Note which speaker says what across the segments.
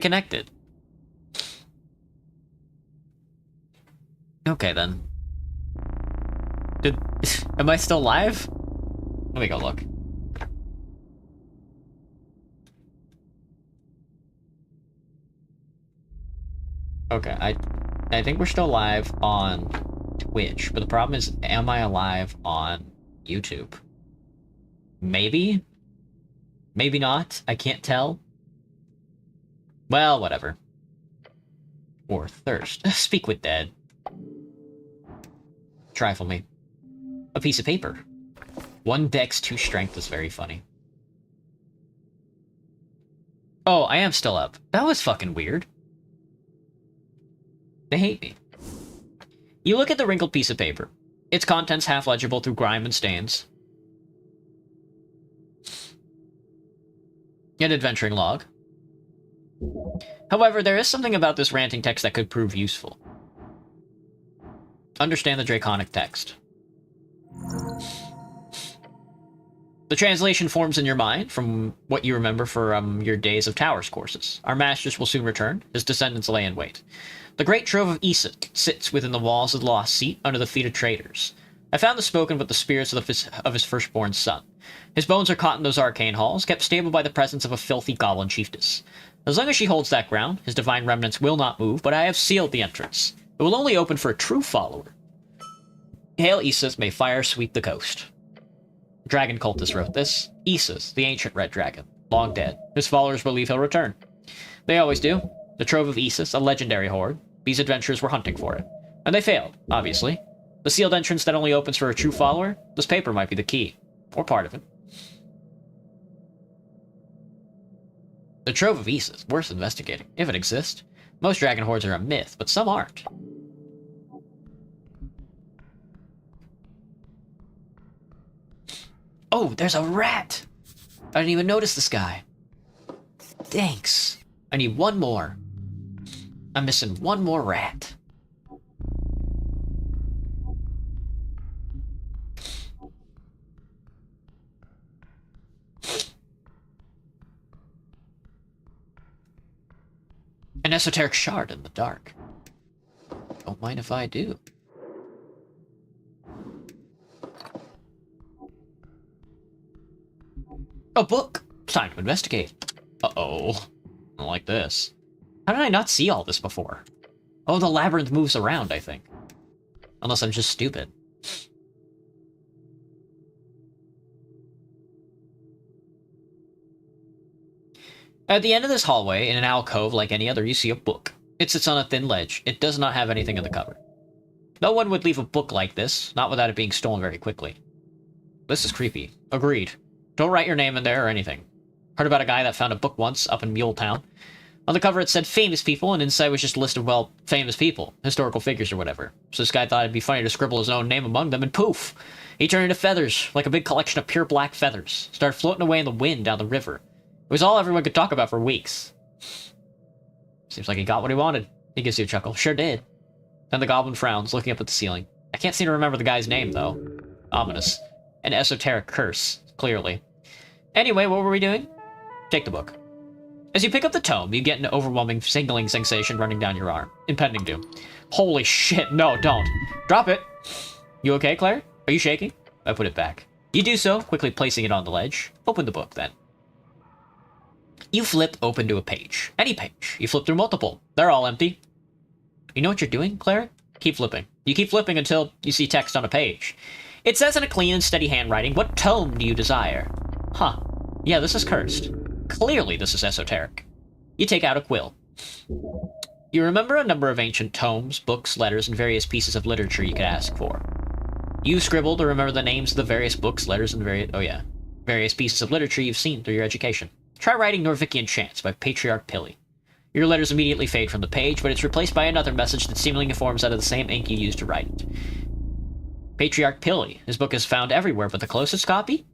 Speaker 1: connected. Okay, then. Am I still live? Let me go look. Okay, I think we're still live on Twitch, but the problem is, am I alive on YouTube? Maybe? Maybe not? I can't tell. Well, whatever. Or thirst. Speak with dead. Trifle me. A piece of paper. 1 dex, 2 strength is very funny. Oh, I am still up. That was fucking weird. They hate me. You look at the wrinkled piece of paper. Its contents half legible through grime and stains. An adventuring log. However, there is something about this ranting text that could prove useful. Understand the draconic text. The translation forms in your mind from what you remember from your Days of Towers courses. Our masters will soon return. His descendants lay in wait. The great trove of Iset sits within the walls of the lost seat under the feet of traitors. I found this spoken with the spirits of his firstborn son. His bones are caught in those arcane halls, kept stable by the presence of a filthy goblin chiefess. As long as she holds that ground, his divine remnants will not move, but I have sealed the entrance. It will only open for a true follower. Hail Isis, may fire sweep the coast. Dragon cultist wrote this. Isis, the ancient red dragon, long dead. His followers believe he'll return. They always do. The trove of Isis, a legendary hoard. These adventurers were hunting for it. And they failed, obviously. The sealed entrance that only opens for a true follower? This paper might be the key. Or part of it. The trove of Isis, worth investigating, if it exists. Most dragon hoards are a myth, but some aren't. Oh, there's a rat! I didn't even notice this guy. Thanks. I need one more. I'm missing one more rat. An esoteric shard in the dark. Don't mind if I do. A book! Time to investigate. Uh-oh. I don't like this. How did I not see all this before? Oh, the labyrinth moves around, I think. Unless I'm just stupid. At the end of this hallway, in an alcove like any other, you see a book. It sits on a thin ledge. It does not have anything in the cover. No one would leave a book like this, not without it being stolen very quickly. This is creepy. Agreed. Don't write your name in there or anything. Heard about a guy that found a book once up in Muletown. On the cover it said famous people, and inside was just a list of, well, famous people. Historical figures or whatever. So this guy thought it'd be funny to scribble his own name among them, and poof! He turned into feathers, like a big collection of pure black feathers. Started floating away in the wind down the river. It was all everyone could talk about for weeks. Seems like he got what he wanted. He gives you a chuckle. Sure did. Then the goblin frowns, looking up at the ceiling. I can't seem to remember the guy's name, though. Ominous. An esoteric curse, clearly. Anyway, what were we doing? Take the book. As you pick up the tome, you get an overwhelming signaling sensation running down your arm. Impending doom. Holy shit, no, don't. Drop it. You okay, Claire? Are you shaking? I put it back. You do so, quickly placing it on the ledge. Open the book, then. You flip open to a page. Any page. You flip through multiple. They're all empty. You know what you're doing, Claire? Keep flipping. You keep flipping until you see text on a page. It says in a clean and steady handwriting, what tome do you desire? Huh. Yeah, this is cursed. Clearly this is esoteric. You take out a quill. You remember a number of ancient tomes, books, letters, and various pieces of literature you could ask for. You scribbled to remember the names of the various books, letters, and various pieces of literature you've seen through your education. Try writing Norvikian Chants by Patriarch Pili. Your letters immediately fade from the page, but it's replaced by another message that seemingly forms out of the same ink you used to write it. Patriarch Pili. His book is found everywhere, but the closest copy?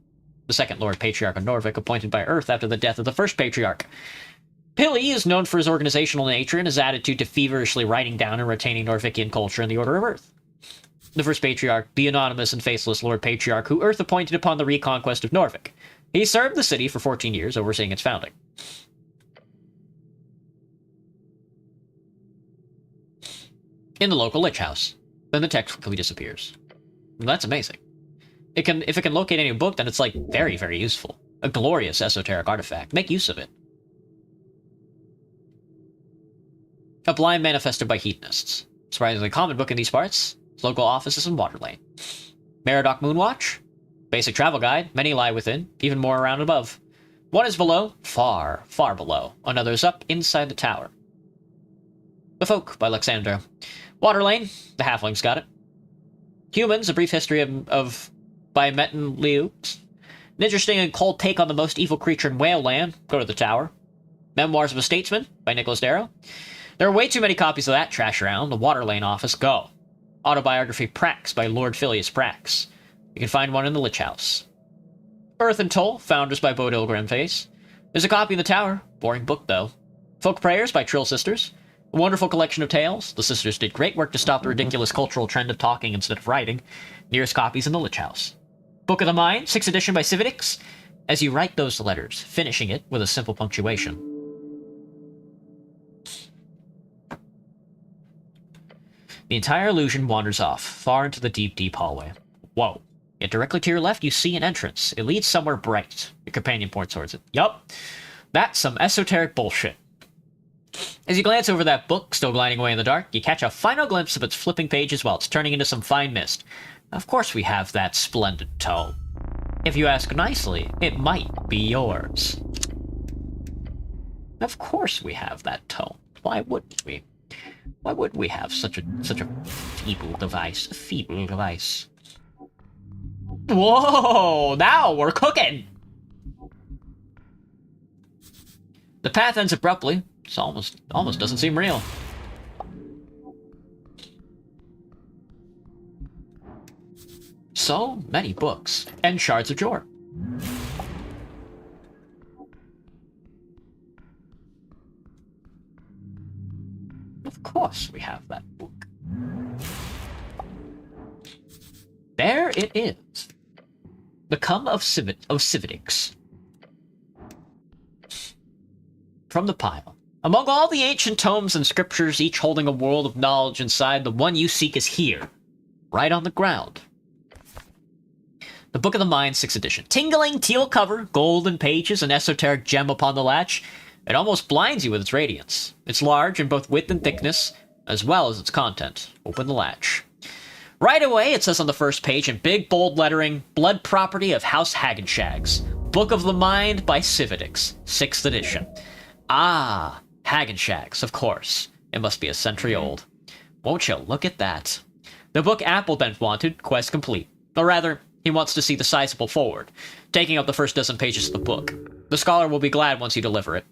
Speaker 1: The second Lord Patriarch of Norvik, appointed by Earth after the death of the first Patriarch. Pili is known for his organizational nature and his attitude to feverishly writing down and retaining Norvikian culture in the Order of Earth. The first Patriarch, the anonymous and faceless Lord Patriarch, who Earth appointed upon the reconquest of Norvik. He served the city for 14 years, overseeing its founding. in the local lich house. Then the text quickly disappears. That's amazing. If it can locate any book, then it's like very, very useful. A glorious esoteric artifact. Make use of it. A blind manifested by hedonists. Surprisingly common book in these parts. Local offices in Waterlane. Meridoc Moonwatch. Basic travel guide. Many lie within. Even more around above. One is below. Far, far below. Another is up inside the tower. The Folk by Lexandra. Waterlane. The Halflings got it. Humans. A brief history of by Metin Liu. An interesting and cold take on the most evil creature in Whale Land. Go to the tower. Memoirs of a Statesman by Nicholas Darrow. There are way too many copies of that trash around. The Waterlane office. Go. Autobiography Prax by Lord Phileas Prax. You can find one in the Lich House. Earth and Toll, Founders by Bodil Grimface. There's a copy in the tower. Boring book, though. Folk Prayers by Trill Sisters. A wonderful collection of tales. The sisters did great work to stop the ridiculous cultural trend of talking instead of writing. Nearest copies in the Lich House. Book of the Mind, 6th edition by Cividix. As you write those letters, finishing it with a simple punctuation. The entire illusion wanders off, far into the deep, deep hallway. Whoa. Yet directly to your left, you see an entrance. It leads somewhere bright. Your companion points towards it. Yup. That's some esoteric bullshit. As you glance over that book, still gliding away in the dark, you catch a final glimpse of its flipping pages while it's turning into some fine mist. Of course we have that splendid tome. If you ask nicely, it might be yours. Of course we have that tome. Why wouldn't we? Why would we have such a feeble device? A feeble device. Whoa! Now we're cooking! The path ends abruptly. It almost doesn't seem real. So many books and shards of Jor. Of course we have that book. There it is. The Come of Cividix. From the pile. Among all the ancient tomes and scriptures, each holding a world of knowledge inside, the one you seek is here. Right on the ground. The Book of the Mind, 6th edition. Tingling teal cover, golden pages, an esoteric gem upon the latch. It almost blinds you with its radiance. It's large in both width and thickness, as well as its content. Open the latch. Right away, it says on the first page in big, bold lettering, Blood Property of House Hagenshags. Book of the Mind by Cividix, 6th edition. Ah, Hagenshags, of course. It must be a century old. Won't you look at that? The book Applebent wanted, quest complete. Or rather, he wants to see the sizable forward, taking up the first dozen pages of the book. The scholar will be glad once you deliver it.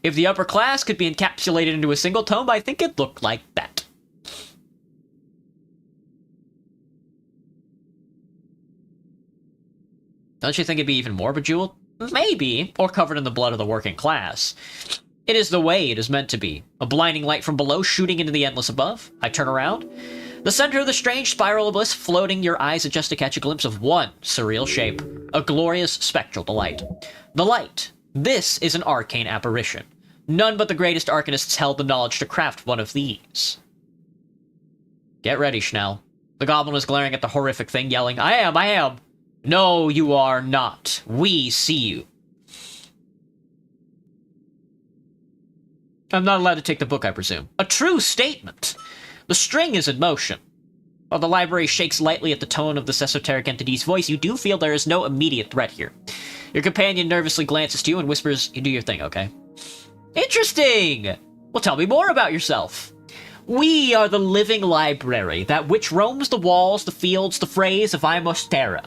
Speaker 1: If the upper class could be encapsulated into a single tome, I think it'd look like that. Don't you think it'd be even more bejeweled? Maybe, or covered in the blood of the working class. It is the way it is meant to be. A blinding light from below shooting into the endless above. I turn around. The center of the strange spiral of bliss floating, your eyes adjust to catch a glimpse of one surreal shape. A glorious spectral delight. The light. This is an arcane apparition. None but the greatest arcanists held the knowledge to craft one of these. Get ready, Snell. The goblin is glaring at the horrific thing, yelling, I am! No, you are not. We see you. I'm not allowed to take the book, I presume. A true statement. The string is in motion. While the library shakes lightly at the tone of this esoteric entity's voice, you do feel there is no immediate threat here. Your companion nervously glances to you and whispers, you do your thing, okay? Interesting! Well, tell me more about yourself. We are the living library, that which roams the walls, the fields, the phrase of Iamostra.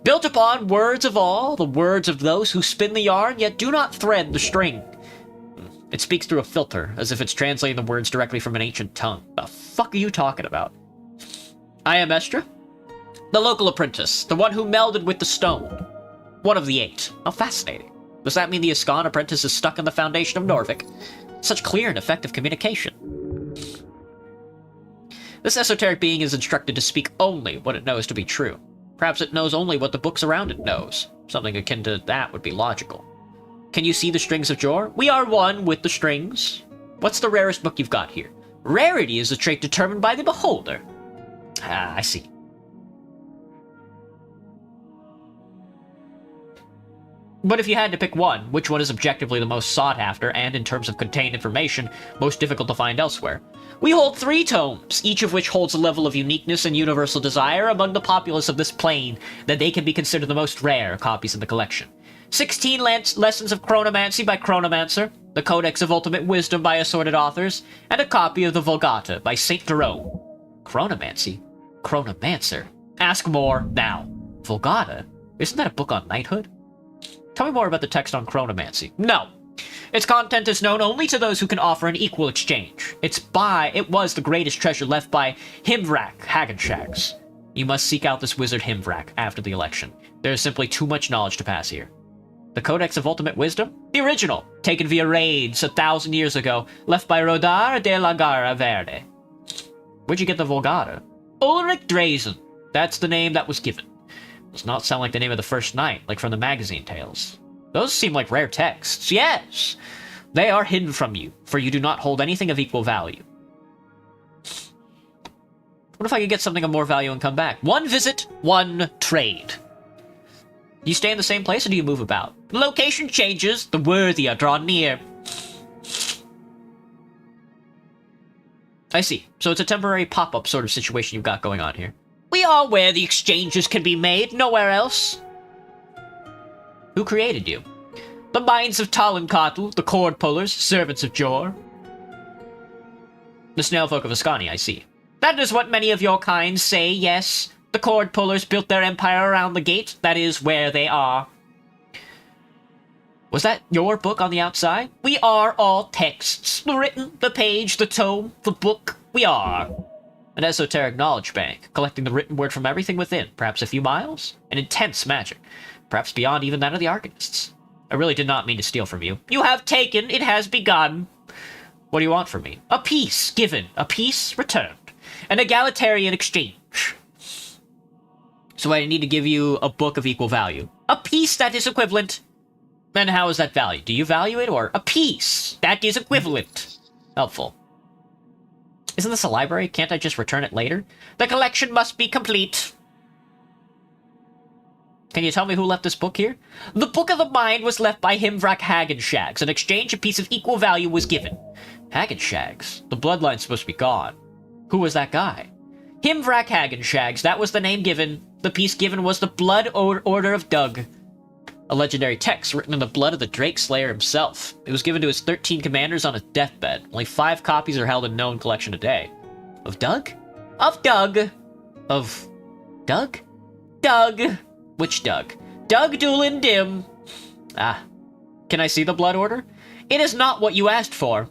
Speaker 1: Built upon words of all, the words of those who spin the yarn, yet do not thread the string. It speaks through a filter, as if it's translating the words directly from an ancient tongue. The fuck are you talking about? Iamostra? The local apprentice, the one who melded with the stone. One of the 8. How fascinating. Does that mean the Ascan apprentice is stuck in the foundation of Norvik? Such clear and effective communication. This esoteric being is instructed to speak only what it knows to be true. Perhaps it knows only what the books around it knows. Something akin to that would be logical. Can you see the strings of Jor? We are one with the strings. What's the rarest book you've got here? Rarity is a trait determined by the beholder. Ah, I see. But if you had to pick one, which one is objectively the most sought after, and in terms of contained information, most difficult to find elsewhere? We hold 3 tomes, each of which holds a level of uniqueness and universal desire among the populace of this plane that they can be considered the most rare copies in the collection. 16 Lessons of Chronomancy by Chronomancer, the Codex of Ultimate Wisdom by assorted authors, and a copy of the Vulgata by St. Jerome. Chronomancy? Chronomancer? Ask more now. Vulgata? Isn't that a book on knighthood? Tell me more about the text on chronomancy. No. Its content is known only to those who can offer an equal exchange. It was the greatest treasure left by Himvrak Hagenshags. You must seek out this wizard Himvrak after the election. There is simply too much knowledge to pass here. The Codex of Ultimate Wisdom? The original, taken via raids 1,000 years ago, left by Rodar de la Gara Verde. Where'd you get the Vulgata? Ulrich Drazen. That's the name that was given. Does not sound like the name of the first knight, like from the magazine tales. Those seem like rare texts. Yes! They are hidden from you, for you do not hold anything of equal value. What if I could get something of more value and come back? 1 visit, 1 trade. Do you stay in the same place, or do you move about? The location changes, the worthy are drawn near. I see. So it's a temporary pop-up sort of situation you've got going on here. We are where the exchanges can be made, nowhere else. Who created you? The minds of Talenkotl, the cord pullers, servants of Jor. The snail folk of Ascani, I see. That is what many of your kind say, yes. The cord pullers built their empire around the gate. That is where they are. Was that your book on the outside? We are all texts. The written, the page, the tome, the book. We are. An esoteric knowledge bank, collecting the written word from everything within, perhaps a few miles? An intense magic, perhaps beyond even that of the Arcanists. I really did not mean to steal from you. You have taken, it has begun. What do you want from me? A peace given, a peace returned. An egalitarian exchange. So I need to give you a book of equal value. A piece that is equivalent. And how is that valued? Do you value it, or a piece that is equivalent? Helpful. Isn't this a library? Can't I just return it later? The collection must be complete. Can you tell me who left this book here? The Book of the Mind was left by Himvrak Hagenshags. In exchange, a piece of equal value was given. Hagenshags? The bloodline's supposed to be gone. Who was that guy? Himvrak Hagenshags. That was the name given. The piece given was the Blood Order of Doug. A legendary text written in the blood of the Drake Slayer himself. It was given to his 13 commanders on his deathbed. Only 5 copies are held in known collection today. Of Doug? Of Doug! Of... Doug? Doug! Which Doug? Doug Doolin Dim! Ah. Can I see the Blood Order? It is not what you asked for.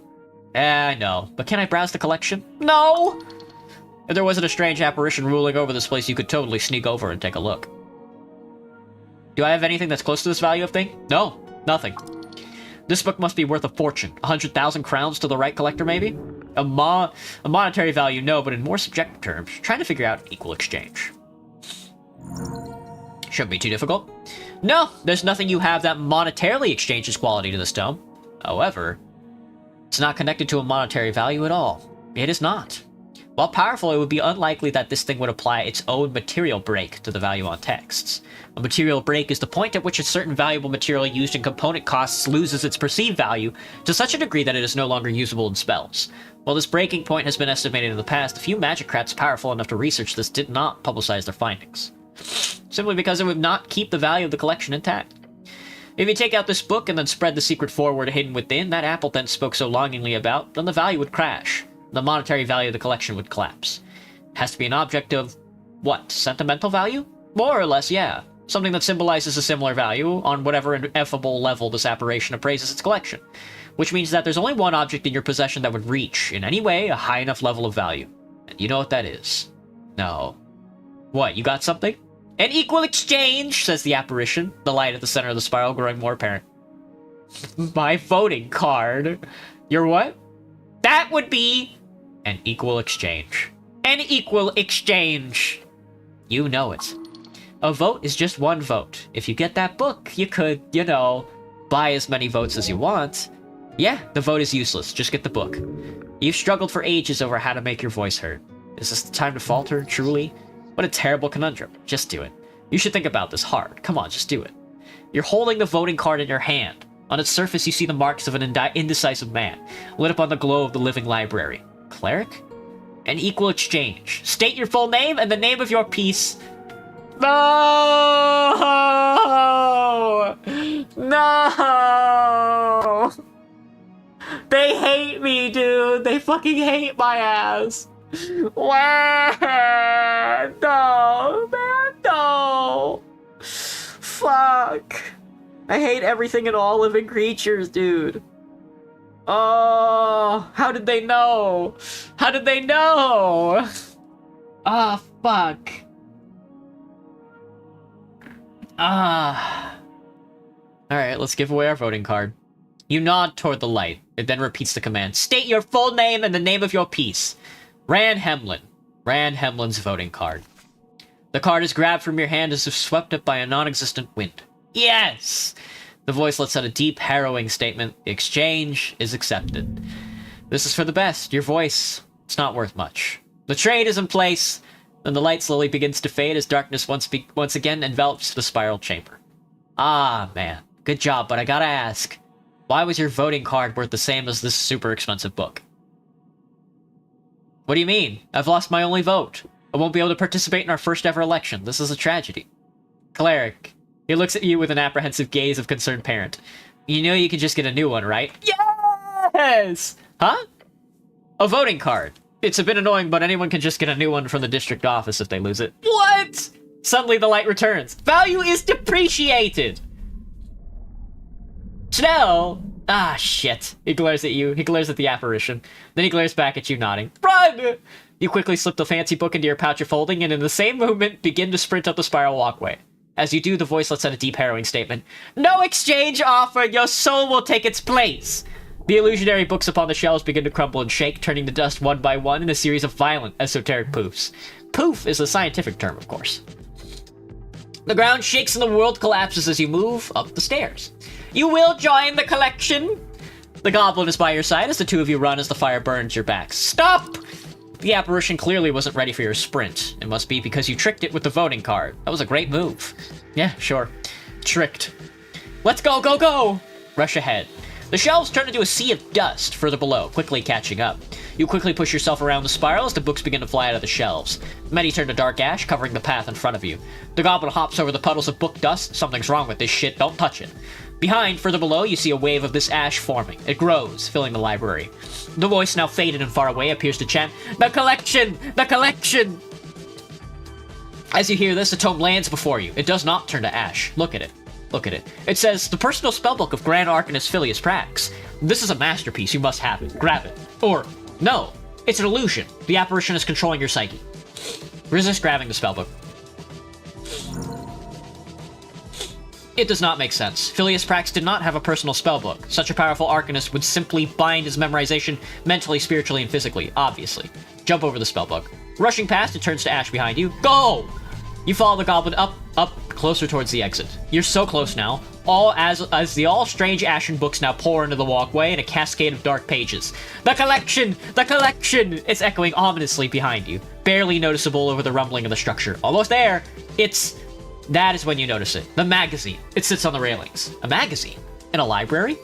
Speaker 1: I know. But can I browse the collection? No! If there wasn't a strange apparition ruling over this place, you could totally sneak over and take a look. Do I have anything that's close to this value of thing? No, nothing. This book must be worth a fortune. 100,000 crowns to the right collector, maybe? A monetary value, no, but in more subjective terms, trying to figure out equal exchange. Shouldn't be too difficult. No, there's nothing you have that monetarily exchanges quality to this tome. However, it's not connected to a monetary value at all. It is not. While powerful, it would be unlikely that this thing would apply its own material break to the value on texts. A material break is the point at which a certain valuable material used in component costs loses its perceived value to such a degree that it is no longer usable in spells. While this breaking point has been estimated in the past, a few magicrats powerful enough to research this did not publicize their findings. Simply because it would not keep the value of the collection intact. If you take out this book and then spread the secret forward hidden within that Appleton spoke so longingly about, then the value would crash. The monetary value of the collection would collapse. It has to be an object of, what, sentimental value? More or less, yeah. Something that symbolizes a similar value on whatever ineffable level this apparition appraises its collection. Which means that there's only one object in your possession that would reach, in any way, a high enough level of value. And you know what that is. No. What, you got something? An equal exchange, says the apparition, the light at the center of the spiral growing more apparent. My voting card. Your what? That would be an equal exchange. An equal exchange. You know it. A vote is just one vote. If you get that book, you could, buy as many votes as you want. Yeah, the vote is useless. Just get the book. You've struggled for ages over how to make your voice heard. Is this the time to falter, truly? What a terrible conundrum. Just do it. You should think about this hard. Come on, just do it. You're holding the voting card in your hand. On its surface, you see the marks of an indecisive man, lit up on the glow of the living library. Cleric? An equal exchange. State your full name and the name of your piece. No! No! They hate me, dude. They fucking hate my ass. Where? No, man, no. Fuck. I hate everything and all living creatures, dude. Oh, how did they know? How did they know? Ah, fuck. Ah. Alright, let's give away our voting card. You nod toward the light. It then repeats the command. State your full name and the name of your piece. Rand Hemlin. Rand Hemlin's voting card. The card is grabbed from your hand as if swept up by a non-existent wind. Yes! The voice lets out a deep, harrowing statement. The exchange is accepted. This is for the best. Your voice, it's not worth much. The trade is in place. Then the light slowly begins to fade as darkness once again envelops the spiral chamber. Ah, man. Good job, but I gotta ask. Why was your voting card worth the same as this super expensive book? What do you mean? I've lost my only vote. I won't be able to participate in our first ever election. This is a tragedy. Cleric. He looks at you with an apprehensive gaze of concerned parent. You know you can just get a new one, right? Yes! Huh? A voting card. It's a bit annoying, but anyone can just get a new one from the district office if they lose it. What? Suddenly the light returns. Value is depreciated! Snell! Ah, shit. He glares at you. He glares at the apparition. Then he glares back at you, nodding. Run! You quickly slip the fancy book into your pouch of folding, and in the same movement, begin to sprint up the spiral walkway. As you do, the voice lets out a deep, harrowing statement. No exchange offered! Your soul will take its place! The illusionary books upon the shelves begin to crumble and shake, turning to dust one by one in a series of violent, esoteric poofs. Poof is a scientific term, of course. The ground shakes and the world collapses as you move up the stairs. You will join the collection! The goblin is by your side as the two of you run as the fire burns your backs. Stop! The apparition clearly wasn't ready for your sprint. It must be because you tricked it with the voting card. That was a great move. Yeah, sure. Tricked. Let's go, go, go! Rush ahead. The shelves turn into a sea of dust further below, quickly catching up. You quickly push yourself around the spiral as the books begin to fly out of the shelves. Many turn to dark ash, covering the path in front of you. The goblin hops over the puddles of book dust. Something's wrong with this shit, don't touch it. Behind, further below, you see a wave of this ash forming. It grows, filling the library. The voice, now faded and far away, appears to chant, The collection! The collection! As you hear this, a tome lands before you. It does not turn to ash. Look at it. Look at it. It says, The Personal Spellbook of Grand Arcanist Phileas Prax. This is a masterpiece. You must have it. Grab it. Or, no. It's an illusion. The apparition is controlling your psyche. Resist grabbing the spellbook. It does not make sense. Phileas Prax did not have a personal spellbook. Such a powerful arcanist would simply bind his memorization mentally, spiritually, and physically, obviously. Jump over the spellbook. Rushing past, it turns to ash behind you. Go! You follow the goblin up, closer towards the exit. You're so close now. As the strange ashen books now pour into the walkway in a cascade of dark pages. The collection! The collection! It's echoing ominously behind you, barely noticeable over the rumbling of the structure. Almost there. That is when you notice it. The magazine. It sits on the railings. A magazine? In a library?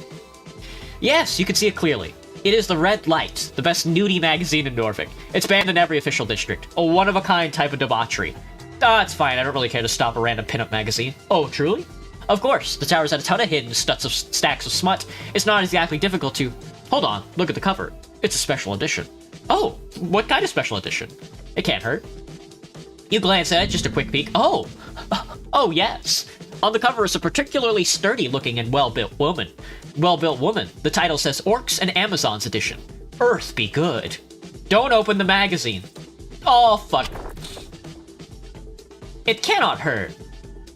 Speaker 1: Yes, you can see it clearly. It is the Red Light, the best nudie magazine in Norvik. It's banned in every official district. A one-of-a-kind type of debauchery. Ah, it's fine. I don't really care to stop a random pinup magazine. Oh, truly? Of course. The tower's had a ton of hidden stacks of smut. It's not exactly difficult to... Hold on. Look at the cover. It's a special edition. Oh, what kind of special edition? It can't hurt. You glance at it, just a quick peek. Oh, yes. On the cover is a particularly sturdy-looking and well-built woman. The title says Orcs and Amazons Edition. Earth be good. Don't open the magazine. Oh, fuck. It cannot hurt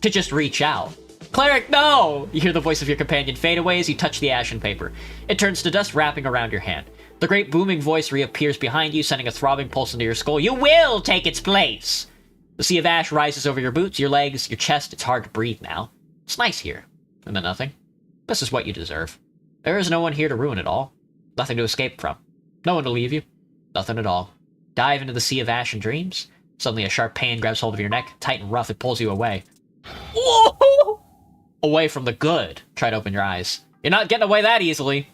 Speaker 1: to just reach out. Cleric, no! You hear the voice of your companion fade away as you touch the ashen paper. It turns to dust wrapping around your hand. The great booming voice reappears behind you, sending a throbbing pulse into your skull. You will take its place! The sea of ash rises over your boots, your legs, your chest. It's hard to breathe now. It's nice here. And then nothing. This is what you deserve. There is no one here to ruin it all. Nothing to escape from. No one to leave you. Nothing at all. Dive into the sea of ash and dreams. Suddenly a sharp pain grabs hold of your neck. Tight and rough, it pulls you away. Whoa! Away from the good. Try to open your eyes. You're not getting away that easily.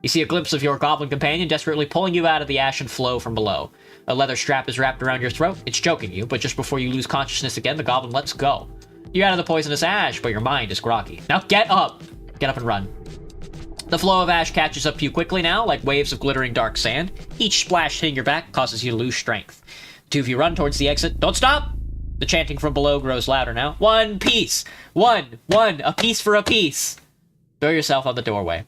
Speaker 1: You see a glimpse of your goblin companion desperately pulling you out of the ashen flow from below. A leather strap is wrapped around your throat. It's choking you, but just before you lose consciousness again, the goblin lets go. You're out of the poisonous ash, but your mind is groggy. Now get up! Get up and run. The flow of ash catches up to you quickly now, like waves of glittering dark sand. Each splash hitting your back causes you to lose strength. The two of you run towards the exit. Don't stop! The chanting from below grows louder now. One piece! One! A piece for a piece! Throw yourself on the doorway.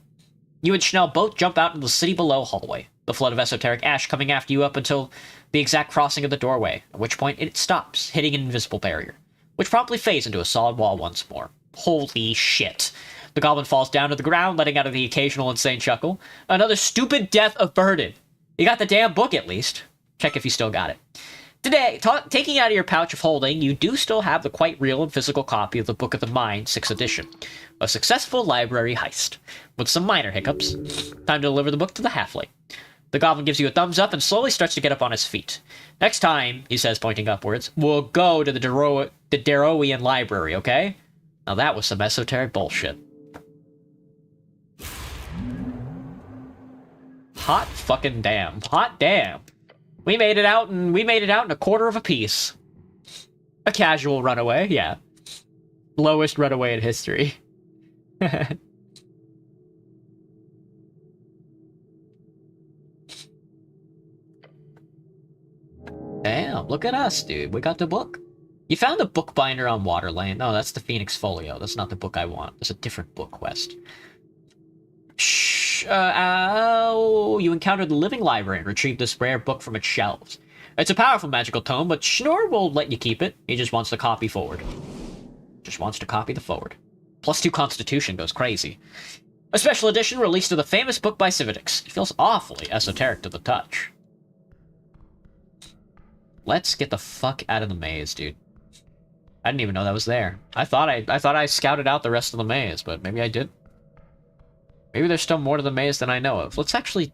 Speaker 1: You and Snell both jump out into the city below hallway, the flood of esoteric ash coming after you up until the exact crossing of the doorway, at which point it stops, hitting an invisible barrier, which promptly fades into a solid wall once more. Holy shit. The goblin falls down to the ground, letting out the occasional insane chuckle. Another stupid death averted. You got the damn book at least. Check if you still got it. Today, taking out of your pouch of holding, you do still have the quite real and physical copy of the Book of the Mind, 6th edition. A successful library heist. With some minor hiccups. Time to deliver the book to the halfling. The goblin gives you a thumbs up and slowly starts to get up on his feet. Next time, he says, pointing upwards, we'll go to the Darowian library, okay? Now that was some esoteric bullshit. Hot fucking damn. Hot damn. We made it out in a quarter of a piece. A casual runaway, yeah. Lowest runaway in history. Damn, look at us, dude. We got the book. You found the bookbinder on Waterlane. No, that's the Phoenix Folio. That's not the book I want. There's a different book quest. Shh. You encountered the living library and retrieved this rare book from its shelves. It's a powerful magical tome, but Schnorr will let you keep it. He just wants to copy forward. Just wants to copy the forward. +2 Constitution goes crazy. A special edition released of the famous book by Civitics. It feels awfully esoteric to the touch. Let's get the fuck out of the maze, dude. I didn't even know that was there. I thought I scouted out the rest of the maze, but maybe I did. Maybe there's still more to the maze than I know of. Let's actually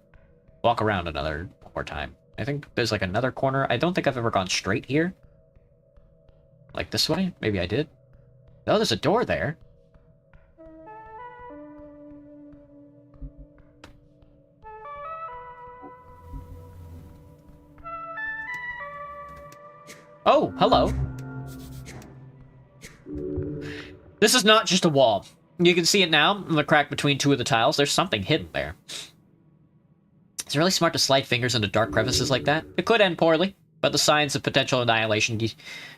Speaker 1: walk around one more time. I think there's like another corner. I don't think I've ever gone straight here. Like this way? Maybe I did. Oh, there's a door there. Oh, hello. This is not just a wall. You can see it now, in the crack between two of the tiles. There's something hidden there. It's really smart to slide fingers into dark crevices like that. It could end poorly, but the signs of potential annihilation,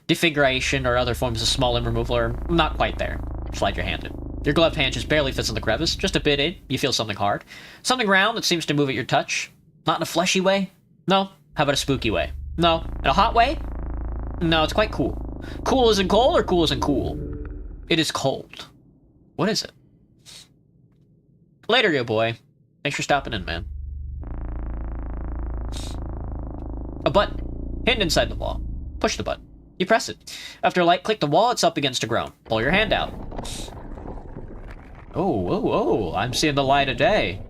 Speaker 1: defiguration, or other forms of small limb removal are not quite there. Slide your hand in. Your gloved hand just barely fits in the crevice. Just a bit in, you feel something hard. Something round that seems to move at your touch. Not in a fleshy way? No. How about a spooky way? No. In a hot way? No, it's quite cool. Cool isn't cold, or cool isn't cool? It is cold. What is it? Later, yo boy. Thanks for stopping in, man. A button. Hidden inside the wall. Push the button. You press it. After a light click, the wall itself begins to groan. Pull your hand out. Oh, I'm seeing the light of day.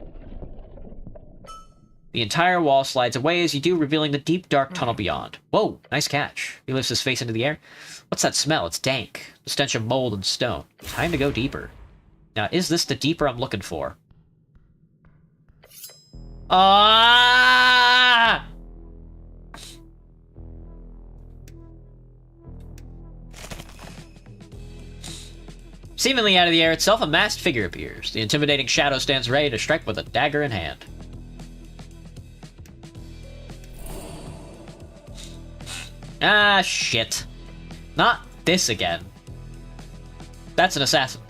Speaker 1: The entire wall slides away as you do, revealing the deep, dark tunnel beyond. Whoa, nice catch. He lifts his face into the air. What's that smell? It's dank. The stench of mold and stone. Time to go deeper. Now, is this the deeper I'm looking for? Ah! Seemingly out of the air itself, a masked figure appears. The intimidating shadow stands ready to strike with a dagger in hand. Ah, shit. Not this again. That's an assassin.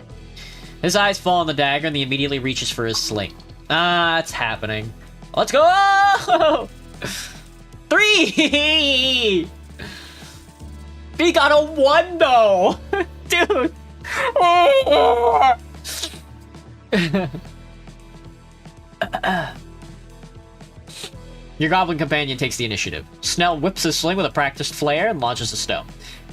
Speaker 1: His eyes fall on the dagger and he immediately reaches for his sling. Ah, it's happening. Let's go! 3! He got a 1 though! Dude! Your goblin companion takes the initiative. Snell whips his sling with a practiced flair and launches the stone.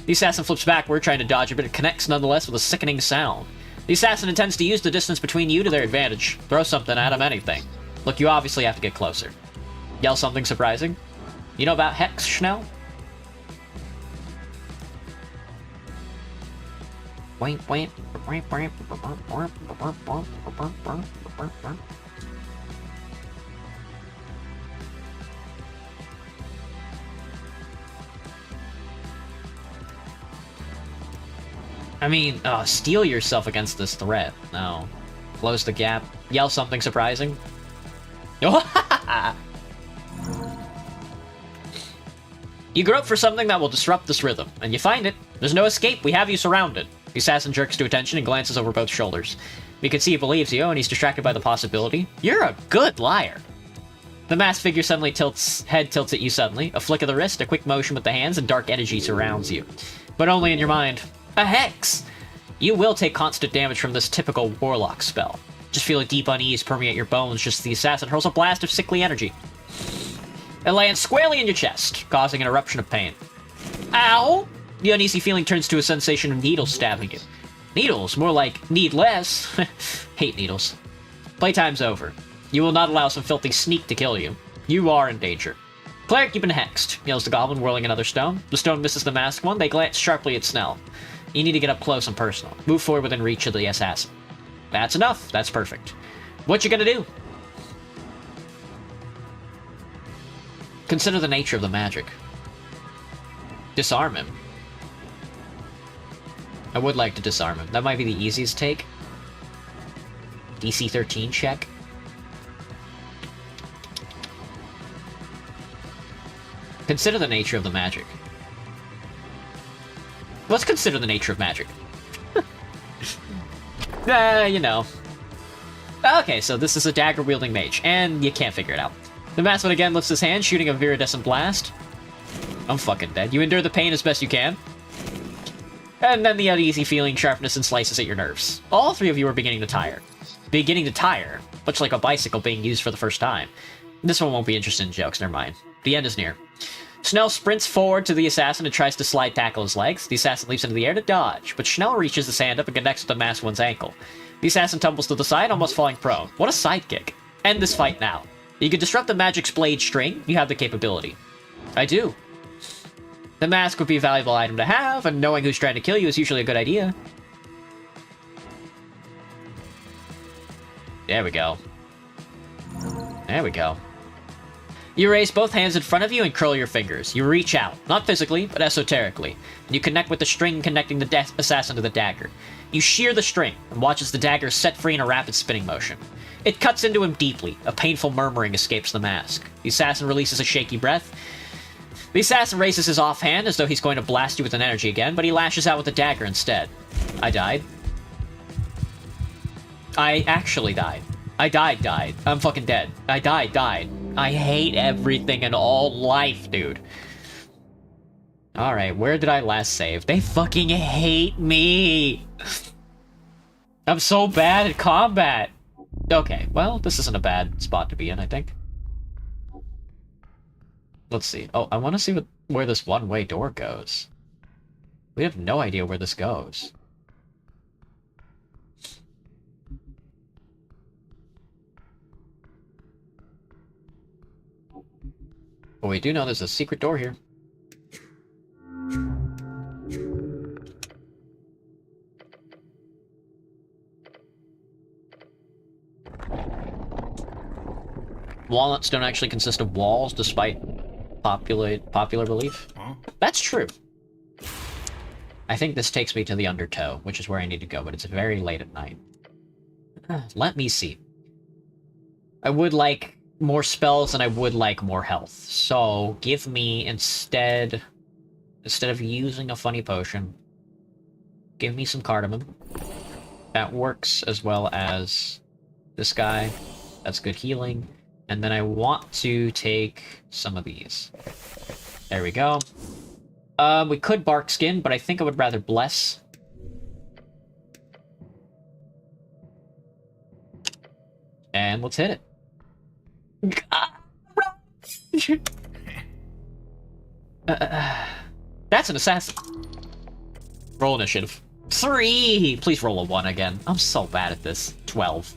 Speaker 1: The assassin flips backward, trying to dodge it, but it connects nonetheless with a sickening sound. The assassin intends to use the distance between you to their advantage. Throw something at him, anything. Look, you obviously have to get closer. Yell something surprising. You know about Hex, Snell? I mean, steel yourself against this threat. No. Close the gap. Yell something surprising. You grope for something that will disrupt this rhythm, and you find it. There's no escape. We have you surrounded. The assassin jerks to attention and glances over both shoulders. You can see he believes you, and he's distracted by the possibility. You're a good liar. The masked figure suddenly tilts at you suddenly. A flick of the wrist, a quick motion with the hands, and dark energy surrounds you. But only in your mind. A hex! You will take constant damage from this typical warlock spell. Just feel a deep unease permeate your bones just as the assassin hurls a blast of sickly energy. It lands squarely in your chest, causing an eruption of pain. Ow! The uneasy feeling turns to a sensation of needles stabbing you. Needles? More like need less. Hate needles. Playtime's over. You will not allow some filthy sneak to kill you. You are in danger. Cleric, you've been hexed, yells the goblin, whirling another stone. The stone misses the masked one. They glance sharply at Snell. You need to get up close and personal. Move forward within reach of the assassin. That's enough. That's perfect. What you gonna do? Consider the nature of the magic. Disarm him. I would like to disarm him. That might be the easiest take. DC 13 check. Consider the nature of the magic. Let's consider the nature of magic. You know. Okay, so this is a dagger-wielding mage, and you can't figure it out. The maskman again lifts his hand, shooting a viridescent blast. I'm fucking dead. You endure the pain as best you can. And then the uneasy feeling, sharpness, and slices at your nerves. All three of you are beginning to tire. Beginning to tire, much like a bicycle being used for the first time. This one won't be interested in jokes, never mind. The end is near. Snell sprints forward to the assassin and tries to slide tackle his legs. The assassin leaps into the air to dodge, but Snell reaches his hand up and connects with the masked one's ankle. The assassin tumbles to the side, almost falling prone. What a sidekick. End this fight now. You can disrupt the magic's blade string. You have the capability. I do. The mask would be a valuable item to have, and knowing who's trying to kill you is usually a good idea. There we go. There we go. You raise both hands in front of you and curl your fingers. You reach out, not physically, but esoterically. You connect with the string connecting the assassin to the dagger. You shear the string, and watch as the dagger is set free in a rapid spinning motion. It cuts into him deeply. A painful murmuring escapes the mask. The assassin releases a shaky breath. The assassin raises his offhand as though he's going to blast you with an energy again, but he lashes out with the dagger instead. I died. I actually died. I died. I'm fucking dead. I died. I hate everything in all life, dude. Alright, where did I last save? They fucking hate me! I'm so bad at combat! Okay, well, this isn't a bad spot to be in, I think. Let's see. Oh, I want to see where this one-way door goes. We have no idea where this goes. But we do know there's a secret door here. Walnuts don't actually consist of walls, despite popular belief. Huh? That's true. I think this takes me to the Undertow, which is where I need to go, but it's very late at night. Let me see. I would like more spells and I would like more health. So give me, instead of using a funny potion, give me some cardamom. That works as well as this guy. That's good healing. And then I want to take some of these. There we go. We could bark skin, but I think I would rather bless. And let's hit it. That's an assassin. Roll initiative. 3! Please roll a 1 again. I'm so bad at this. 12.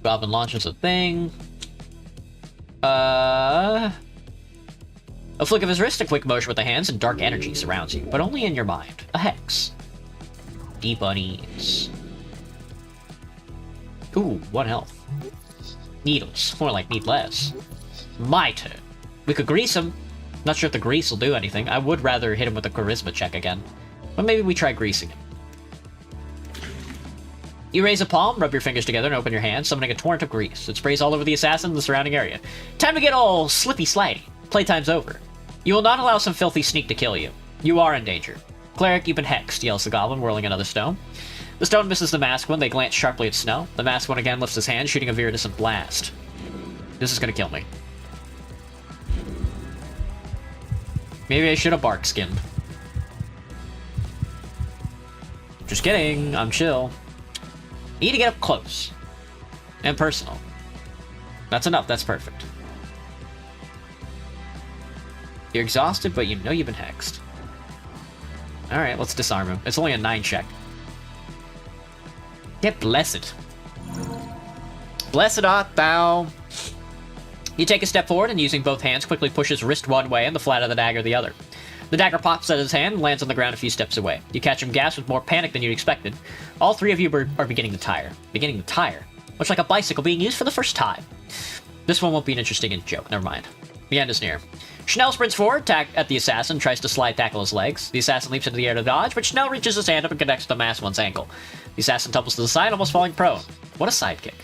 Speaker 1: Goblin launches a thing. A flick of his wrist, a quick motion with the hands, and dark energy surrounds you, but only in your mind. A hex. Deep unease. Ooh, 1 health. Needles. More like needless. My turn. We could grease him. Not sure if the grease will do anything. I would rather hit him with a charisma check again. But maybe we try greasing him. You raise a palm, rub your fingers together, and open your hand, summoning a torrent of grease. It sprays all over the assassin and the surrounding area. Time to get all slippy-slidey. Playtime's over. You will not allow some filthy sneak to kill you. You are in danger. Cleric, you've been hexed, yells the goblin, whirling another stone. The stone misses the masked one. They glance sharply at Snell. The masked one again lifts his hand, shooting a viridescent blast. This is gonna kill me. Maybe I should have bark skinned. Just kidding. I'm chill. You need to get up close. And personal. That's enough. That's perfect. You're exhausted, but you know you've been hexed. Alright, let's disarm him. It's only a 9 check. Get blessed. Blessed art thou. You take a step forward and using both hands quickly push his wrist one way and the flat of the dagger the other. The dagger pops out of his hand and lands on the ground a few steps away. You catch him gasp with more panic than you'd expected. All 3 of you are beginning to tire. Beginning to tire. Much like a bicycle being used for the first time. This one won't be an interesting joke. Never mind. The end is near. Snell sprints forward, at the assassin, tries to slide tackle his legs. The assassin leaps into the air to dodge, but Snell reaches his hand up and connects with the masked one's ankle. The assassin tumbles to the side, almost falling prone. What a sidekick.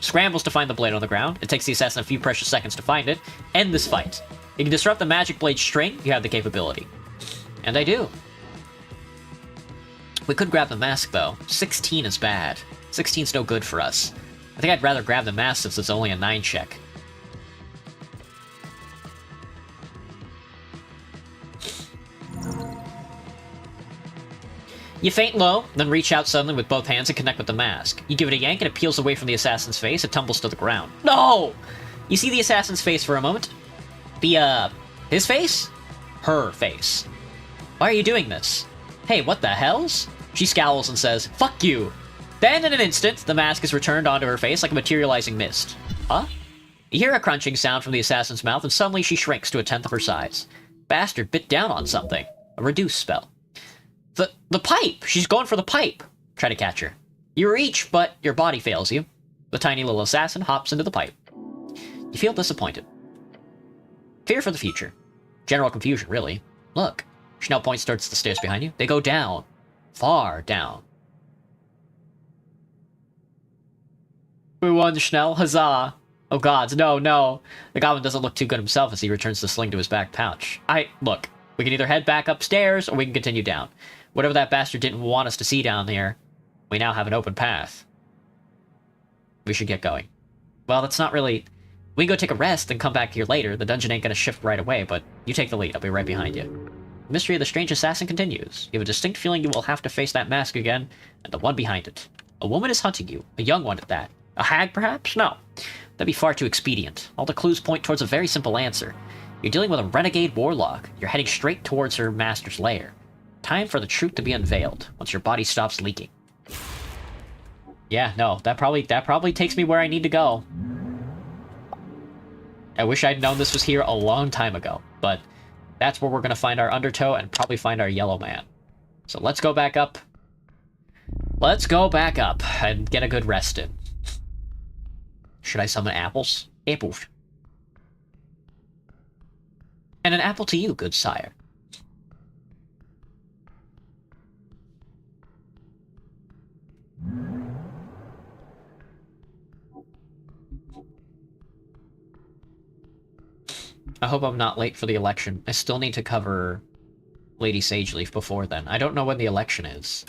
Speaker 1: Scrambles to find the blade on the ground. It takes the assassin a few precious seconds to find it. End this fight. You can disrupt the magic blade string, you have the capability. And I do. We could grab the mask, though. 16 is bad. 16's no good for us. I think I'd rather grab the mask since it's only a 9 check. You feint low, then reach out suddenly with both hands and connect with the mask. You give it a yank and it peels away from the assassin's face. It tumbles to the ground. No! You see the assassin's face for a moment. His face? Her face. Why are you doing this? Hey, what the hells? She scowls and says, fuck you! Then, in an instant, the mask is returned onto her face like a materializing mist. Huh? You hear a crunching sound from the assassin's mouth, and suddenly she shrinks to a tenth of her size. Bastard bit down on something. A reduce spell. The pipe! She's going for the pipe! Try to catch her. You reach, but your body fails you. The tiny little assassin hops into the pipe. You feel disappointed. Fear for the future. General confusion, really. Look. Snell points towards the stairs behind you. They go down. Far down. We won, Snell. Huzzah! Oh gods, no, no. The goblin doesn't look too good himself as he returns the sling to his back pouch. Look. We can either head back upstairs, or we can continue down. Whatever that bastard didn't want us to see down there, we now have an open path. We should get going. Well, that's not really... We can go take a rest and come back here later. The dungeon ain't gonna shift right away, but you take the lead. I'll be right behind you. The mystery of the strange assassin continues. You have a distinct feeling you will have to face that mask again, and the one behind it. A woman is hunting you. A young one at that. A hag, perhaps? No. That'd be far too expedient. All the clues point towards a very simple answer. You're dealing with a renegade warlock. You're heading straight towards her master's lair. Time for the truth to be unveiled, once your body stops leaking. Yeah, no, that probably takes me where I need to go. I wish I'd known this was here a long time ago, but that's where we're gonna find our undertow and probably find our yellow man. So let's go back up. Let's go back up and get a good rest in. Should I summon apples? Apples. And an apple to you, good sire. I hope I'm not late for the election. I still need to cover Lady Sageleaf before then. I don't know when the election is.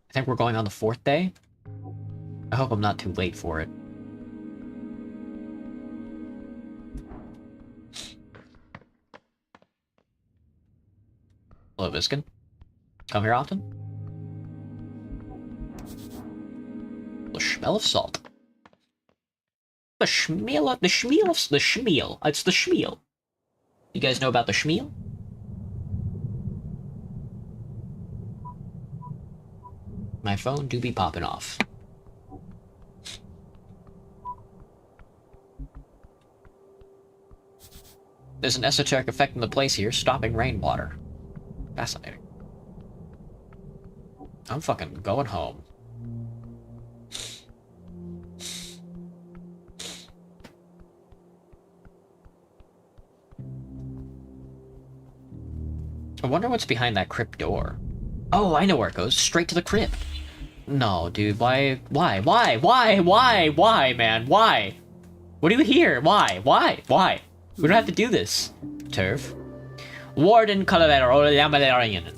Speaker 1: I think we're going on the 4th day? I hope I'm not too late for it. Hello, Viskin. Come here often? The smell of salt. The schmeal. It's the schmeal. You guys know about the schmeal? My phone do be popping off. There's an esoteric effect in the place here, stopping rainwater. Fascinating. I'm fucking going home. I wonder what's behind that crypt door. Oh, I know where it goes. Straight to the crypt. No, dude. Why, man? Why? What do you hear? Why? We don't have to do this. Turf. Warden Calavera.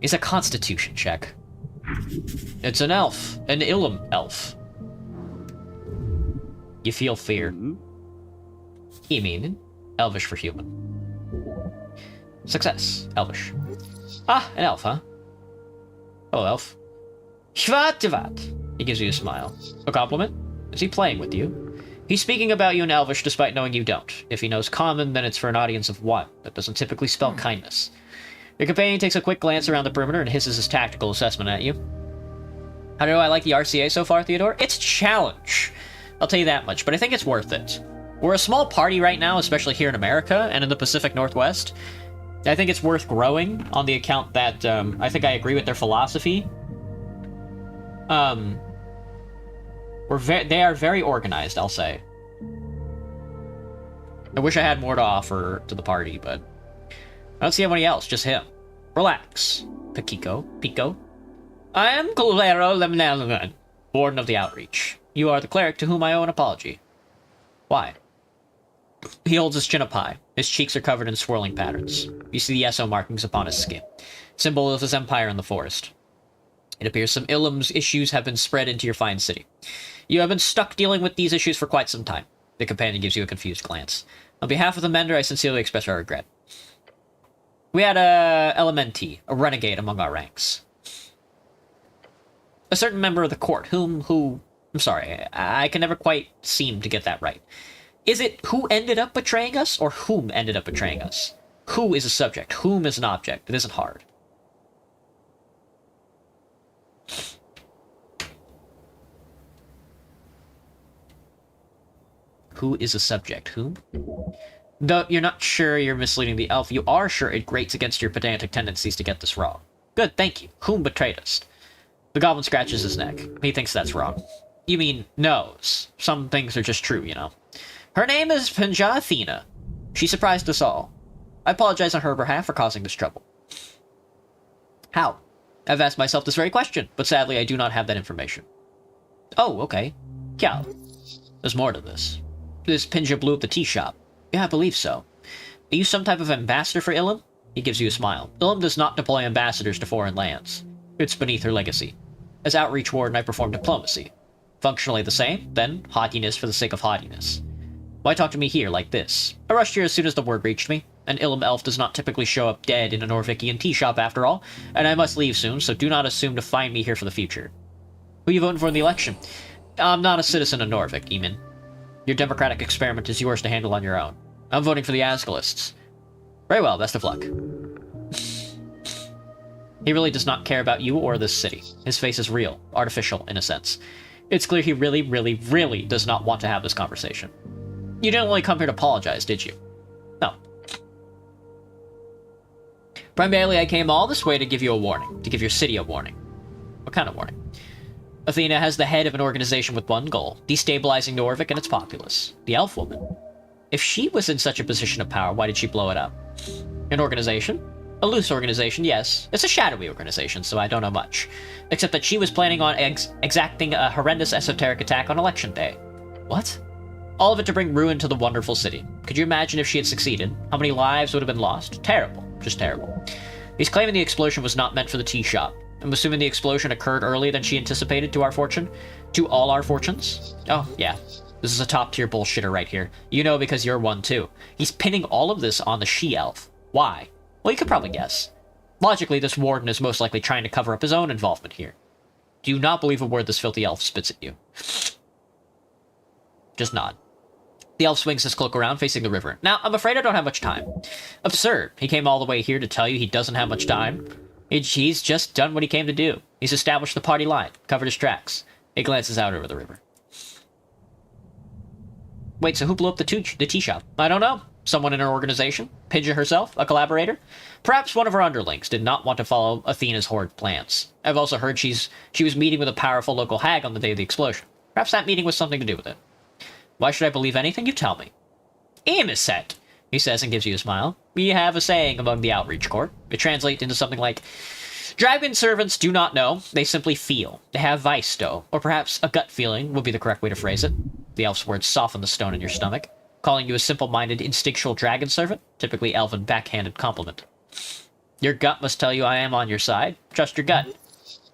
Speaker 1: It's a constitution check. It's an elf. An Ilum elf. You feel fear. You mean elvish for human. Success. Elvish. Ah, an elf, huh? Hello, elf. Shvat. He gives you a smile. A compliment? Is he playing with you? He's speaking about you in Elvish despite knowing you don't. If he knows common, then it's for an audience of one. That doesn't typically spell kindness. Your companion takes a quick glance around the perimeter and hisses his tactical assessment at you. How do I like the RCA so far, Theodore? It's a challenge. I'll tell you that much, but I think it's worth it. We're a small party right now, especially here in America and in the Pacific Northwest. I think it's worth growing on the account that I think I agree with their philosophy. They are very organized, I'll say. I wish I had more to offer to the party, but I don't see anybody else, just him. Relax, Pico. I am Colero Lemnelman, Warden of the Outreach. You are the cleric to whom I owe an apology. Why? He holds his chin up high. His cheeks are covered in swirling patterns. You see the Eso markings upon his skin, symbol of his empire in the forest. It appears some Ilum's issues have been spread into your fine city. You have been stuck dealing with these issues for quite some time. The companion gives you a confused glance. On behalf of the Mender, I sincerely express our regret. We had a Elementi, a renegade among our ranks. A certain member of the court, I'm sorry, I can never quite seem to get that right. Is it who ended up betraying us, or whom ended up betraying us? Who is a subject? Whom is an object? It isn't hard. Who is a subject? Whom? Though you're not sure you're misleading the elf, you are sure it grates against your pedantic tendencies to get this wrong. Good, thank you. Whom betrayed us? The goblin scratches his neck. He thinks that's wrong. You mean knows. Some things are just true, you know. Her name is Pinja Athena. She surprised us all. I apologize on her behalf for causing this trouble. How? I've asked myself this very question, but sadly I do not have that information. Oh, okay. Cal. There's more to this. This Pinja blew up the tea shop. Yeah, I believe so. Are you some type of ambassador for Ilum? He gives you a smile. Ilum does not deploy ambassadors to foreign lands. It's beneath her legacy. As Outreach Warden, I perform diplomacy. Functionally the same, then haughtiness for the sake of haughtiness. Why talk to me here like this? I rushed here as soon as the word reached me. An Ilum elf does not typically show up dead in a Norvikian tea shop after all, and I must leave soon, so do not assume to find me here for the future. Who are you voting for in the election? I'm not a citizen of Norvik, Eamon. Your democratic experiment is yours to handle on your own. I'm voting for the Asgalists. Very well, best of luck. He really does not care about you or this city. His face is real, artificial in a sense. It's clear he really, really, really does not want to have this conversation. You didn't only come here to apologize, did you? No. Primarily, I came all this way to give you a warning. To give your city a warning. What kind of warning? Athena has the head of an organization with one goal, destabilizing Norvik and its populace. The elf woman. If she was in such a position of power, why did she blow it up? An organization? A loose organization, yes. It's a shadowy organization, so I don't know much. Except that she was planning on exacting a horrendous esoteric attack on election day. What? All of it to bring ruin to the wonderful city. Could you imagine if she had succeeded? How many lives would have been lost? Terrible. Just terrible. He's claiming the explosion was not meant for the tea shop. I'm assuming the explosion occurred earlier than she anticipated, to our fortune? To all our fortunes? Oh, yeah. This is a top-tier bullshitter right here. You know because you're one, too. He's pinning all of this on the she-elf. Why? Well, you could probably guess. Logically, this warden is most likely trying to cover up his own involvement here. Do you not believe a word this filthy elf spits at you? Just nod. The elf swings his cloak around, facing the river. Now, I'm afraid I don't have much time. Absurd. He came all the way here to tell you he doesn't have much time. He's just done what he came to do. He's established the party line, covered his tracks. He glances out over the river. Wait, so who blew up the tea shop? I don't know. Someone in her organization? Pidgeot herself? A collaborator? Perhaps one of her underlings did not want to follow Athena's horrid plans. I've also heard she was meeting with a powerful local hag on the day of the explosion. Perhaps that meeting was something to do with it. Why should I believe anything you tell me? Amiset, he says and gives you a smile. We have a saying among the outreach court. It translates into something like, Dragon servants do not know, they simply feel. They have Visto, or perhaps a gut feeling would be the correct way to phrase it. The elf's words soften the stone in your stomach, calling you a simple-minded, instinctual dragon servant, typically elven backhanded compliment. Your gut must tell you I am on your side. Trust your gut.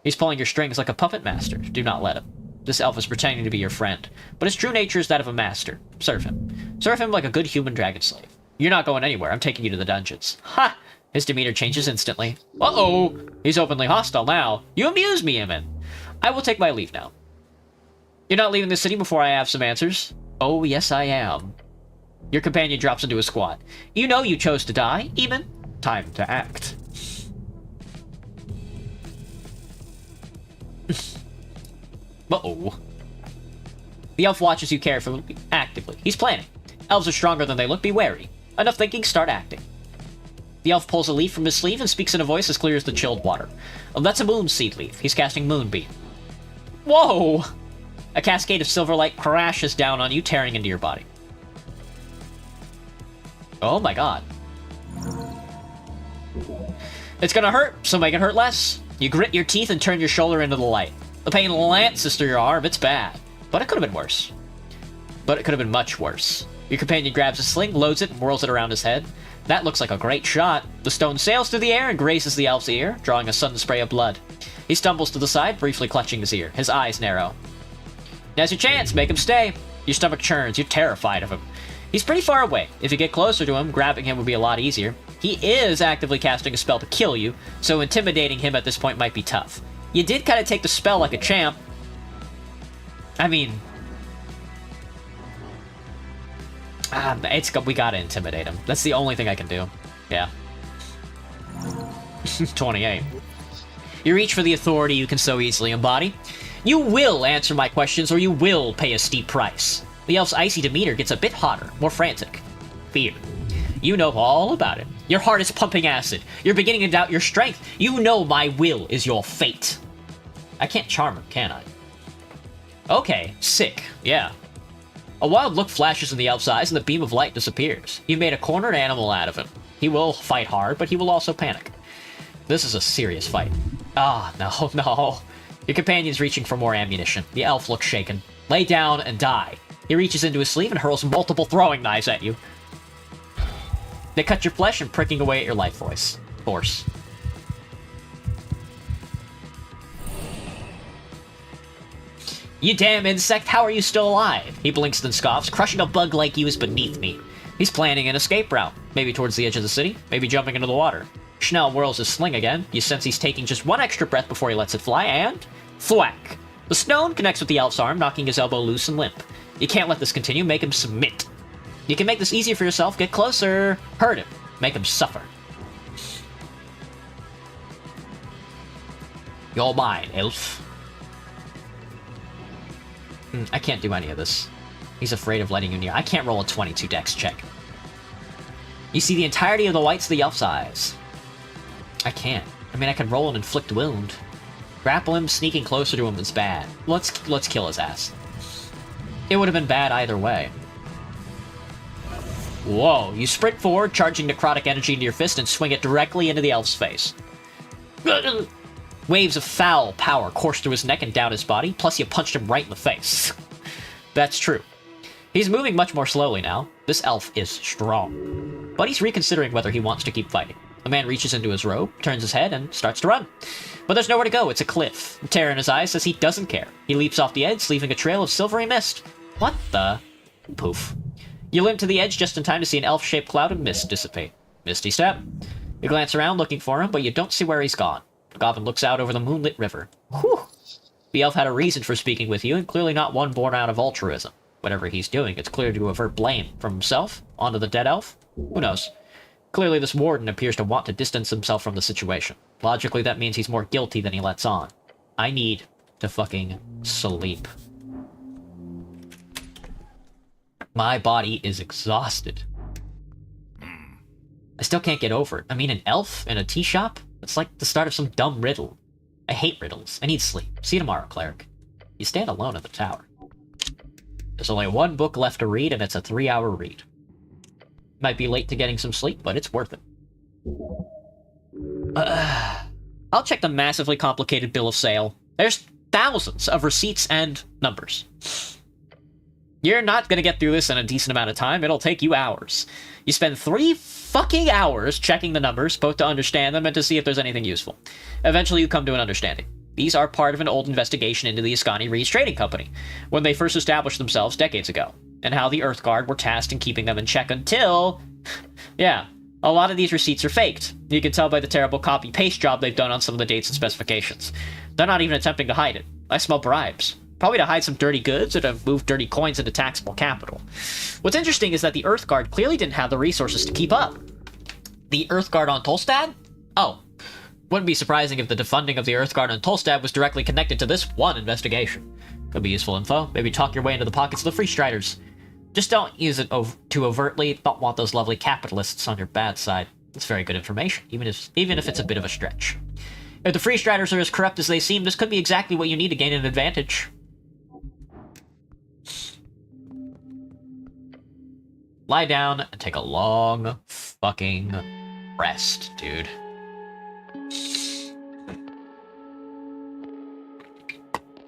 Speaker 1: He's pulling your strings like a puppet master. Do not let him. This elf is pretending to be your friend, but his true nature is that of a master. Serve him. Serve him like a good human dragon slave. You're not going anywhere. I'm taking you to the dungeons. Ha! His demeanor changes instantly. Uh-oh! He's openly hostile now. You amuse me, Emin. I will take my leave now. You're not leaving the city before I have some answers? Oh, yes, I am. Your companion drops into a squat. You know you chose to die, Emin. Time to act. Uh-oh. The elf watches you carefully, actively. He's planning. Elves are stronger than they look. Be wary. Enough thinking, start acting. The elf pulls a leaf from his sleeve and speaks in a voice as clear as the chilled water. Oh, that's a moonseed leaf. He's casting Moonbeam. Whoa! A cascade of silver light crashes down on you, tearing into your body. Oh my god. It's gonna hurt, so make it hurt less. You grit your teeth and turn your shoulder into the light. The pain lances through your arm. It's bad. But it could have been worse. But it could have been much worse. Your companion grabs a sling, loads it, and whirls it around his head. That looks like a great shot. The stone sails through the air and grazes the elf's ear, drawing a sudden spray of blood. He stumbles to the side, briefly clutching his ear. His eyes narrow. Now's your chance. Make him stay. Your stomach churns. You're terrified of him. He's pretty far away. If you get closer to him, grabbing him would be a lot easier. He is actively casting a spell to kill you, so intimidating him at this point might be tough. You did kind of take the spell like a champ. I mean... we gotta intimidate him. That's the only thing I can do. Yeah. 28. You reach for the authority you can so easily embody. You will answer my questions, or you will pay a steep price. The elf's icy demeanor gets a bit hotter, more frantic. Fear. You know all about it. Your heart is pumping acid. You're beginning to doubt your strength. You know my will is your fate. I can't charm him, can I? Okay, sick. Yeah. A wild look flashes in the elf's eyes, and the beam of light disappears. You've made a cornered animal out of him. He will fight hard, but he will also panic. This is a serious fight. Ah, no, no. Your companion's reaching for more ammunition. The elf looks shaken. Lay down and die. He reaches into his sleeve and hurls multiple throwing knives at you. They cut your flesh and pricking away at your life force. You damn insect, how are you still alive? He blinks and scoffs. Crushing a bug like you is beneath me. He's planning an escape route. Maybe towards the edge of the city, maybe jumping into the water. Snell whirls his sling again. You sense he's taking just one extra breath before he lets it fly, and... thwack! The stone connects with the elf's arm, knocking his elbow loose and limp. You can't let this continue. Make him submit. You can make this easier for yourself. Get closer. Hurt him. Make him suffer. You're mine, elf. I can't do any of this. He's afraid of letting you near. I can't roll a 22 dex check. You see the entirety of the whites of the elf's eyes. I can't. I mean, I can roll an inflict wound. Grapple him, sneaking closer to him is bad. Let's kill his ass. It would have been bad either way. Whoa, you sprint forward, charging necrotic energy into your fist and swing it directly into the elf's face. Waves of foul power course through his neck and down his body, plus you punched him right in the face. That's true. He's moving much more slowly now. This elf is strong. But he's reconsidering whether he wants to keep fighting. The man reaches into his robe, turns his head, and starts to run. But there's nowhere to go, it's a cliff. The terror in his eyes says he doesn't care. He leaps off the edge, leaving a trail of silvery mist. What the? Poof. You limp to the edge just in time to see an elf-shaped cloud of mist dissipate. Misty step. You glance around looking for him, but you don't see where he's gone. The goblin looks out over the moonlit river. Whew. The elf had a reason for speaking with you, and clearly not one born out of altruism. Whatever he's doing, it's clear to avert blame from himself onto the dead elf. Who knows? Clearly, this warden appears to want to distance himself from the situation. Logically, that means he's more guilty than he lets on. I need to fucking sleep. My body is exhausted. I still can't get over it. I mean, an elf in a tea shop? It's like the start of some dumb riddle. I hate riddles. I need sleep. See you tomorrow, cleric. You stand alone at the tower. There's only one book left to read, and it's a 3-hour read. Might be late to getting some sleep, but it's worth it. I'll check the massively complicated bill of sale. There's thousands of receipts and numbers. You're not gonna get through this in a decent amount of time. It'll take you hours. You spend 3 fucking hours checking the numbers, both to understand them and to see if there's anything useful. Eventually, you come to an understanding. These are part of an old investigation into the Ascani Reeds Trading Company, when they first established themselves decades ago, and how the Earthguard were tasked in keeping them in check until... yeah, a lot of these receipts are faked. You can tell by the terrible copy-paste job they've done on some of the dates and specifications. They're not even attempting to hide it. I smell bribes. Probably to hide some dirty goods or to move dirty coins into taxable capital. What's interesting is that the Earthguard clearly didn't have the resources to keep up. The Earthguard on Tolstad? Oh. Wouldn't be surprising if the defunding of the Earthguard on Tolstad was directly connected to this one investigation. Could be useful info. Maybe talk your way into the pockets of the Free Striders. Just don't use it too overtly. Don't want those lovely capitalists on your bad side. It's very good information, even if it's a bit of a stretch. If the Free Striders are as corrupt as they seem, this could be exactly what you need to gain an advantage. Lie down and take a long fucking rest, dude.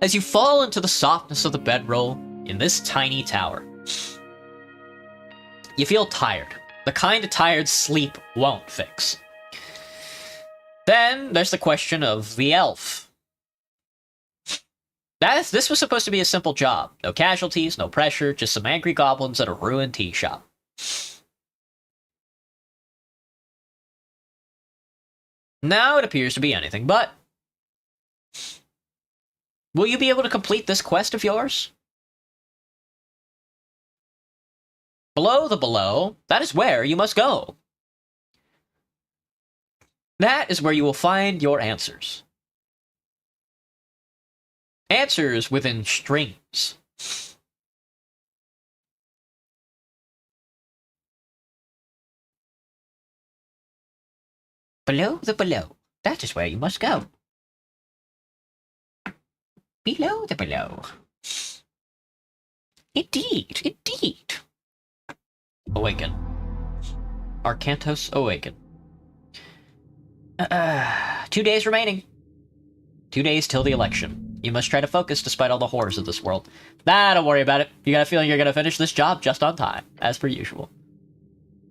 Speaker 1: As you fall into the softness of the bedroll in this tiny tower, you feel tired. The kind of tired sleep won't fix. Then there's the question of the elf. This was supposed to be a simple job. No casualties, no pressure, just some angry goblins at a ruined tea shop. Now it appears to be anything but. Will you be able to complete this quest of yours? Below the below, that is where you must go. That is where you will find your answers. Answers within strings. Below the below, that is where you must go. Below the below. Indeed, indeed. Awaken. Arcantos awaken. 2 days remaining. 2 days till the election. You must try to focus despite all the horrors of this world. Nah, don't worry about it. You got a feeling you're gonna finish this job just on time, as per usual.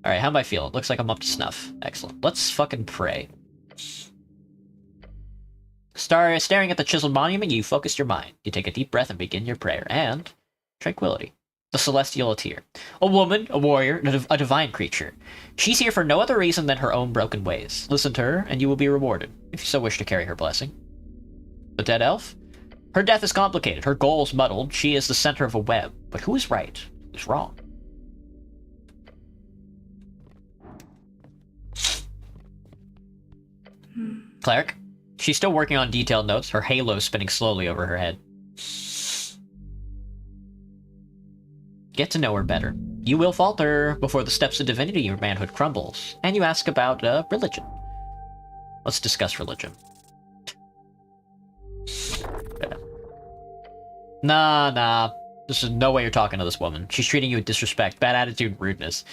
Speaker 1: Alright, how am I feeling? Looks like I'm up to snuff. Excellent. Let's fucking pray. Staring at the chiseled monument, you focus your mind. You take a deep breath and begin your prayer. And... tranquility. The celestial Atir. A woman, a warrior, a divine creature. She's here for no other reason than her own broken ways. Listen to her, and you will be rewarded, if you so wish to carry her blessing. The dead elf? Her death is complicated, her goals muddled, she is the center of a web. But who is right? Who's wrong? Cleric? She's still working on detailed notes, her halo spinning slowly over her head. Get to know her better. You will falter before the steps of divinity your manhood crumbles, and you ask about religion. Let's discuss religion. Nah. There's no way you're talking to this woman. She's treating you with disrespect, bad attitude, and rudeness.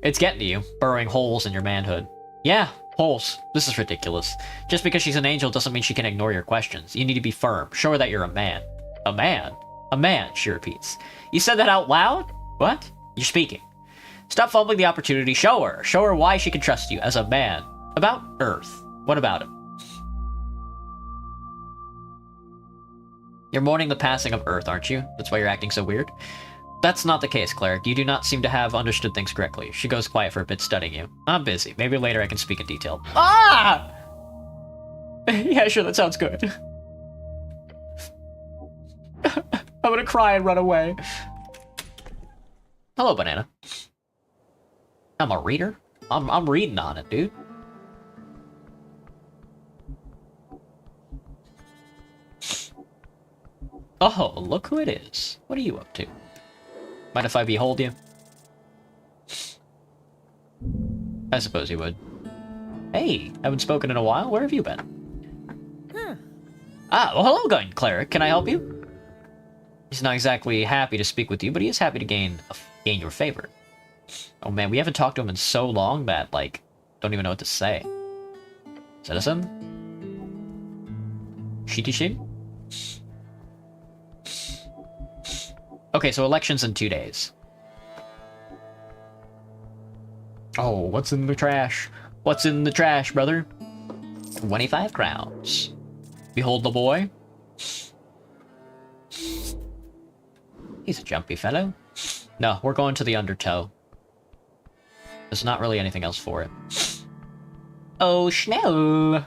Speaker 1: It's getting to you, burrowing holes in your manhood. Yeah, holes. This is ridiculous. Just because she's an angel doesn't mean she can ignore your questions. You need to be firm. Show her that you're a man. A man? A man, she repeats. You said that out loud? What? You're speaking. Stop fumbling the opportunity. Show her. Show her why she can trust you as a man. About Earth. What about him? You're mourning the passing of Earth, aren't you? That's why you're acting so weird? That's not the case, Cleric. You do not seem to have understood things correctly. She goes quiet for a bit, studying you. I'm busy. Maybe later I can speak in detail. Ah! Yeah, sure, that sounds good. I'm gonna cry and run away. Hello, Banana. I'm a reader, I'm reading on it, dude. Oh, look who it is. What are you up to? Mind if I behold you? I suppose you would. Hey, haven't spoken in a while. Where have you been? Ah, well, hello, Gun Cleric. Can I help you? He's not exactly happy to speak with you, but he is happy to gain your favor. Oh man, we haven't talked to him in so long that, like, don't even know what to say. Citizen? Shitishin? Okay, so election's in 2 days. Oh, what's in the trash? What's in the trash, brother? 25 crowns. Behold the boy. He's a jumpy fellow. No, we're going to the Undertow. There's not really anything else for it. Oh, Snell!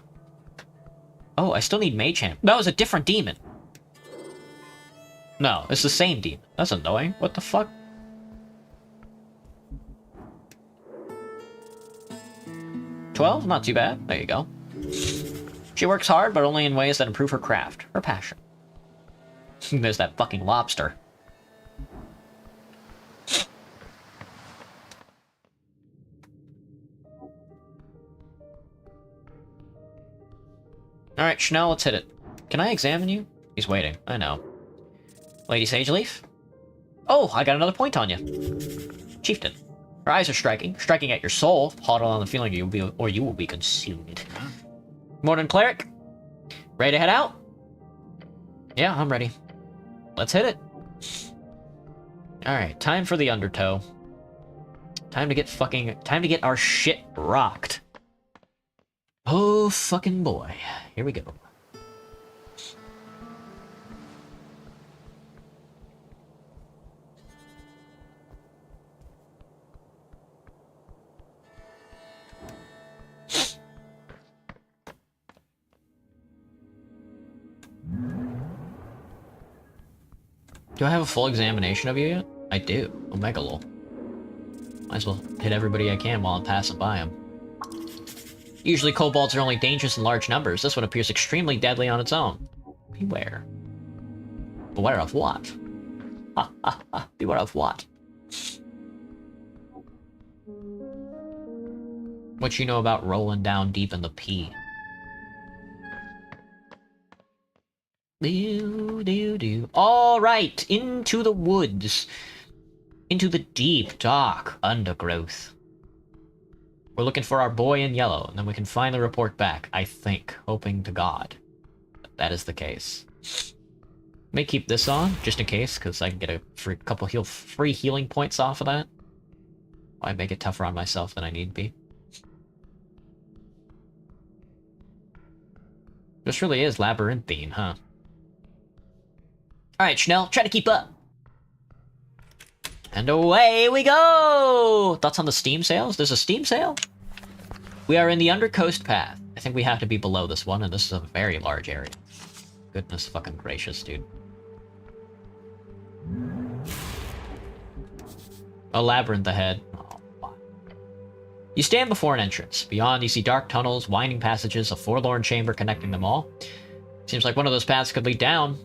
Speaker 1: Oh, I still need Mage Hand. That was a different demon. No, it's the same demon. That's annoying. What the fuck? $12? Not too bad. There you go. She works hard, but only in ways that improve her craft. Her passion. There's that fucking lobster. Alright, Snell, let's hit it. Can I examine you? He's waiting. I know. Lady Sageleaf? Oh, I got another point on you. Chieftain. Her eyes are striking at your soul. Huddle on the feeling you will be consumed. Morning, Cleric. Ready to head out? Yeah, I'm ready. Let's hit it. Alright, time for the Undertow. Time to get our shit rocked. Oh, fucking boy. Here we go. Do I have a full examination of you yet? I do. Omega lol. Might as well hit everybody I can while I'm passing by them. Usually kobolds are only dangerous in large numbers. This one appears extremely deadly on its own. Beware. Beware of what? Ha ha ha. Beware of what? What you know about rolling down deep in the pea? All right, into the woods. Into the deep, dark undergrowth. We're looking for our boy in yellow, and then we can finally report back, I think, hoping to God that is the case. May keep this on, just in case, because I can get a couple free healing points off of that. Why make it tougher on myself than I need be? This really is labyrinthine, huh? Alright, Snell, try to keep up. And away we go! Thoughts on the Steam sales? There's a Steam sale? We are in the Undercoast Path. I think we have to be below this one, and this is a very large area. Goodness fucking gracious, dude. A labyrinth ahead. Oh, fuck. You stand before an entrance. Beyond, you see dark tunnels, winding passages, a forlorn chamber connecting them all. Seems like one of those paths could lead down.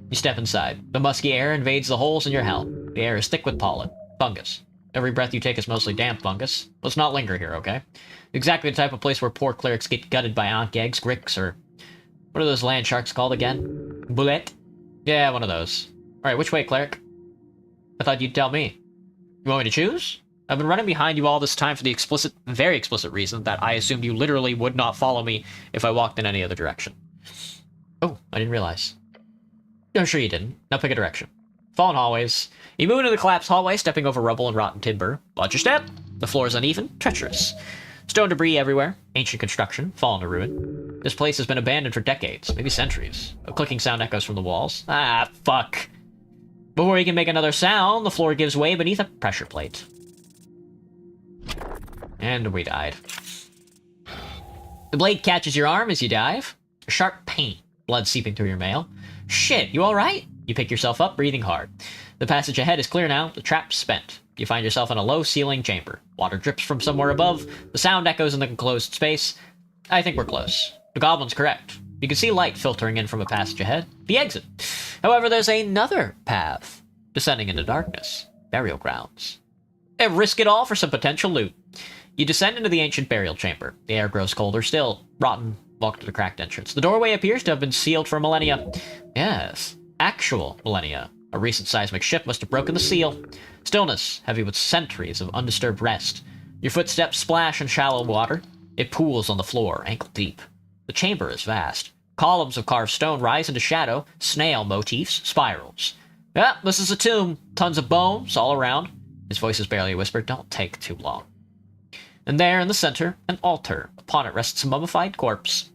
Speaker 1: You step inside. The musky air invades the holes in your helm. The air is thick with pollen. Fungus. Every breath you take is mostly damp fungus. Let's not linger here, okay? Exactly the type of place where poor clerics get gutted by ankh-eggs, gricks, or... what are those land sharks called again? Bullet? Yeah, one of those. Alright, which way, cleric? I thought you'd tell me. You want me to choose? I've been running behind you all this time for the very explicit reason that I assumed you literally would not follow me if I walked in any other direction. Oh, I didn't realize. I'm sure you didn't. Now pick a direction. Fallen hallways. You move into the collapsed hallway, stepping over rubble and rotten timber. Watch your step. The floor is uneven, treacherous. Stone debris everywhere. Ancient construction, fallen to ruin. This place has been abandoned for decades, maybe centuries. A clicking sound echoes from the walls. Ah, fuck. Before you can make another sound, the floor gives way beneath a pressure plate. And we died. The blade catches your arm as you dive. A sharp pain, blood seeping through your mail. Shit, you alright? You pick yourself up, breathing hard. The passage ahead is clear now, the trap's spent. You find yourself in a low-ceiling chamber. Water drips from somewhere above. The sound echoes in the enclosed space. I think we're close. The goblin's correct. You can see light filtering in from a passage ahead. The exit. However, there's another path. Descending into darkness. Burial grounds. And risk it all for some potential loot. You descend into the ancient burial chamber. The air grows colder still. Rotten. Walk to the cracked entrance. The doorway appears to have been sealed for millennia. Yes. Actual millennia. A recent seismic shift must have broken the seal. Stillness, heavy with centuries of undisturbed rest. Your footsteps splash in shallow water. It pools on the floor, ankle deep. The chamber is vast. Columns of carved stone rise into shadow. Snail motifs, spirals. Yeah, this is a tomb. Tons of bones all around. His voice is barely a whisper. Don't take too long. And there, in the center, an altar. Upon it rests a mummified corpse.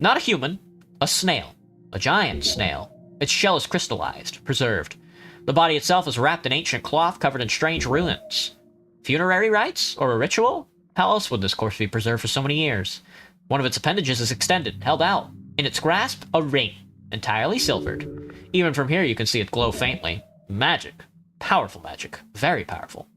Speaker 1: Not a human, a snail. A giant snail. Its shell is crystallized, preserved. The body itself is wrapped in ancient cloth covered in strange ruins. Funerary rites? Or a ritual? How else would this corpse be preserved for so many years? One of its appendages is extended, held out. In its grasp, a ring. Entirely silvered. Even from here you can see it glow faintly. Magic. Powerful magic. Very powerful.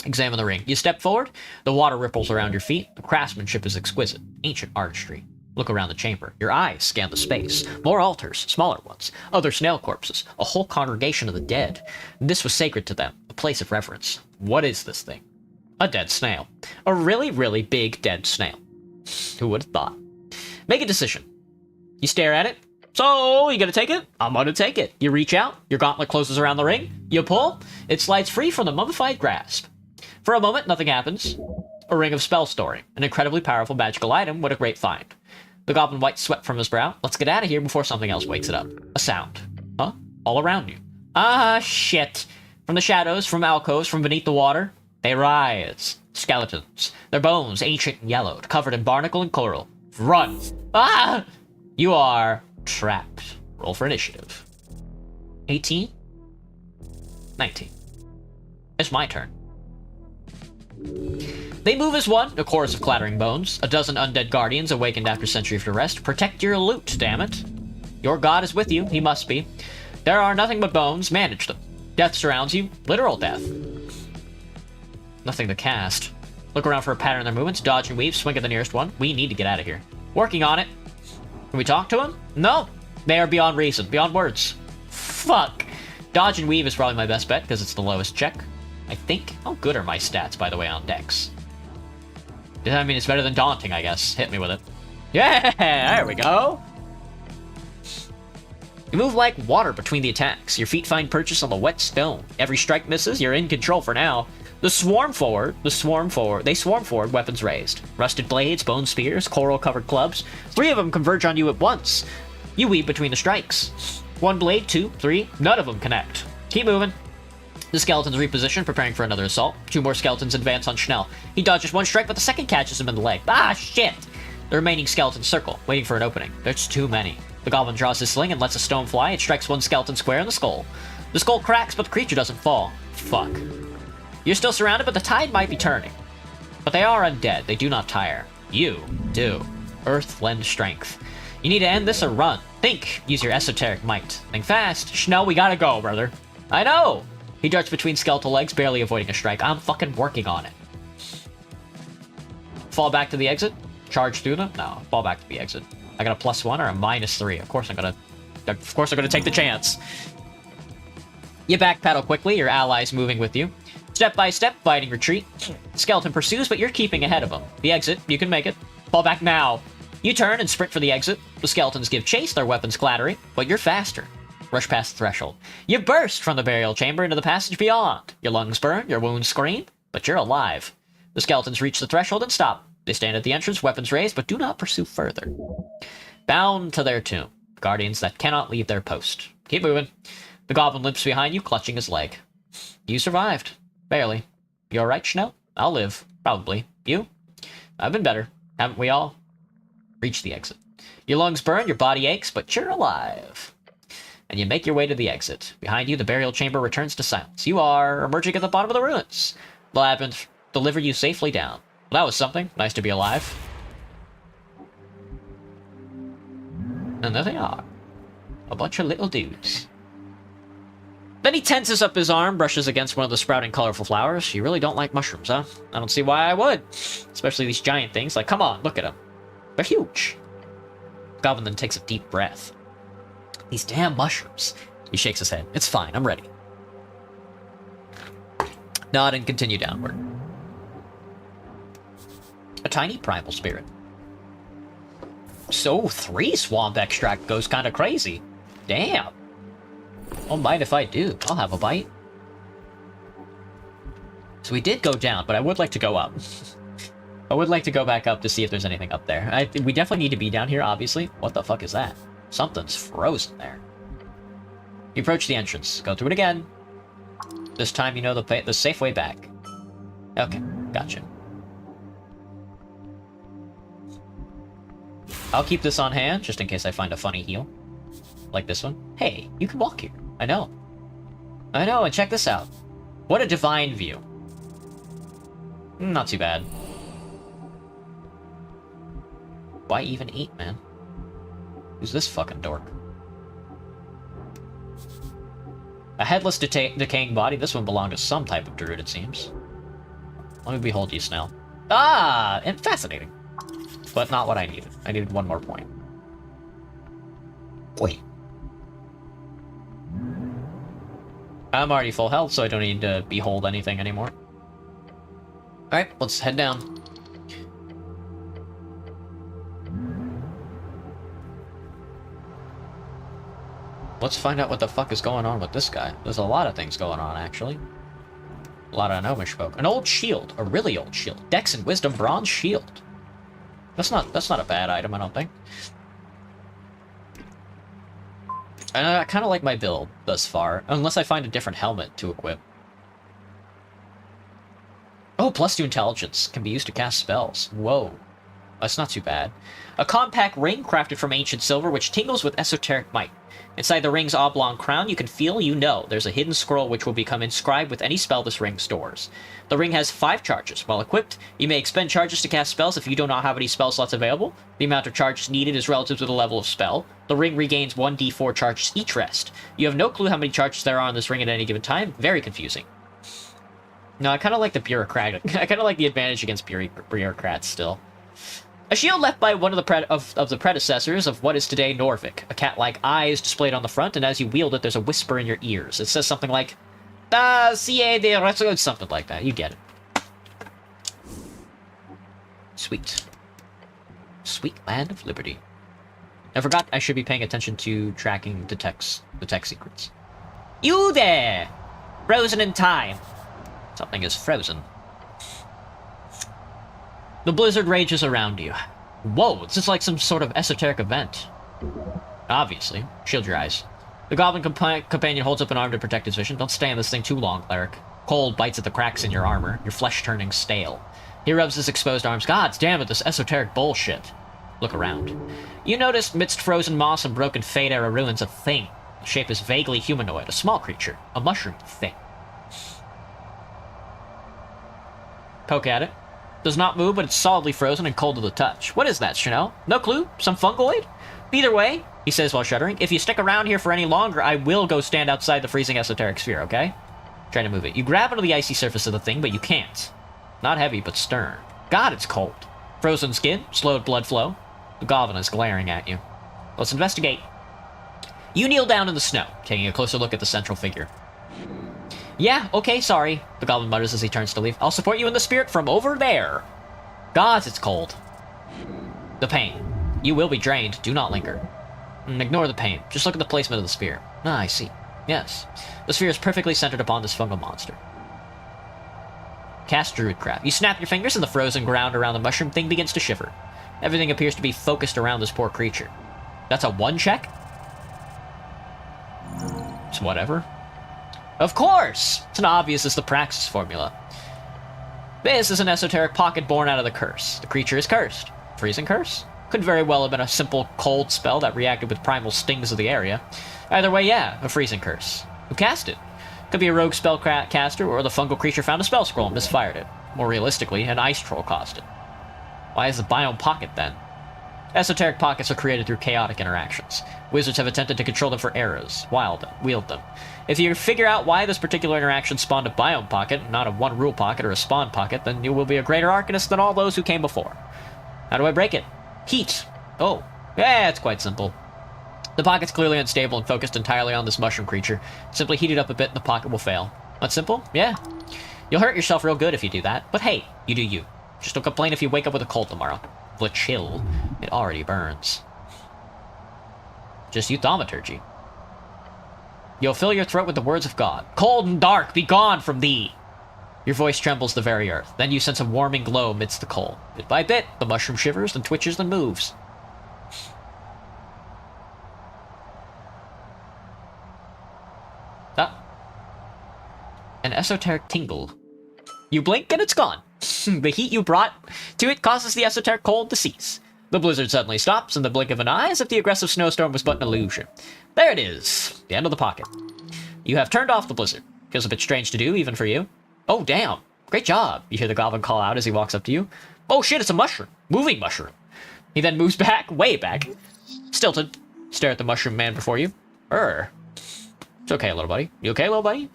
Speaker 1: Examine the ring. You step forward. The water ripples around your feet. The craftsmanship is exquisite. Ancient artistry. Look around the chamber. Your eyes scan the space. More altars, smaller ones. Other snail corpses. A whole congregation of the dead. This was sacred to them. A place of reverence. What is this thing? A dead snail. A really, really big dead snail. Who would have thought? Make a decision. You stare at it. So, you gonna take it? I'm gonna take it. You reach out. Your gauntlet closes around the ring. You pull. It slides free from the mummified grasp. For a moment, nothing happens. A ring of spell storing. An incredibly powerful magical item. What a great find. The goblin wipes sweat from his brow. Let's get out of here before something else wakes it up. A sound. Huh? All around you. Ah, shit. From the shadows, from alcoves, from beneath the water, they rise. Skeletons. Their bones, ancient and yellowed, covered in barnacle and coral. Run. Ah! You are trapped. Roll for initiative. 18? 19. It's my turn. They move as one, a chorus of clattering bones. A dozen undead guardians awakened after centuries of rest. Protect your loot, damn it. Your god is with you, he must be. There are nothing but bones, manage them. Death surrounds you, literal death. Nothing to cast. Look around for a pattern in their movements, dodge and weave, swing at the nearest one. We need to get out of here. Working on it. Can we talk to them? No. They are beyond reason, beyond words. Fuck. Dodge and weave is probably my best bet, because it's the lowest check. I think. How good are my stats, by the way, on Dex? I mean, it's better than daunting, I guess. Hit me with it. Yeah, there we go. You move like water between the attacks. Your feet find purchase on the wet stone. Every strike misses. You're in control for now. They swarm forward, weapons raised. Rusted blades, bone spears, coral-covered clubs. 3 of them converge on you at once. You weave between the strikes. 1 blade, 2, 3, none of them connect. Keep moving. The skeletons reposition, preparing for another assault. 2 more skeletons advance on Snell. He dodges 1 strike, but the second catches him in the leg. Ah, shit! The remaining skeletons circle, waiting for an opening. There's too many. The goblin draws his sling and lets a stone fly. It strikes 1 skeleton square in the skull. The skull cracks, but the creature doesn't fall. Fuck. You're still surrounded, but the tide might be turning. But they are undead. They do not tire. You do. Earth lends strength. You need to end this or run. Think. Use your esoteric might. Think fast. Snell, we gotta go, brother. I know! He darts between skeletal legs, barely avoiding a strike. I'm fucking working on it. Fall back to the exit? Charge through them? No, fall back to the exit. I got a +1 or a -3. Of course I'm gonna take the chance. You backpedal quickly, your allies moving with you. Step by step, fighting retreat. The skeleton pursues, but you're keeping ahead of him. The exit, you can make it. Fall back now. You turn and sprint for the exit. The skeletons give chase, their weapons clattering, but you're faster. Rush past the threshold. You burst from the burial chamber into the passage beyond. Your lungs burn, your wounds scream, but you're alive. The skeletons reach the threshold and stop. They stand at the entrance, weapons raised, but do not pursue further. Bound to their tomb. Guardians that cannot leave their post. Keep moving. The goblin limps behind you, clutching his leg. You survived. Barely. You alright, Snell? I'll live. Probably. You? I've been better. Haven't we all? Reach the exit. Your lungs burn, your body aches, but you're alive. And you make your way to the exit. Behind you, the burial chamber returns to silence. You are emerging at the bottom of the ruins. The labyrinth delivered you safely down. Well, that was something. Nice to be alive. And there they are. A bunch of little dudes. Then he tenses up his arm, brushes against one of the sprouting colorful flowers. You really don't like mushrooms, huh? I don't see why I would. Especially these giant things. Like, come on, look at them. They're huge. Goblin then takes a deep breath. These damn mushrooms. He shakes his head. It's fine, I'm ready. Nod and continue downward. A tiny primal spirit. So, 3 swamp extract goes kind of crazy. Damn. Don't mind if I do. I'll have a bite. So we did go down, but I would like to go up. I would like to go back up to see if there's anything up there. We definitely need to be down here, obviously. What the fuck is that? Something's frozen there. You approach the entrance. Go through it again. This time you know the safe way back. Okay, gotcha. I'll keep this on hand, just in case I find a funny heal. Like this one. Hey, you can walk here. I know. I know, and check this out. What a divine view. Not too bad. Why even eat, man? Who's this fucking dork? A headless, decaying body. This one belonged to some type of druid, it seems. Let me behold you, Snell. Ah! And fascinating. But not what I needed. I needed one more point. Wait. I'm already full health, so I don't need to behold anything anymore. Alright, let's head down. Let's find out what the fuck is going on with this guy. There's a lot of things going on, actually. A lot of gnomish folk. An old shield. A really old shield. Dex and Wisdom bronze shield. That's not a bad item, I don't think. And I kind of like my build thus far, unless I find a different helmet to equip. Oh, +2 intelligence. Can be used to cast spells. Whoa. That's not too bad. A compact ring crafted from ancient silver which tingles with esoteric might. Inside the ring's oblong crown, you can feel, there's a hidden scroll which will become inscribed with any spell this ring stores. The ring has 5 charges. While equipped, you may expend charges to cast spells if you do not have any spell slots available. The amount of charges needed is relative to the level of spell. The ring regains 1d4 charges each rest. You have no clue how many charges there are on this ring at any given time. Very confusing. No, I kind of like the bureaucratic. I kind of like the advantage against bureaucrats still. A shield left by one of the predecessors of what is today Norvik. A cat-like eye is displayed on the front, and as you wield it, there's a whisper in your ears. It says something like, something like that. You get it. Sweet. Sweet land of liberty. I forgot I should be paying attention to tracking the tech secrets. You there! Frozen in time. Something is frozen. The blizzard rages around you. Whoa, this is like some sort of esoteric event. Obviously. Shield your eyes. The goblin companion holds up an arm to protect his vision. Don't stay in this thing too long, cleric. Cold bites at the cracks in your armor, your flesh turning stale. He rubs his exposed arms. God damn it, this esoteric bullshit. Look around. You notice, midst frozen moss and broken Fade-era ruins, a thing. The shape is vaguely humanoid, a small creature. A mushroom thing. Poke at it. Does not move, but it's solidly frozen and cold to the touch. What is that, Snell? No clue? Some fungoid? Either way, he says while shuddering, if you stick around here for any longer, I will go stand outside the freezing esoteric sphere, okay? Try to move it. You grab onto the icy surface of the thing, but you can't. Not heavy, but stern. God, it's cold. Frozen skin, slowed blood flow. The goblin is glaring at you. Let's investigate. You kneel down in the snow, taking a closer look at the central figure. Yeah, okay, sorry, the goblin mutters as he turns to leave. I'll support you in the spirit from over there. Gods, it's cold. The pain. You will be drained. Do not linger. Ignore the pain. Just look at the placement of the spear. Ah, I see. Yes. The sphere is perfectly centered upon this fungal monster. Cast Druidcraft. You snap your fingers and the frozen ground around the mushroom thing begins to shiver. Everything appears to be focused around this poor creature. That's a 1 check? It's whatever. Of course! It's an obvious as the Praxis formula. This is an esoteric pocket born out of the curse. The creature is cursed. Freezing curse? Could very well have been a simple cold spell that reacted with primal stings of the area. Either way, yeah, a freezing curse. Who cast it? Could be a rogue spell caster, or the fungal creature found a spell scroll and misfired it. More realistically, an ice troll caused it. Why is the biome pocket then? Esoteric pockets are created through chaotic interactions. Wizards have attempted to control them for eras, wield them. If you figure out why this particular interaction spawned a biome pocket, not a one-rule pocket or a spawn pocket, then you will be a greater arcanist than all those who came before. How do I break it? Heat. Oh, yeah, it's quite simple. The pocket's clearly unstable and focused entirely on this mushroom creature. Simply heat it up a bit and the pocket will fail. That's simple? Yeah. You'll hurt yourself real good if you do that, but hey, you do you. Just don't complain if you wake up with a cold tomorrow. The chill. It already burns. Just thaumaturgy. You'll fill your throat with the words of God. Cold and dark, be gone from thee! Your voice trembles the very earth. Then you sense a warming glow amidst the coal. Bit by bit, the mushroom shivers, then twitches, then moves. Ah. An esoteric tingle. You blink and it's gone. The heat you brought to it causes the esoteric cold to cease. The blizzard suddenly stops in the blink of an eye, as if the aggressive snowstorm was but an illusion. There it is, the end of the pocket. You have turned off the blizzard. Feels a bit strange to do, even for you. Oh, damn. Great job. You hear the goblin call out as he walks up to you. Oh shit, it's a mushroom. Moving mushroom. He then moves back, way back. Stilted. Stare at the mushroom man before you. Brr. It's okay, little buddy. You okay, little buddy?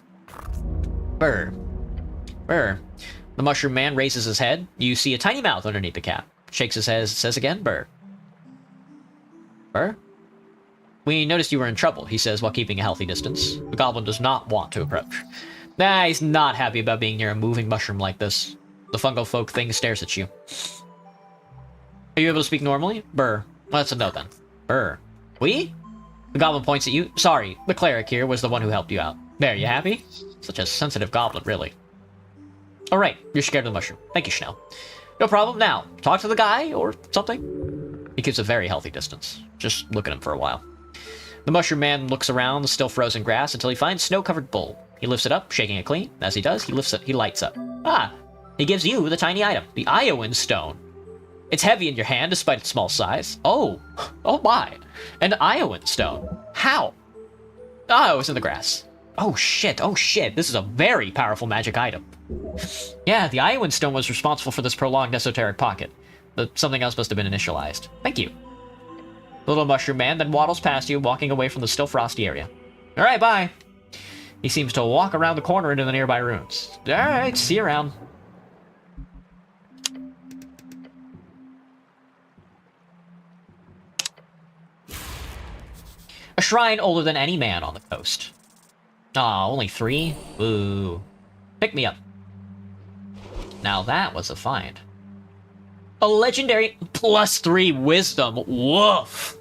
Speaker 1: Brr. Brr. The mushroom man raises his head. You see a tiny mouth underneath the cap. Shakes his head, says again, Brr. Brr? We noticed you were in trouble, he says while keeping a healthy distance. The goblin does not want to approach. Nah, he's not happy about being near a moving mushroom like this. The fungal folk thing stares at you. Are you able to speak normally? Brr. Well, that's a no then. Brr. We? The goblin points at you. Sorry, the cleric here was the one who helped you out. There, you happy? Such a sensitive goblin, really. Alright, you're scared of the mushroom. Thank you, Snell. No problem. Now, talk to the guy or something. He keeps a very healthy distance. Just look at him for a while. The mushroom man looks around the still frozen grass until he finds snow-covered bowl. He lifts it up, shaking it clean. As he does, he lights up. Ah, he gives you the tiny item, the Iowan stone. It's heavy in your hand despite its small size. Oh my. An Iowan stone. How? Oh, it was in the grass. Oh shit, this is a very powerful magic item. Yeah, the Iowan stone was responsible for this prolonged esoteric pocket. But something else must have been initialized. Thank you. The little mushroom man then waddles past you, walking away from the still frosty area. Alright, bye. He seems to walk around the corner into the nearby ruins. Alright, see you around. A shrine older than any man on the coast. Aw, only 3? Ooh. Pick me up. Now that was a find. A legendary +3 wisdom. Woof!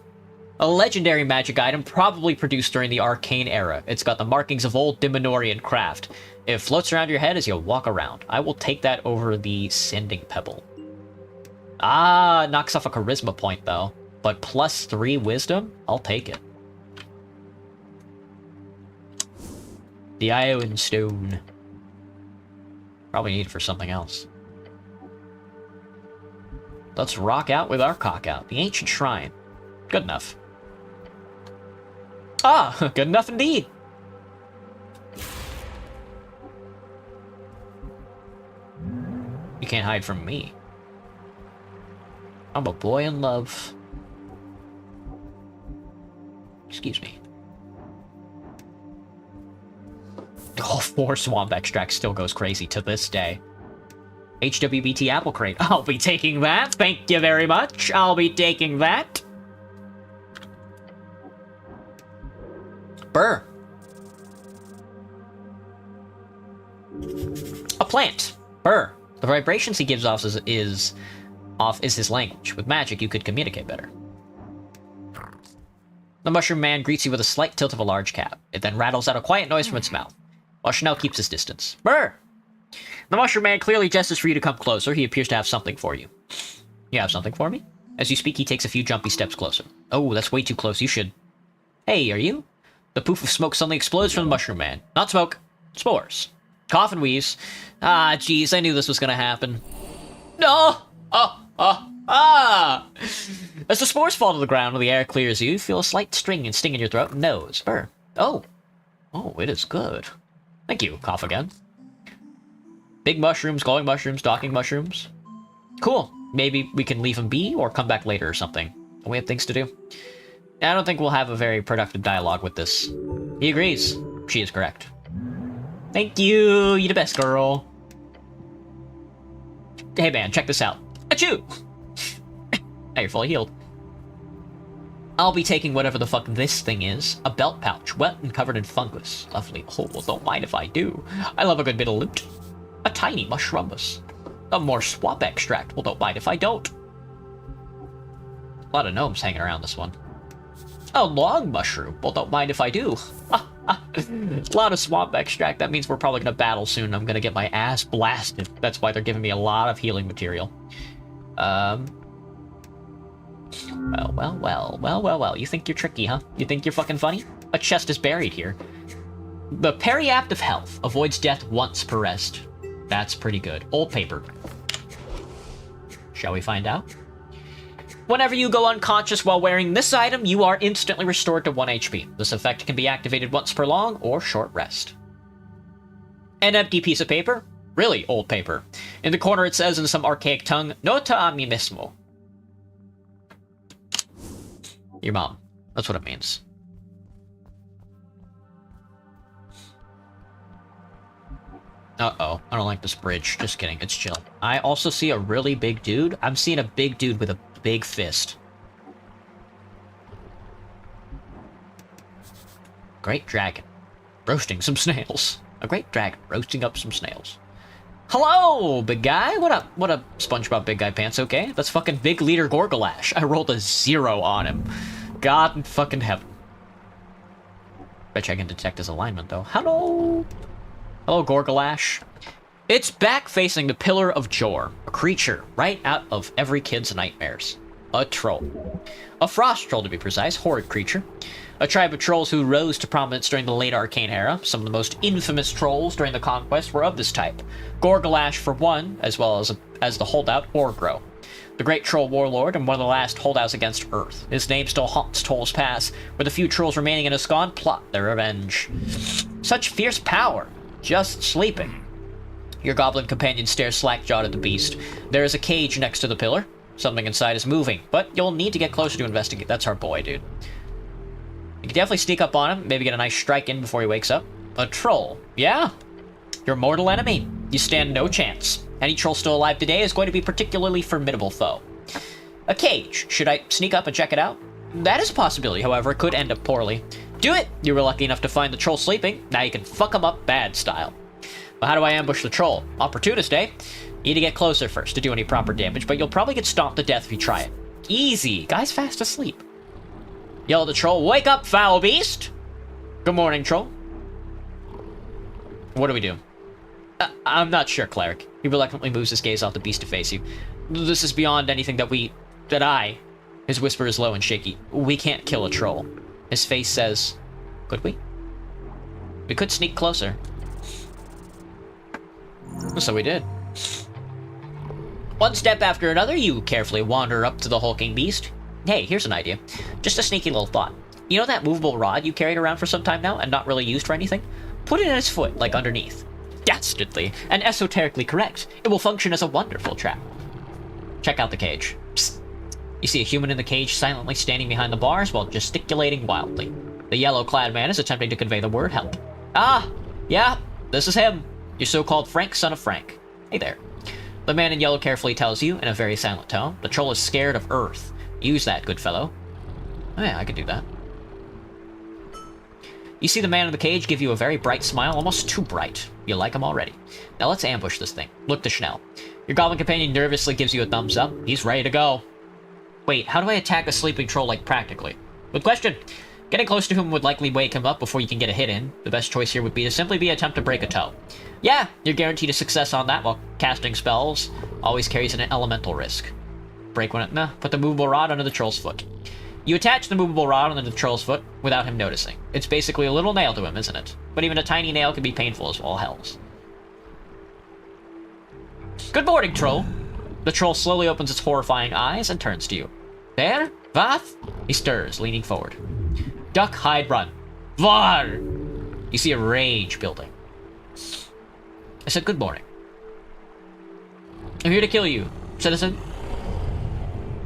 Speaker 1: A legendary magic item probably produced during the Arcane era. It's got the markings of old Dimenorian craft. It floats around your head as you walk around. I will take that over the Sending Pebble. Ah, knocks off a charisma point though. But +3 wisdom? I'll take it. The Iowan Stone. Probably need it for something else. Let's rock out with our cock out. The ancient shrine. Good enough. Ah, good enough indeed. You can't hide from me. I'm a boy in love. Excuse me. Oh, 4 swamp extract still goes crazy to this day. HWBT apple crate. I'll be taking that. Thank you very much. I'll be taking that. Brr. A plant. Brr. The vibrations he gives off is his language. With magic, you could communicate better. The mushroom man greets you with a slight tilt of a large cap. It then rattles out a quiet noise from its mouth, while Snell keeps his distance. Brr! The mushroom man clearly gestures for you to come closer. He appears to have something for you. You have something for me? As you speak, he takes a few jumpy steps closer. Oh, that's way too close. You should... Hey, are you? The poof of smoke suddenly explodes from the mushroom man. Not smoke. Spores. Cough and wheeze. Ah, jeez, I knew this was gonna happen. No! As the spores fall to the ground and the air clears you feel a slight sting in your throat and nose. Brr. Oh, it is good. Thank you. Cough again. Big mushrooms, glowing mushrooms, docking mushrooms. Cool. Maybe we can leave them be or come back later or something. We have things to do. I don't think we'll have a very productive dialogue with this. He agrees. She is correct. Thank you. You're the best, girl. Hey, man, check this out. Achoo! Now you're fully healed. I'll be taking whatever the fuck this thing is. A belt pouch, wet and covered in fungus. Lovely. Oh, well, don't mind if I do. I love a good bit of loot. A tiny mushrombus. A more swamp extract. Well, don't mind if I don't. A lot of gnomes hanging around this one. A long mushroom. Well, don't mind if I do. A lot of swamp extract. That means we're probably going to battle soon. I'm going to get my ass blasted. That's why they're giving me a lot of healing material. Well. You think you're tricky, huh? You think you're fucking funny? A chest is buried here. The Periapt of Health avoids death once per rest. That's pretty good. Old paper. Shall we find out? Whenever you go unconscious while wearing this item, you are instantly restored to 1 HP. This effect can be activated once per long or short rest. An empty piece of paper? Really old paper. In the corner it says in some archaic tongue, Nota a mí mismo. Your mom. That's what it means. Uh-oh. I don't like this bridge. Just kidding. It's chill. I also see a really big dude. I'm seeing a big dude with a big fist. Great dragon. Roasting some snails. A great dragon roasting up some snails. Hello, big guy. What up? What up, SpongeBob Big Guy Pants? Okay, that's fucking Big Leader Gorgalash. I rolled a 0 on him. God in fucking heaven. Bet you I can detect his alignment, though. Hello. Hello, Gorgalash. It's back facing the Pillar of Jor, a creature right out of every kid's nightmares. A troll. A frost troll, to be precise. Horrid creature. A tribe of trolls who rose to prominence during the late Arcane Era. Some of the most infamous trolls during the Conquest were of this type. Gorgalash, for one, as well as the holdout, Orgro. The great troll warlord and one of the last holdouts against Earth. His name still haunts Troll's Pass, where the few trolls remaining in Ascon plot their revenge. Such fierce power. Just sleeping. Your goblin companion stares slack-jawed at the beast. There is a cage next to the pillar. Something inside is moving, but you'll need to get closer to investigate. That's our boy, dude. You can definitely sneak up on him, maybe get a nice strike in before he wakes up. A troll. Yeah. Your mortal enemy. You stand no chance. Any troll still alive today is going to be a particularly formidable foe. A cage. Should I sneak up and check it out? That is a possibility, however, it could end up poorly. Do it! You were lucky enough to find the troll sleeping. Now you can fuck him up bad style. But how do I ambush the troll? Opportunist, eh? You need to get closer first to do any proper damage, but you'll probably get stomped to death if you try it. Easy. Guy's fast asleep. Yell at the troll, wake up, foul beast! Good morning, troll. What do we do? I'm not sure, cleric. He reluctantly moves his gaze off the beast to face you. This is beyond anything his whisper is low and shaky. We can't kill a troll. His face says, could we? We could sneak closer. So we did. One step after another, you carefully wander up to the hulking beast. Hey, here's an idea. Just a sneaky little thought. You know that movable rod you carried around for some time now and not really used for anything? Put it in his foot, like underneath. Dastardly and esoterically correct. It will function as a wonderful trap. Check out the cage. Psst. You see a human in the cage silently standing behind the bars while gesticulating wildly. The yellow-clad man is attempting to convey the word help. Ah, yeah, this is him. Your so-called Frank, son of Frank. Hey there. The man in yellow carefully tells you, in a very silent tone, the troll is scared of Earth. Use that, good fellow. Oh yeah, I could do that. You see the man in the cage give you a very bright smile, almost too bright. You like him already. Now let's ambush this thing. Look to Snell. Your goblin companion nervously gives you a thumbs up. He's ready to go. Wait, how do I attack a sleeping troll, like, practically? Good question. Getting close to him would likely wake him up before you can get a hit in. The best choice here would be to simply attempt to break a toe. Yeah, you're guaranteed a success on that, while casting spells always carries an elemental risk. Break one. Nah, put the movable rod under the troll's foot. You attach the movable rod under the troll's foot without him noticing. It's basically a little nail to him, isn't it? But even a tiny nail can be painful as all hells. Good morning, troll. The troll slowly opens its horrifying eyes and turns to you. There? Vath? He stirs, leaning forward. Duck, hide, run. Var! You see a rage building. I said good morning. I'm here to kill you, citizen.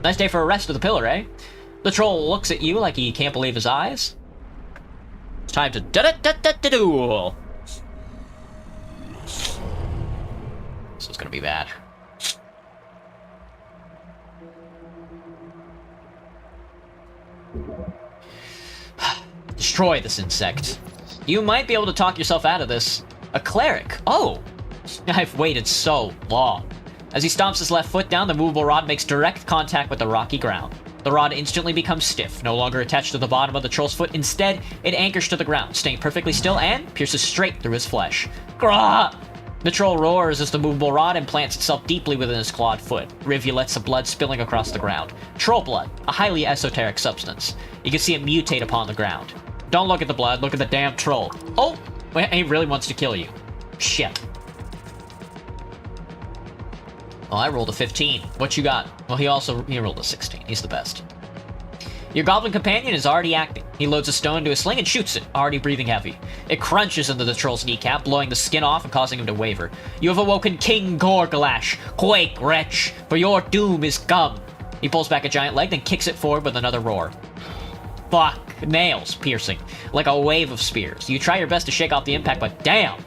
Speaker 1: Nice day for a rest of the pillar, eh? The troll looks at you like he can't believe his eyes. It's time to duel. This is gonna be bad. Destroy this insect. You might be able to talk yourself out of this. A cleric. Oh! I've waited so long. As he stomps his left foot down, the movable rod makes direct contact with the rocky ground. The rod instantly becomes stiff, no longer attached to the bottom of the troll's foot. Instead, it anchors to the ground, staying perfectly still and pierces straight through his flesh. Grah! The troll roars as the movable rod implants itself deeply within his clawed foot, rivulets of blood spilling across the ground. Troll blood, a highly esoteric substance. You can see it mutate upon the ground. Don't look at the blood, look at the damn troll. Oh! Wait, he really wants to kill you. Shit. Well, I rolled a 15. What you got? Well, he rolled a 16. He's the best. Your goblin companion is already acting. He loads a stone into a sling and shoots it, already breathing heavy. It crunches into the troll's kneecap, blowing the skin off and causing him to waver. You have awoken King Gorgalash. Quake, wretch, for your doom is come. He pulls back a giant leg, then kicks it forward with another roar. Fuck. Nails piercing, like a wave of spears. You try your best to shake off the impact, but damn!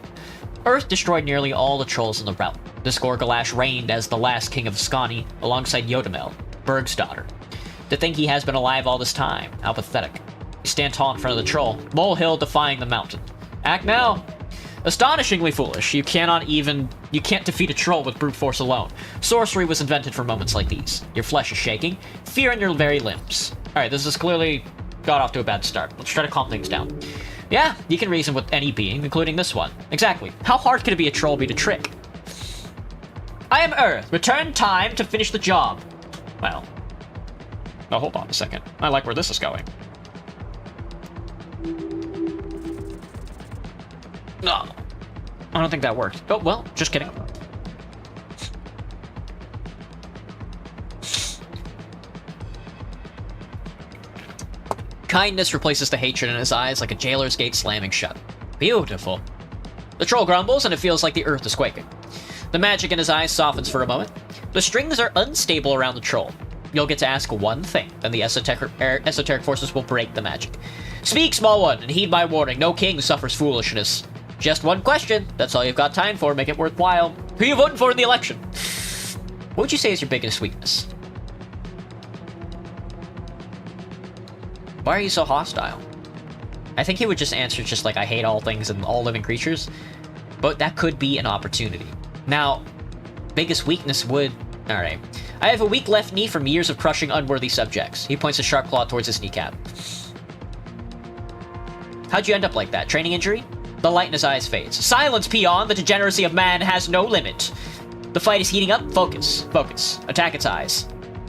Speaker 1: Earth destroyed nearly all the trolls in the realm. This Gorgalash reigned as the last king of Skani, alongside Yodamel, Berg's daughter. To think he has been alive all this time, how pathetic. You stand tall in front of the troll, molehill defying the mountain. Act now! Astonishingly foolish. You can't defeat a troll with brute force alone. Sorcery was invented for moments like these. Your flesh is shaking, fear in your very limbs. Alright, this is clearly got off to a bad start. Let's try to calm things down. Yeah, you can reason with any being, including this one. Exactly. How hard could it be a troll to trick? I am Earth. Return time to finish the job. Well. Now hold on a second. I like where this is going. No. I don't think that worked. Oh, well, just kidding. Kindness replaces the hatred in his eyes like a jailer's gate slamming shut. Beautiful. The troll grumbles and it feels like the earth is quaking. The magic in his eyes softens for a moment. The strings are unstable around the troll. You'll get to ask one thing, then the esoteric forces will break the magic. Speak, small one, and heed my warning. No king suffers foolishness. Just one question. That's all you've got time for. Make it worthwhile. Who you voting for in the election? What would you say is your biggest weakness? Why are you so hostile? I think he would just answer just like, I hate all things and all living creatures. But that could be an opportunity. Now, biggest weakness would... Alright. I have a weak left knee from years of crushing unworthy subjects. He points a sharp claw towards his kneecap. How'd you end up like that? Training injury? The light in his eyes fades. Silence, peon! The degeneracy of man has no limit. The fight is heating up. Focus. Focus. Attack its eyes.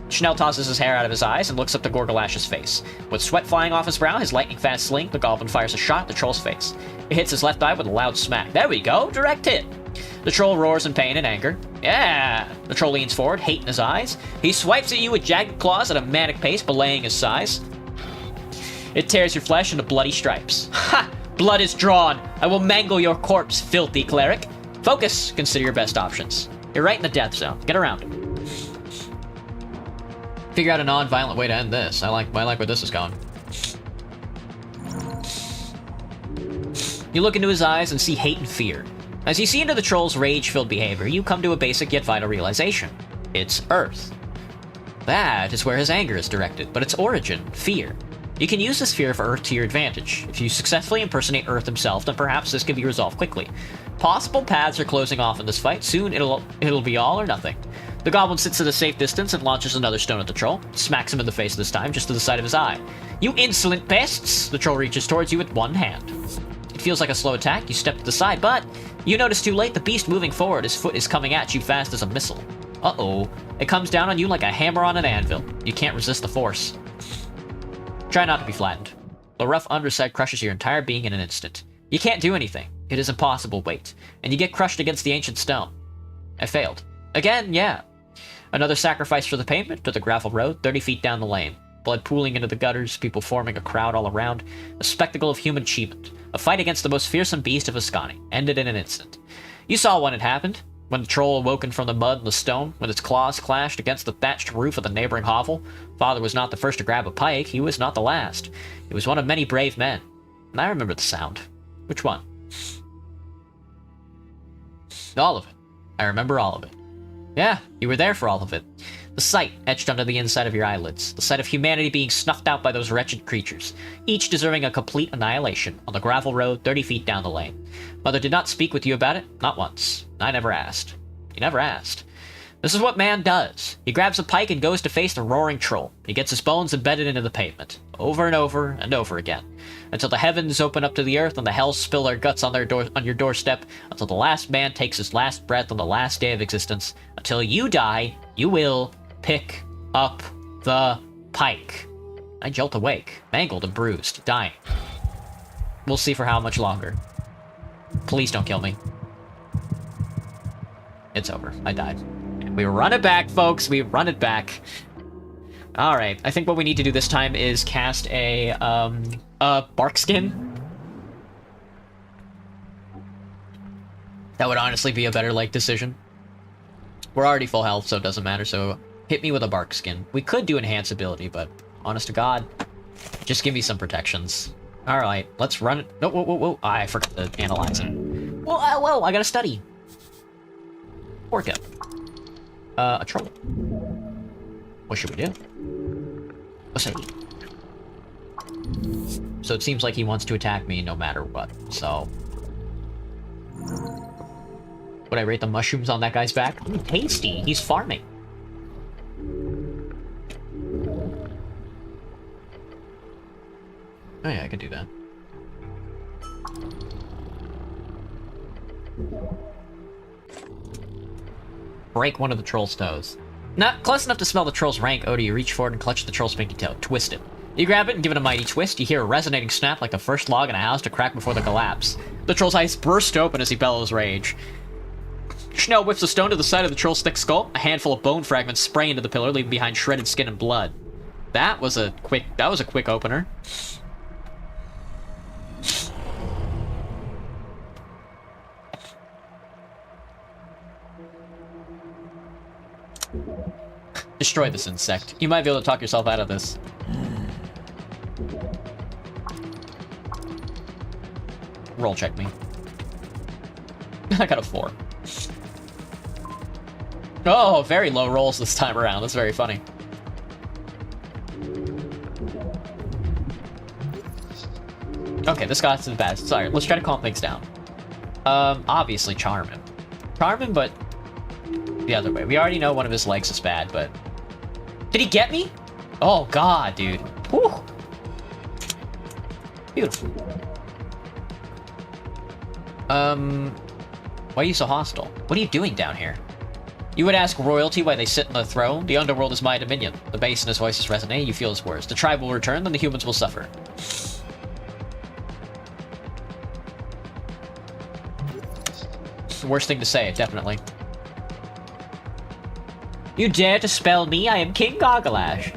Speaker 1: Snell tosses his hair out of his eyes and looks up to Gorgalash's face. With sweat flying off his brow, his lightning-fast sling, the goblin fires a shot at the troll's face. It hits his left eye with a loud smack. There we go! Direct hit! The troll roars in pain and anger. Yeah! The troll leans forward, hate in his eyes. He swipes at you with jagged claws at a manic pace, belaying his size. It tears your flesh into bloody stripes. Ha! Blood is drawn! I will mangle your corpse, filthy cleric! Focus! Consider your best options. You're right in the death zone. Get around it. Figure out a non-violent way to end this. I like where this is going. You look into his eyes and see hate and fear. As you see into the troll's rage-filled behavior, you come to a basic yet vital realization. It's Earth. That is where his anger is directed, but its origin, fear. You can use this fear of Earth to your advantage. If you successfully impersonate Earth himself, then perhaps this can be resolved quickly. Possible paths are closing off in this fight. Soon it'll be all or nothing. The goblin sits at a safe distance and launches another stone at the troll. Smacks him in the face this time, just to the side of his eye. You insolent pests! The troll reaches towards you with one hand. It feels like a slow attack. You step to the side, but you notice too late the beast moving forward. His foot is coming at you fast as a missile. Uh-oh. It comes down on you like a hammer on an anvil. You can't resist the force. Try not to be flattened. The rough underside crushes your entire being in an instant. You can't do anything. It is impossible weight. And you get crushed against the ancient stone. I failed. Again, yeah. Another sacrifice for the pavement to the gravel road, 30 feet down the lane. Blood pooling into the gutters, people forming a crowd all around. A spectacle of human achievement. A fight against the most fearsome beast of Ascani. Ended in an instant. You saw when it happened. When the troll awoken from the mud and the stone, when its claws clashed against the thatched roof of the neighboring hovel, Father was not the first to grab a pike, he was not the last. He was one of many brave men. And I remember the sound. Which one? All of it. I remember all of it. Yeah, you were there for all of it. The sight etched under the inside of your eyelids. The sight of humanity being snuffed out by those wretched creatures, each deserving a complete annihilation, on the gravel road 30 feet down the lane. Mother did not speak with you about it, not once. I never asked. You never asked. This is what man does. He grabs a pike and goes to face the roaring troll. He gets his bones embedded into the pavement, over and over and over again, until the heavens open up to the earth and the hells spill their guts on your doorstep, until the last man takes his last breath on the last day of existence. Until you die, you will pick up the pike. I jolt awake, mangled and bruised, dying. We'll see for how much longer. Please don't kill me. It's over. I died. We run it back, folks. We run it back. All right. I think what we need to do this time is cast a bark skin. That would honestly be a better, decision. We're already full health, so it doesn't matter. So hit me with a bark skin. We could do enhance ability, but honest to God, just give me some protections. All right. Let's run it. No, whoa. I forgot to analyze it. Whoa, I gotta study. Orca. A troll. What should we do? Let's see. So it seems like he wants to attack me no matter what, so... Would I rate the mushrooms on that guy's back? Ooh, tasty! He's farming. Oh yeah, I could do that. Break one of the troll's toes. Not close enough to smell the troll's rank odor, you reach forward and clutch the troll's pinky toe. Twist it. You grab it and give it a mighty twist. You hear a resonating snap like the first log in a house to crack before the collapse. The troll's eyes burst open as he bellows rage. Snell whips a stone to the side of the troll's thick skull. A handful of bone fragments spray into the pillar, leaving behind shredded skin and blood. That was a quick opener. Destroy this insect. You might be able to talk yourself out of this. Roll check me. I got a 4. Oh, very low rolls this time around. That's very funny. Okay, this guy's the best. Sorry, let's try to calm things down. Obviously charm him. Charm him, but the other way. We already know one of his legs is bad, but... Did he get me? Oh, God, dude. Whew. Beautiful. Why are you so hostile? What are you doing down here? You would ask royalty why they sit on the throne? The underworld is my dominion. The bass in his voices resonate, you feel his words. The tribe will return, then the humans will suffer. It's the worst thing to say, definitely. You dare to spell me? I am King Gargalash.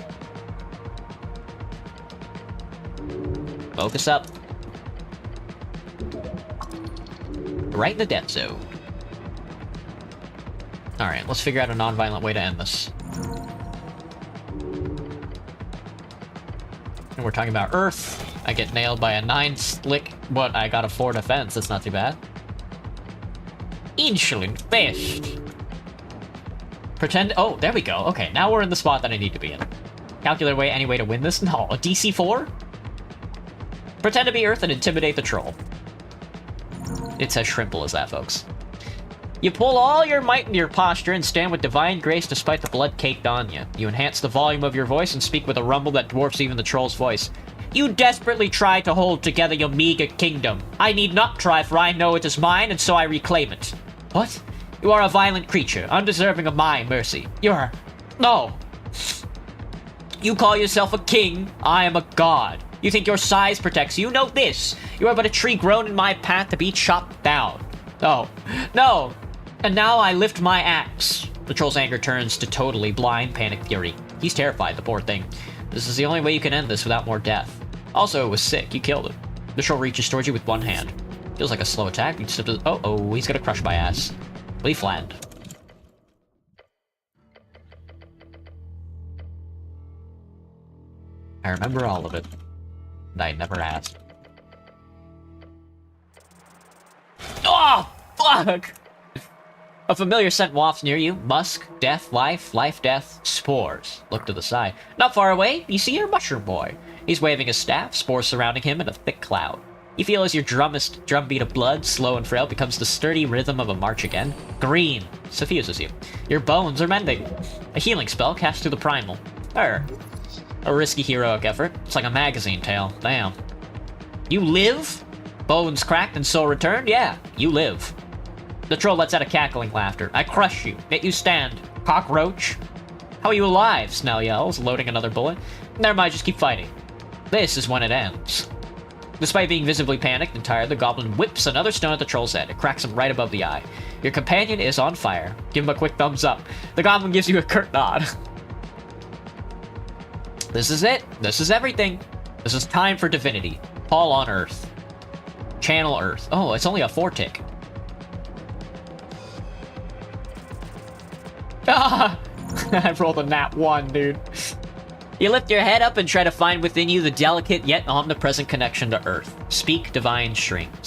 Speaker 1: Focus up. Right in the death zone. Alright, let's figure out a non-violent way to end this. And we're talking about Earth. I get nailed by a 9 slick, but I got a 4 defense. That's not too bad. Insulin fist. Pretend. Oh, there we go. Okay, now we're in the spot that I need to be in. Calculate any way to win this? No, a DC 4? Pretend to be Earth and intimidate the troll. It's as simple as that, folks. You pull all your might into your posture and stand with divine grace despite the blood caked on you. You enhance the volume of your voice and speak with a rumble that dwarfs even the troll's voice. You desperately try to hold together your meager kingdom. I need not try, for I know it is mine, and so I reclaim it. What? You are a violent creature, undeserving of my mercy. You're... No. You call yourself a king, I am a god. You think your size protects you? Know this. You are but a tree grown in my path to be chopped down. No. No. And now I lift my axe. The troll's anger turns to totally blind panic fury. He's terrified, the poor thing. This is the only way you can end this without more death. Also, it was sick. You killed it. The troll reaches towards you with one hand. Feels like a slow attack. You just have to... Oh, he's gonna crush my ass. Leaf land. I remember all of it. And I never asked. Oh, fuck! A familiar scent wafts near you. Musk, death, life, life, death, spores. Look to the side. Not far away, you see your mushroom boy. He's waving his staff, spores surrounding him in a thick cloud. You feel as your drumbeat of blood, slow and frail, becomes the sturdy rhythm of a march again. Green suffuses you. Your bones are mending. A healing spell cast through the primal. A risky heroic effort. It's like a magazine tale. Damn. You live? Bones cracked and soul returned? Yeah, you live. The troll lets out a cackling laughter. I crush you. Yet you stand. Cockroach? How are you alive? Snell yells, loading another bullet. Never mind, just keep fighting. This is when it ends. Despite being visibly panicked and tired, the goblin whips another stone at the troll's head. It cracks him right above the eye. Your companion is on fire. Give him a quick thumbs up. The goblin gives you a curt nod. This is it. This is everything. This is time for divinity. Call on Earth. Channel Earth. Oh, it's only a 4-tick. Ah! I rolled a nat 1, dude. You lift your head up and try to find within you the delicate yet omnipresent connection to Earth. Seek divine strings.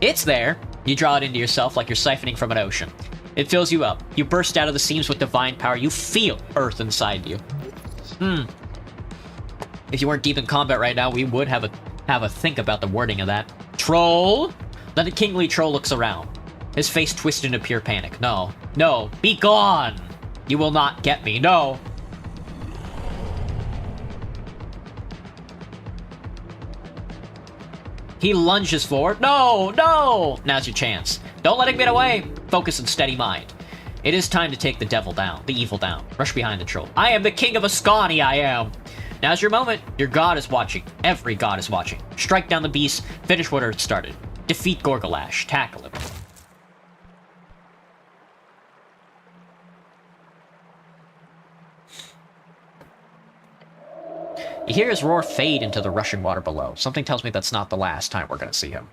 Speaker 1: It's there. You draw it into yourself like you're siphoning from an ocean. It fills you up. You burst out of the seams with divine power. You feel Earth inside you. If you weren't deep in combat right now, we would have a think about the wording of that. Troll! Then the kingly troll looks around. His face twisted in pure panic. No. No. Be gone! You will not get me. No. He lunges forward. No! No! Now's your chance. Don't let him get away. Focus and steady mind. It is time to take the devil down. The evil down. Rush behind the troll. I am the king of Ascani, I am. Now's your moment. Your god is watching. Every god is watching. Strike down the beast. Finish what Earth started. Defeat Gorgalash. Tackle him. You hear his roar fade into the rushing water below. Something tells me that's not the last time we're going to see him.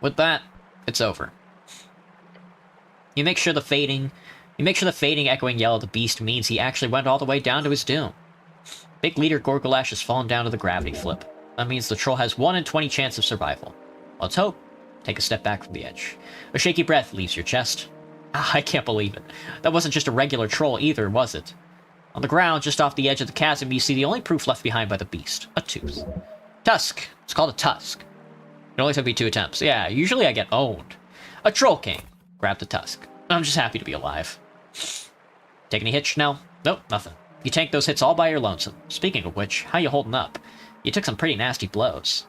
Speaker 1: With that, it's over. You make sure the fading echoing yell of the beast means he actually went all the way down to his doom. Big leader Gorgalash has fallen down to the gravity flip. That means the troll has 1 in 20 chance of survival. Let's hope. Take a step back from the edge. A shaky breath leaves your chest. I can't believe it. That wasn't just a regular troll either, was it? On the ground, just off the edge of the chasm, you see the only proof left behind by the beast. A tooth. Tusk. It's called a tusk. It only took me 2 attempts. Yeah, usually I get owned. A troll king. Grab the tusk. I'm just happy to be alive. Take any hits, Snell? Nope, nothing. You tank those hits all by your lonesome. Speaking of which, how you holding up? You took some pretty nasty blows.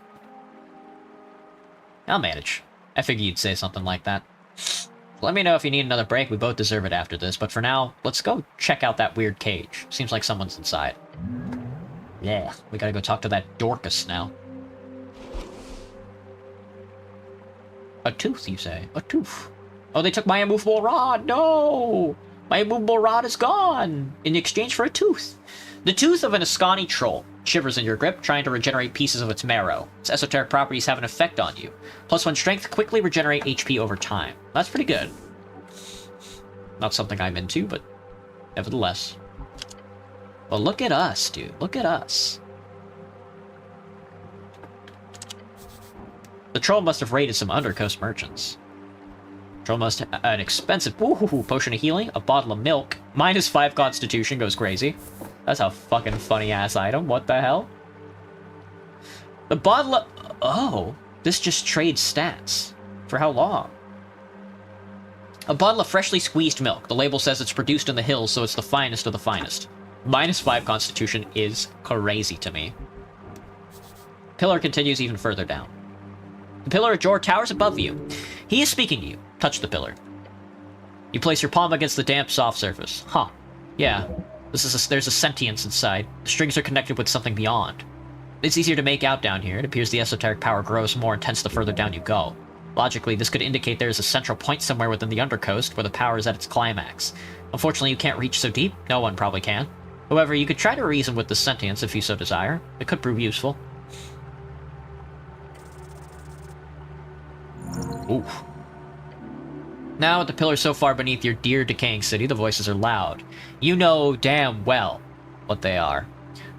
Speaker 1: I'll manage. I figured you'd say something like that. Let me know if you need another break. We both deserve it after this, but for now, let's go check out that weird cage. Seems like someone's inside. Yeah, we gotta go talk to that Dorcas now. A tooth, you say? A tooth. Oh, they took my immovable rod! No! My immovable rod is gone! In exchange for a tooth. The tooth of an Ascani troll shivers in your grip, trying to regenerate pieces of its marrow. Its esoteric properties have an effect on you. +1 strength, quickly regenerate HP over time. That's pretty good. Not something I'm into, but nevertheless. Well, look at us, dude. Look at us. The troll must have raided some undercoast merchants. Troll must have an expensive potion of healing, a bottle of milk, -5 constitution, goes crazy. That's a fucking funny-ass item. What the hell? The bottle of... Oh, this just trades stats. For how long? A bottle of freshly squeezed milk. The label says it's produced in the hills, so it's the finest of the finest. -5 constitution is crazy to me. Pillar continues even further down. The pillar of Jor towers above you. He is speaking to you. Touch the pillar. You place your palm against the damp, soft surface. Huh. Yeah. There's a sentience inside. The strings are connected with something beyond. It's easier to make out down here. It appears the esoteric power grows more intense the further down you go. Logically, this could indicate there is a central point somewhere within the Undercoast where the power is at its climax. Unfortunately, you can't reach so deep. No one probably can. However, you could try to reason with the sentience if you so desire. It could prove useful. Ooh. Now, with the pillars so far beneath your dear decaying city, the voices are loud. You know damn well what they are.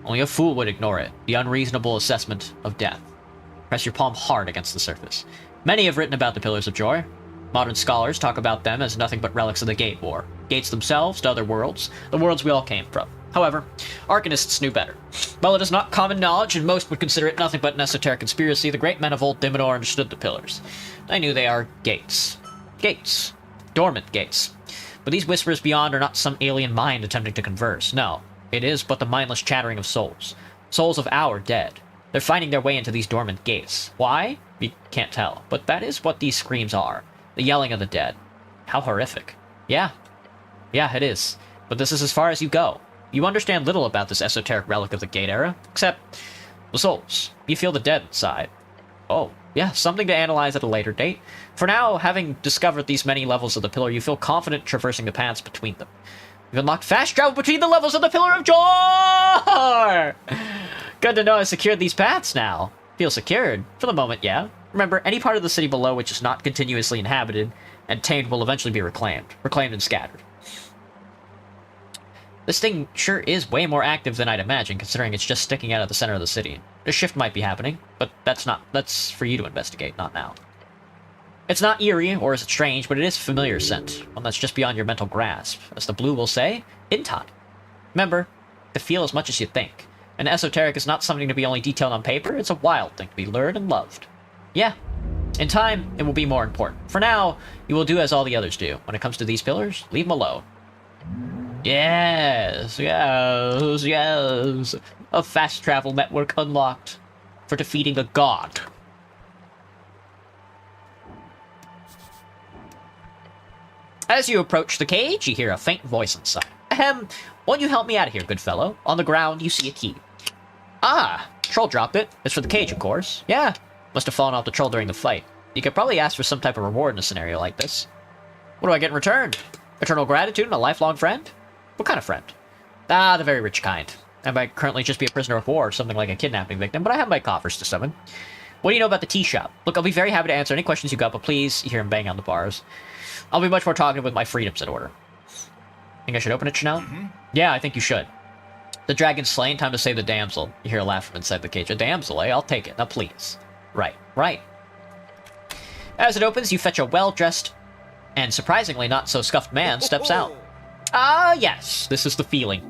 Speaker 1: Only a fool would ignore it. The unreasonable assessment of death. Press your palm hard against the surface. Many have written about the Pillars of Joy. Modern scholars talk about them as nothing but relics of the Gate War. Gates themselves to other worlds, the worlds we all came from. However, Arcanists knew better. While it is not common knowledge, and most would consider it nothing but an esoteric conspiracy, the great men of old Dimmador understood the Pillars. They knew they are gates. Gates. Dormant gates. But these whispers beyond are not some alien mind attempting to converse. No, it is but the mindless chattering of souls. Souls of our dead. They're finding their way into these dormant gates. Why? We can't tell. But that is what these screams are. The yelling of the dead. How horrific. Yeah. Yeah, it is. But this is as far as you go. You understand little about this esoteric relic of the Gate era, except the souls. You feel the dead inside. Oh, yeah, something to analyze at a later date. For now, having discovered these many levels of the pillar, you feel confident traversing the paths between them. You've unlocked fast travel between the levels of the Pillar of Joy! Good to know I secured these paths now. Feel secured. For the moment, yeah. Remember, any part of the city below which is not continuously inhabited and tamed will eventually be reclaimed. Reclaimed and scattered. This thing sure is way more active than I'd imagine, considering it's just sticking out of the center of the city. A shift might be happening, but that's for you to investigate, not now. It's not eerie, or is it strange, but it is a familiar scent, one that's just beyond your mental grasp. As the blue will say, in time. Remember, to feel as much as you think. And esoteric is not something to be only detailed on paper, it's a wild thing to be learned and loved. Yeah, in time, it will be more important. For now, you will do as all the others do. When it comes to these pillars, leave them alone. Yes, yes, yes. A fast travel network unlocked for defeating a god. As you approach the cage, you hear a faint voice inside. Ahem, won't you help me out of here, good fellow? On the ground, you see a key. Ah, troll dropped it. It's for the cage, of course. Yeah, must have fallen off the troll during the fight. You could probably ask for some type of reward in a scenario like this. What do I get in return? Eternal gratitude and a lifelong friend? What kind of friend? Ah, the very rich kind. I might currently just be a prisoner of war or something like a kidnapping victim, but I have my coffers to summon. What do you know about the tea shop? Look, I'll be very happy to answer any questions you got, but please, you hear him bang on the bars. I'll be much more talkative with my freedoms in order. Think I should open it, Snell? Mm-hmm. Yeah, I think you should. The dragon's slain, time to save the damsel. You hear a laugh from inside the cage. A damsel, eh? I'll take it. Now, please. Right, right. As it opens, you fetch a well-dressed and surprisingly not so scuffed man steps out. Ah, yes, this is the feeling.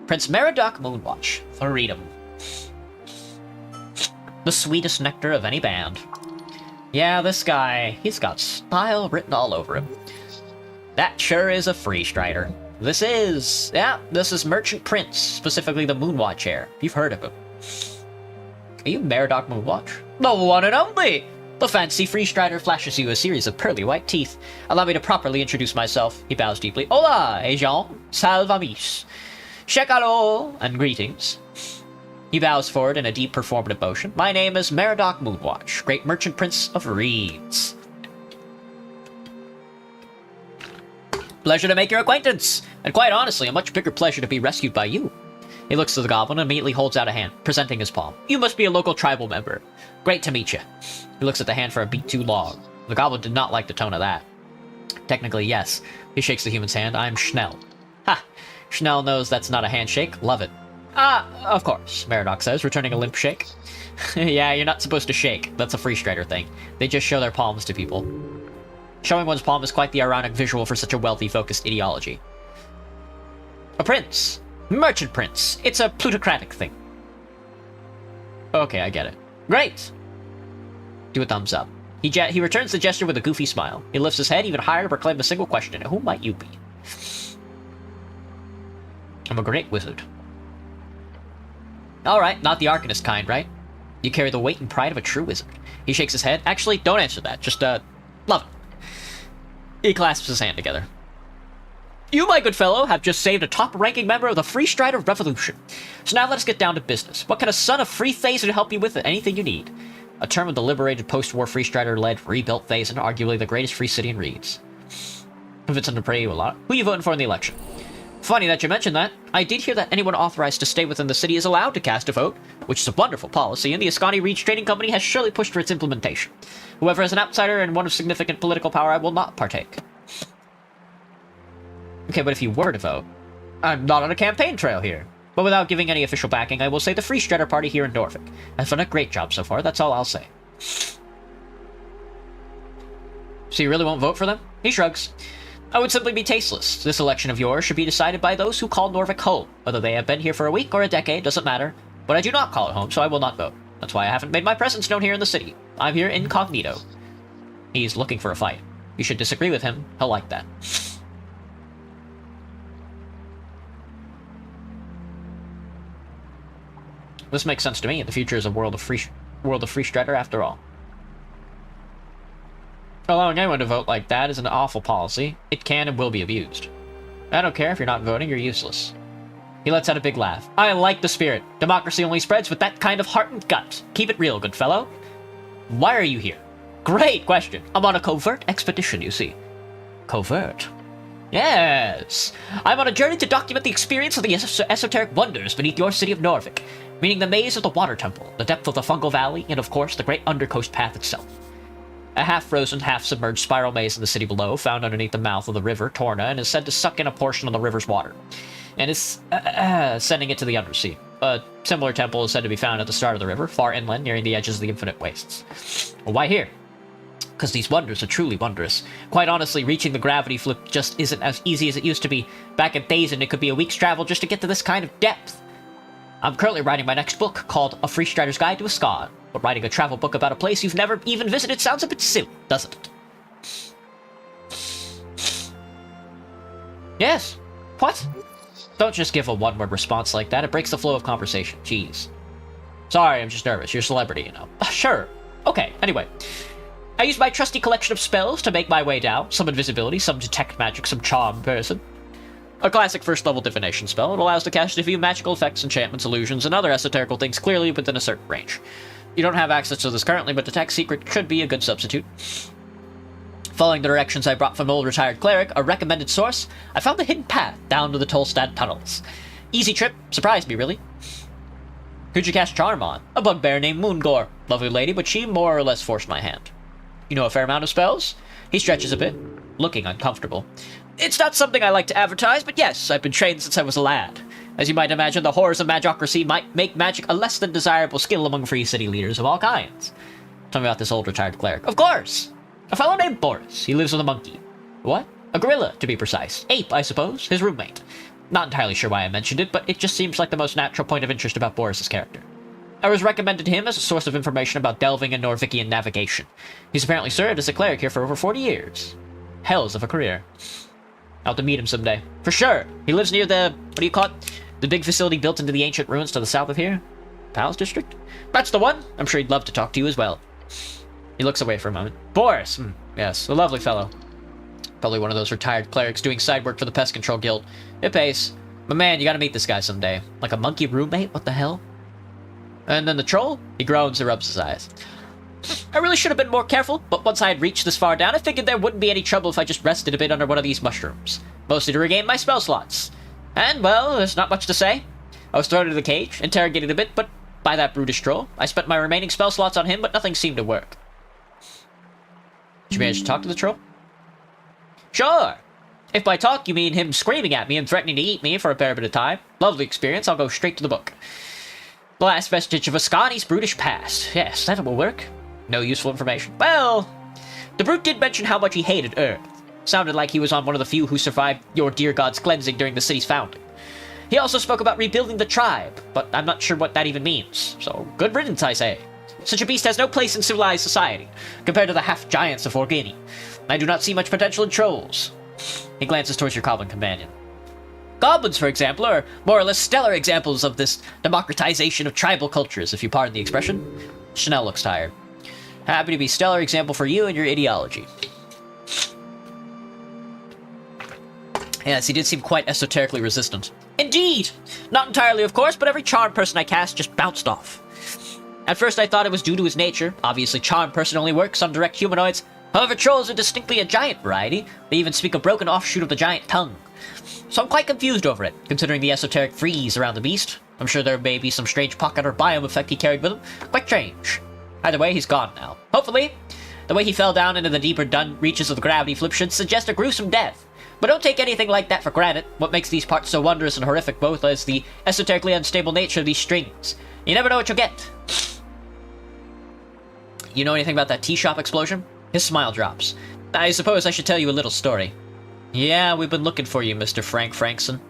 Speaker 1: Prince Meridoc Moonwatch. Freedom. The sweetest nectar of any band. Yeah, this guy, he's got style written all over him. That sure is a free strider. This is Merchant Prince, specifically the Moonwatch heir. You've heard of him. Are you Meridoc Moonwatch? The one and only! The fancy free strider flashes you a series of pearly white teeth. Allow me to properly introduce myself. He bows deeply. Hola, Jean. Salvamis. Shekalo, and greetings. He bows forward in a deep performative motion. My name is Meridoc Moonwatch, great merchant prince of Reeds. Pleasure to make your acquaintance, and quite honestly, a much bigger pleasure to be rescued by you. He looks to the goblin and immediately holds out a hand, presenting his palm. You must be a local tribal member. Great to meet you. He looks at the hand for a beat too long. The goblin did not like the tone of that. Technically, yes. He shakes the human's hand. I'm Snell. Ha! Snell knows that's not a handshake. Love it. Ah, of course, Meridoc says, returning a limp shake. Yeah, you're not supposed to shake. That's a free strider thing. They just show their palms to people. Showing one's palm is quite the ironic visual for such a wealthy, focused ideology. A prince. Merchant prince. It's a plutocratic thing. Okay, I get it. Great! Do a thumbs up. He returns the gesture with a goofy smile. He lifts his head even higher to proclaim a single question. Who might you be? I'm a great wizard. Alright, not the Arcanist kind, right? You carry the weight and pride of a true wizard. He shakes his head. Actually, don't answer that. Just, love it. He clasps his hand together. You, my good fellow, have just saved a top-ranking member of the Free Strider Revolution. So now let us get down to business. What can a son of Free Thazen help you with? Anything you need. A term of the liberated post-war Free Strider-led rebuilt Thazen, arguably the greatest free city in Reeds. Vincent to pray you a lot. Who you voting for in the election? Funny that you mentioned that. I did hear that anyone authorized to stay within the city is allowed to cast a vote, which is a wonderful policy, and the Ascani Reach Trading Company has surely pushed for its implementation. However, as an outsider and one of significant political power, I will not partake. Okay, but if you were to vote, I'm not on a campaign trail here. But without giving any official backing, I will say the Free Strider Party here in Norfolk has done a great job so far, that's all I'll say. So you really won't vote for them? He shrugs. I would simply be tasteless. This election of yours should be decided by those who call Norfolk home. Whether they have been here for a week or a decade, doesn't matter. But I do not call it home, so I will not vote. That's why I haven't made my presence known here in the city. I'm here incognito. He's looking for a fight. You should disagree with him. He'll like that. This makes sense to me. The future is a world of free strider after all. Allowing anyone to vote like that is an awful policy. It can and will be abused. I don't care if you're not voting, you're useless. He lets out a big laugh. I like the spirit. Democracy only spreads with that kind of heart and gut. Keep it real, good fellow. Why are you here? Great question. I'm on a covert expedition, you see. Covert? Yes. I'm on a journey to document the experience of the esoteric wonders beneath your city of Norfolk, meaning the maze of the water temple, the depth of the fungal valley, and of course the great undercoast path itself. A half-frozen, half-submerged spiral maze in the city below, found underneath the mouth of the river Torna, and is said to suck in a portion of the river's water, and is sending it to the undersea. A similar temple is said to be found at the start of the river, far inland, nearing the edges of the infinite wastes. Well, why here? Because these wonders are truly wondrous. Quite honestly, reaching the gravity flip just isn't as easy as it used to be. Back in days, and it could be a week's travel just to get to this kind of depth. I'm currently writing my next book, called A Free Strider's Guide to Ascon. But writing a travel book about a place you've never even visited sounds a bit silly, doesn't it? Yes. What? Don't just give a one-word response like that. It breaks the flow of conversation. Jeez. Sorry, I'm just nervous. You're a celebrity, you know. Sure. Okay, anyway. I use my trusty collection of spells to make my way down. Some invisibility, some detect magic, some charm person. A classic first-level divination spell. It allows to cast a few magical effects, enchantments, illusions, and other esoterical things clearly within a certain range. You don't have access to this currently, but Detect Secret should be a good substitute. Following the directions I brought from an old retired cleric, a recommended source, I found the hidden path down to the Tolstad tunnels. Easy trip, surprised me, really. Who'd you cast Charm on? A bugbear named Moongore. Lovely lady, but she more or less forced my hand. You know a fair amount of spells? He stretches a bit, looking uncomfortable. It's not something I like to advertise, but yes, I've been trained since I was a lad. As you might imagine, the horrors of magocracy might make magic a less than desirable skill among free city leaders of all kinds. Tell me about this old retired cleric. Of course! A fellow named Boris. He lives with a monkey. What? A gorilla, to be precise. Ape, I suppose. His roommate. Not entirely sure why I mentioned it, but it just seems like the most natural point of interest about Boris's character. I was recommended to him as a source of information about delving and Norvikian navigation. He's apparently served as a cleric here for over 40 years. Hells of a career. I'll have to meet him someday. For sure! He lives near the... what do you call it? The big facility built into the ancient ruins to the south of here? Palace District? That's the one! I'm sure he'd love to talk to you as well. He looks away for a moment. Boris! Yes, a lovely fellow. Probably one of those retired clerics doing side work for the Pest Control Guild. It pays. But man, you gotta meet this guy someday. Like a monkey roommate? What the hell? And then the troll? He groans and rubs his eyes. I really should have been more careful, but once I had reached this far down, I figured there wouldn't be any trouble if I just rested a bit under one of these mushrooms. Mostly to regain my spell slots. And, well, there's not much to say. I was thrown into the cage, interrogated a bit, but by that brutish troll. I spent my remaining spell slots on him, but nothing seemed to work. Did you manage to talk to the troll? Sure! If by talk you mean him screaming at me and threatening to eat me for a fair bit of time, lovely experience, I'll go straight to the book. The last vestige of Ascani's brutish past. Yes, that will work. No useful information. Well, the brute did mention how much he hated Earth. Sounded like he was on one of the few who survived your dear god's cleansing during the city's founding. He also spoke about rebuilding the tribe, but I'm not sure what that even means. So, good riddance, I say. Such a beast has no place in civilized society, compared to the half-giants of Orgini. I do not see much potential in trolls. He glances towards your goblin companion. Goblins, for example, are more or less stellar examples of this democratization of tribal cultures, if you pardon the expression. Snell looks tired. Happy to be stellar example for you and your ideology. Yes, he did seem quite esoterically resistant. Indeed! Not entirely, of course, but every charm person I cast just bounced off. At first I thought it was due to his nature. Obviously, charm person only works on direct humanoids. However, trolls are distinctly a giant variety. They even speak a broken offshoot of the giant tongue. So I'm quite confused over it, considering the esoteric freeze around the beast. I'm sure there may be some strange pocket or biome effect he carried with him. Quite strange. Either way, he's gone now. Hopefully, the way he fell down into the deeper reaches of the gravity flip should suggest a gruesome death. But don't take anything like that for granted. What makes these parts so wondrous and horrific both is the esoterically unstable nature of these strings. You never know what you'll get. You know anything about that tea shop explosion? His smile drops. I suppose I should tell you a little story. Yeah, we've been looking for you, Mr. Frank Frankson.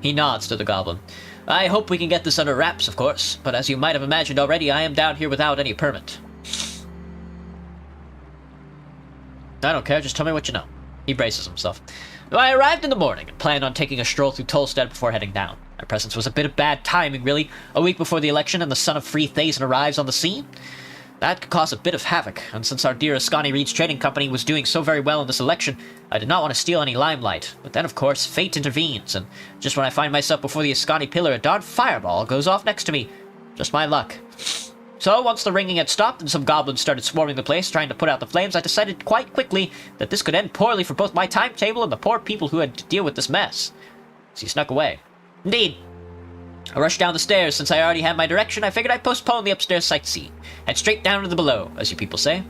Speaker 1: He nods to the goblin. I hope we can get this under wraps, of course, but as you might have imagined already, I am down here without any permit. I don't care, just tell me what you know. He braces himself. I arrived in the morning and planned on taking a stroll through Tolstead before heading down. My presence was a bit of bad timing, really. A week before the election and the son of Free Thason arrives on the scene. That could cause a bit of havoc, and since our dear Ascani Reed's trading company was doing so very well in this election, I did not want to steal any limelight. But then, of course, fate intervenes, and just when I find myself before the Ascani pillar, a darn fireball goes off next to me. Just my luck. So, once the ringing had stopped and some goblins started swarming the place trying to put out the flames, I decided quite quickly that this could end poorly for both my timetable and the poor people who had to deal with this mess. So he snuck away. Indeed. I rushed down the stairs. Since I already had my direction, I figured I'd postpone the upstairs sightseeing. Head straight down to the below, as you people say.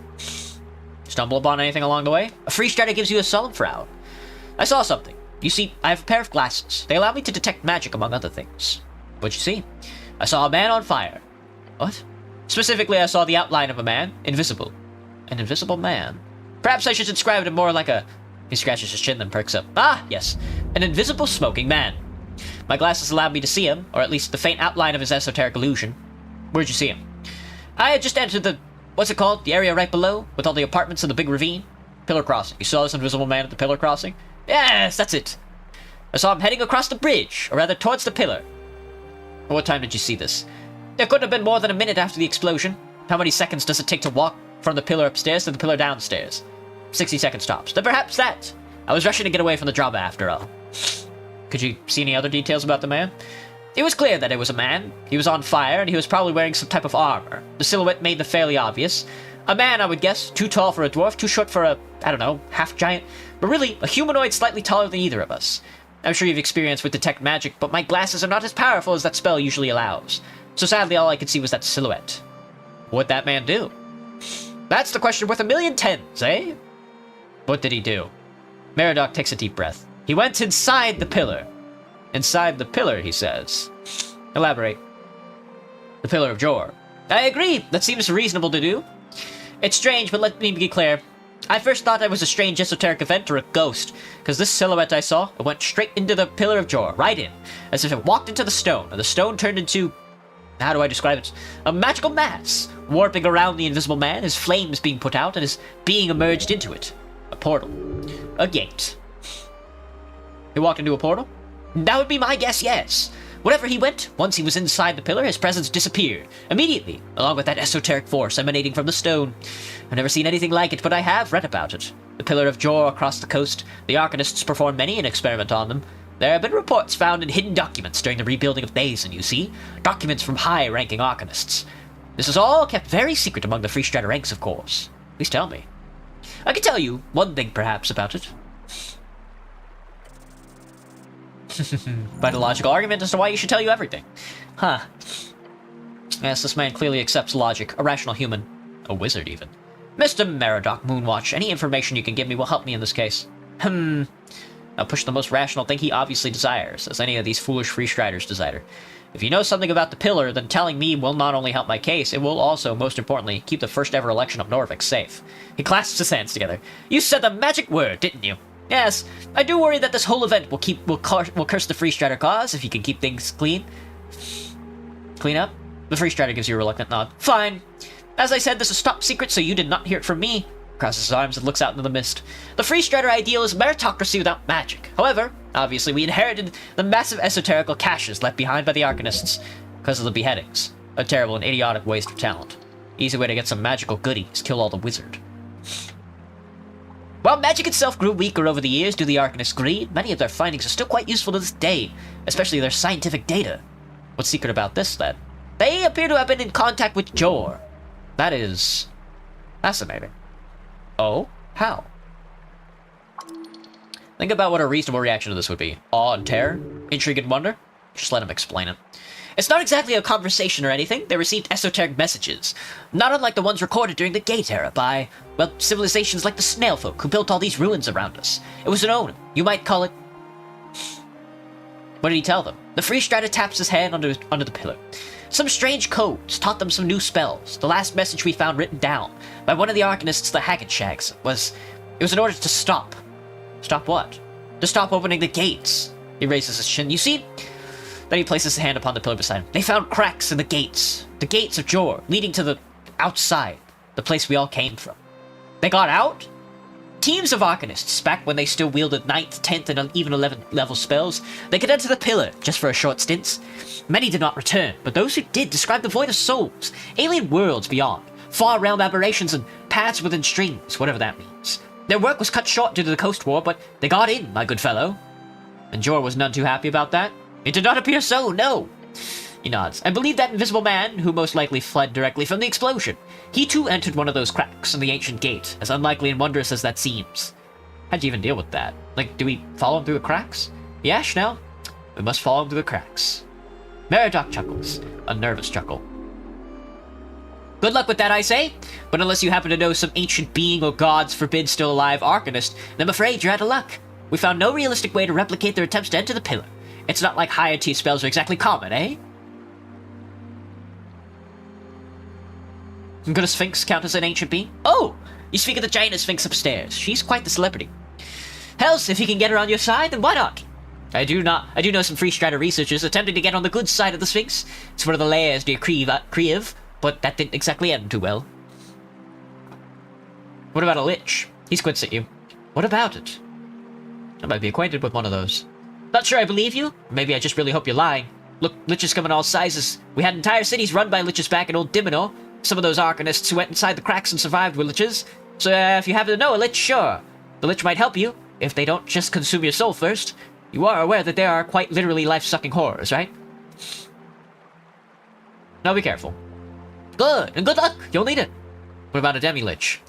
Speaker 1: Stumble upon anything along the way? A free strider gives you a solemn frown. I saw something. You see, I have a pair of glasses. They allow me to detect magic, among other things. What'd you see? I saw a man on fire. What? Specifically, I saw the outline of a man, invisible. An invisible man. Perhaps I should describe it more like a... He scratches his chin, then perks up. Ah, yes. An invisible smoking man. My glasses allowed me to see him, or at least the faint outline of his esoteric illusion. Where'd you see him? I had just entered the... What's it called? The area right below, with all the apartments and the big ravine? Pillar crossing. You saw this invisible man at the pillar crossing? Yes, that's it. I saw him heading across the bridge, or rather towards the pillar. What time did you see this? There couldn't have been more than a minute after the explosion. How many seconds does it take to walk from the pillar upstairs to the pillar downstairs? 60 seconds tops. Then perhaps that. I was rushing to get away from the job after all. Could you see any other details about the man? It was clear that it was a man. He was on fire, and he was probably wearing some type of armor. The silhouette made them fairly obvious. A man, I would guess. Too tall for a dwarf, too short for a, I don't know, half-giant. But really, a humanoid slightly taller than either of us. I'm sure you've experience with detect magic, but my glasses are not as powerful as that spell usually allows. So sadly, all I could see was that silhouette. What'd that man do? That's the question worth 1,000,000 tens, eh? What did he do? Meridoc takes a deep breath. He went inside the pillar. Inside the pillar, he says. Elaborate. The Pillar of Jor. I agree. That seems reasonable to do. It's strange, but let me be clear. I first thought it was a strange esoteric event or a ghost, because this silhouette I saw, it went straight into the Pillar of Jor, right in, as if it walked into the stone, and the stone turned into... How do I describe it? A magical mass, warping around the invisible man, his flames being put out, and his being emerged into it. A portal. A gate. He walked into a portal? That would be my guess, yes. Wherever he went, once he was inside the pillar, his presence disappeared. Immediately, along with that esoteric force emanating from the stone. I've never seen anything like it, but I have read about it. The Pillar of Jor across the coast. The Arcanists performed many an experiment on them. There have been reports found in hidden documents during the rebuilding of Thason, you see. Documents from high-ranking Arcanists. This is all kept very secret among the Free Strider ranks, of course. Please tell me. I can tell you one thing, perhaps, about it. By the logical argument as to why you should tell you everything. Huh. Yes, this man clearly accepts logic. A rational human. A wizard, even. Mr. Meridoc Moonwatch, any information you can give me will help me in this case. I'll push the most rational thing he obviously desires, as any of these foolish Free Striders desire. If you know something about the pillar, then telling me will not only help my case, it will also, most importantly, keep the first ever election of Norvik safe. He clasps his hands together. You said the magic word, didn't you? Yes, I do worry that this whole event will curse the Free Strider cause, if you can keep things clean. Clean up? The Free Strider gives you a reluctant nod. Fine. As I said, this is top secret, so you did not hear it from me. Crosses his arms and looks out into the mist. The Free Strider ideal is meritocracy without magic. However, obviously we inherited the massive esoterical caches left behind by the Arcanists because of the beheadings. A terrible and idiotic waste of talent. Easy way to get some magical goodies, kill all the wizard. While magic itself grew weaker over the years due to the Arcanist greed, many of their findings are still quite useful to this day, especially their scientific data. What's secret about this, then? They appear to have been in contact with Jor. That is... fascinating. Oh? How? Think about what a reasonable reaction to this would be. Awe and terror? Intrigue and wonder? Just let him explain it. It's not exactly a conversation or anything. They received esoteric messages, not unlike the ones recorded during the Gate era by, well, civilizations like the Snail folk who built all these ruins around us. It was an omen. You might call it... What did he tell them? The Free Strider taps his hand under the pillar. Some strange codes taught them some new spells. The last message we found written down by one of the Arcanists, the Haggard Shags, was in order to stop. Stop what? To stop opening the gates. He raises his chin. You see? Then he places his hand upon the pillar beside him. They found cracks in the gates of Jor, leading to the outside, the place we all came from. They got out? Teams of Arcanists, back when they still wielded 9th, 10th, and even 11th level spells, they could enter the pillar, just for a short stint. Many did not return, but those who did described the void of souls, alien worlds beyond, far realm aberrations, and paths within streams, whatever that means. Their work was cut short due to the Coast War, but they got in, my good fellow. And Jor was none too happy about that? It did not appear so, no. He nods. I believe that invisible man, who most likely fled directly from the explosion. He too entered one of those cracks in the ancient gate, as unlikely and wondrous as that seems. How'd you even deal with that? Like, do we follow him through the cracks? Yeah, Snell. We must follow him through the cracks. Meridoc chuckles, a nervous chuckle. Good luck with that, I say. But unless you happen to know some ancient being or gods forbid still alive Arcanist, then I'm afraid you're out of luck. We found no realistic way to replicate their attempts to enter the pillar. It's not like higher tier spells are exactly common, eh? Could a Sphinx count as an ancient being? Oh! You speak of the giant Sphinx upstairs. She's quite the celebrity. Hells, if you can get her on your side, then why not? I do know some Free Strider researchers attempting to get on the good side of the Sphinx. It's one of the layers near Kriev, but that didn't exactly end too well. What about a Lich? He squints at you. What about it? I might be acquainted with one of those. Not sure I believe you. Or maybe I just really hope you're lying. Look, Liches come in all sizes. We had entire cities run by Liches back in old Diminor. Some of those Arcanists who went inside the cracks and survived were Liches. So if you happen to know a Lich, sure. The Lich might help you, if they don't just consume your soul first. You are aware that they are quite literally life-sucking horrors, right? Now be careful. Good, and good luck. You'll need it. What about a Demi-Lich?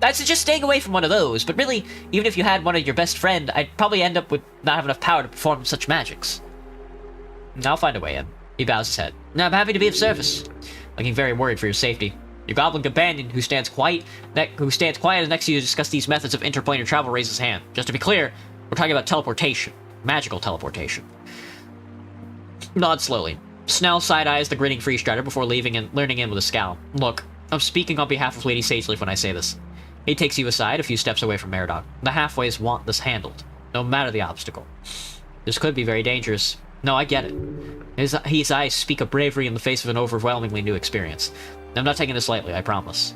Speaker 1: I'd suggest staying away from one of those, but really, even if you had one of your best friend, I'd probably end up with not having enough power to perform such magics. I'll find a way in. He bows his head. Now, I'm happy to be of service. Looking very worried for your safety. Your goblin companion, who stands quiet next to you to discuss these methods of interplanar travel, raises his hand. Just to be clear, we're talking about teleportation. Magical teleportation. Nod slowly. Snell side-eyes the grinning Free Strider before leaving and leaning in with a scowl. Look, I'm speaking on behalf of Lady Sageleaf when I say this. He takes you aside a few steps away from Meridoc. The halfways want this handled, no matter the obstacle. This could be very dangerous. No, I get it. His eyes speak of bravery in the face of an overwhelmingly new experience. I'm not taking this lightly, I promise.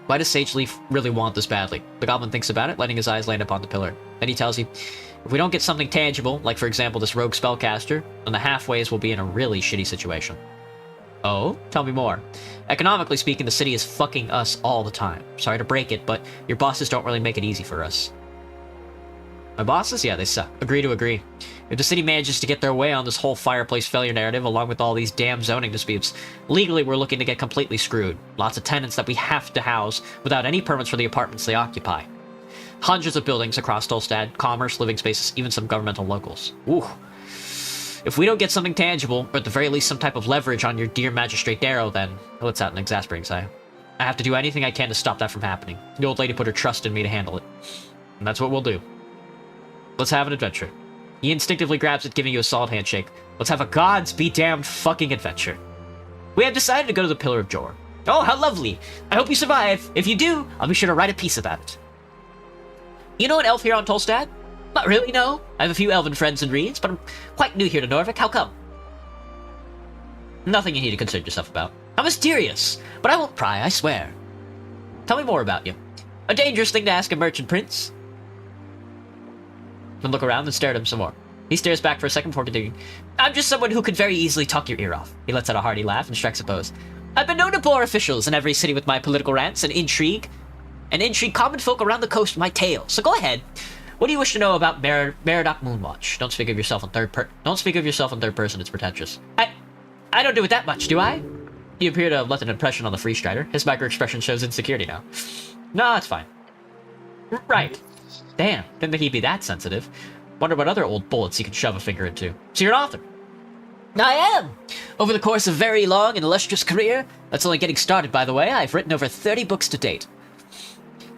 Speaker 1: Why does Sageleaf really want this badly? The goblin thinks about it, letting his eyes land upon the pillar. Then he tells you, if we don't get something tangible, like for example this rogue spellcaster, then the halfways will be in a really shitty situation. Oh? Tell me more. Economically speaking, the city is fucking us all the time. Sorry to break it, but your bosses don't really make it easy for us. My bosses? Yeah, they suck. Agree to agree. If the city manages to get their way on this whole fireplace failure narrative, along with all these damn zoning disputes, legally we're looking to get completely screwed. Lots of tenants that we have to house without any permits for the apartments they occupy. Hundreds of buildings across Tolstad, commerce, living spaces, even some governmental locals. Ooh. If we don't get something tangible, or at the very least some type of leverage on your dear Magistrate Darrow, then it lets out an exasperating sigh. I have to do anything I can to stop that from happening. The old lady put her trust in me to handle it. And that's what we'll do. Let's have an adventure. He instinctively grabs it, giving you a solid handshake. Let's have a gods be damned fucking adventure. We have decided to go to the Pillar of Jor. Oh, how lovely! I hope you survive. If you do, I'll be sure to write a piece about it. You know an elf here on Tolstad? Not really, no. I have a few elven friends and reeds, but I'm quite new here to Norvik. How come? Nothing you need to concern yourself about. I'm mysterious, but I won't pry, I swear. Tell me more about you. A dangerous thing to ask a merchant prince. Then look around and stare at him some more. He stares back for a second before continuing. I'm just someone who could very easily talk your ear off. He lets out a hearty laugh and strikes a pose. I've been known to bore officials in every city with my political rants and intrigue common folk around the coast with my tales. So go ahead. What do you wish to know about Meridoc Moonwatch? Don't speak of yourself in third person, it's pretentious. I don't do it that much, do I? You appear to have left an impression on the Free Strider. His micro expression shows insecurity now. No, it's fine. Right. Damn, didn't think he'd be that sensitive. Wonder what other old bullets he could shove a finger into. So you're an author? I am! Over the course of a very long and illustrious career, that's only getting started, by the way, I've written over 30 books to date.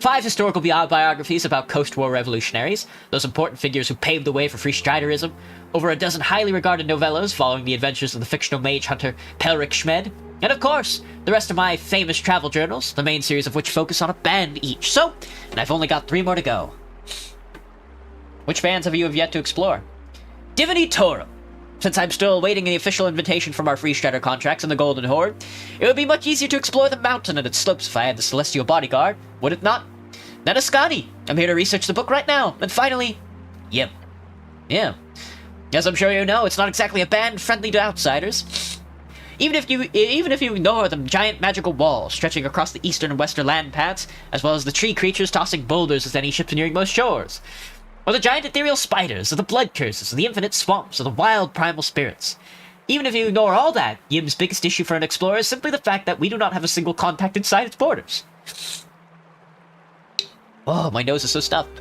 Speaker 1: 5 historical biographies about post-war revolutionaries, those important figures who paved the way for free striderism, over a dozen highly regarded novellas following the adventures of the fictional mage hunter Pelric Schmed, and of course, the rest of my famous travel journals, the main series of which focus on a band each. So, and I've only got 3 more to go. Which bands have you yet to explore? Divinity Torum. Since I'm still awaiting the official invitation from our Free Strider contracts in the Golden Horde, it would be much easier to explore the mountain and its slopes if I had the Celestial Bodyguard, would it not? Natascani! I'm here to research the book right now, and finally... Yep. Yeah. As I'm sure you know, it's not exactly a band friendly to outsiders. Even if you ignore the giant magical walls stretching across the eastern and western land paths, as well as the tree creatures tossing boulders as any ships nearing most shores, or the giant ethereal spiders, or the blood curses, or the infinite swamps, or the wild primal spirits. Even if you ignore all that, Yim's biggest issue for an explorer is simply the fact that we do not have a single contact inside its borders. Oh, my nose is so stuffed.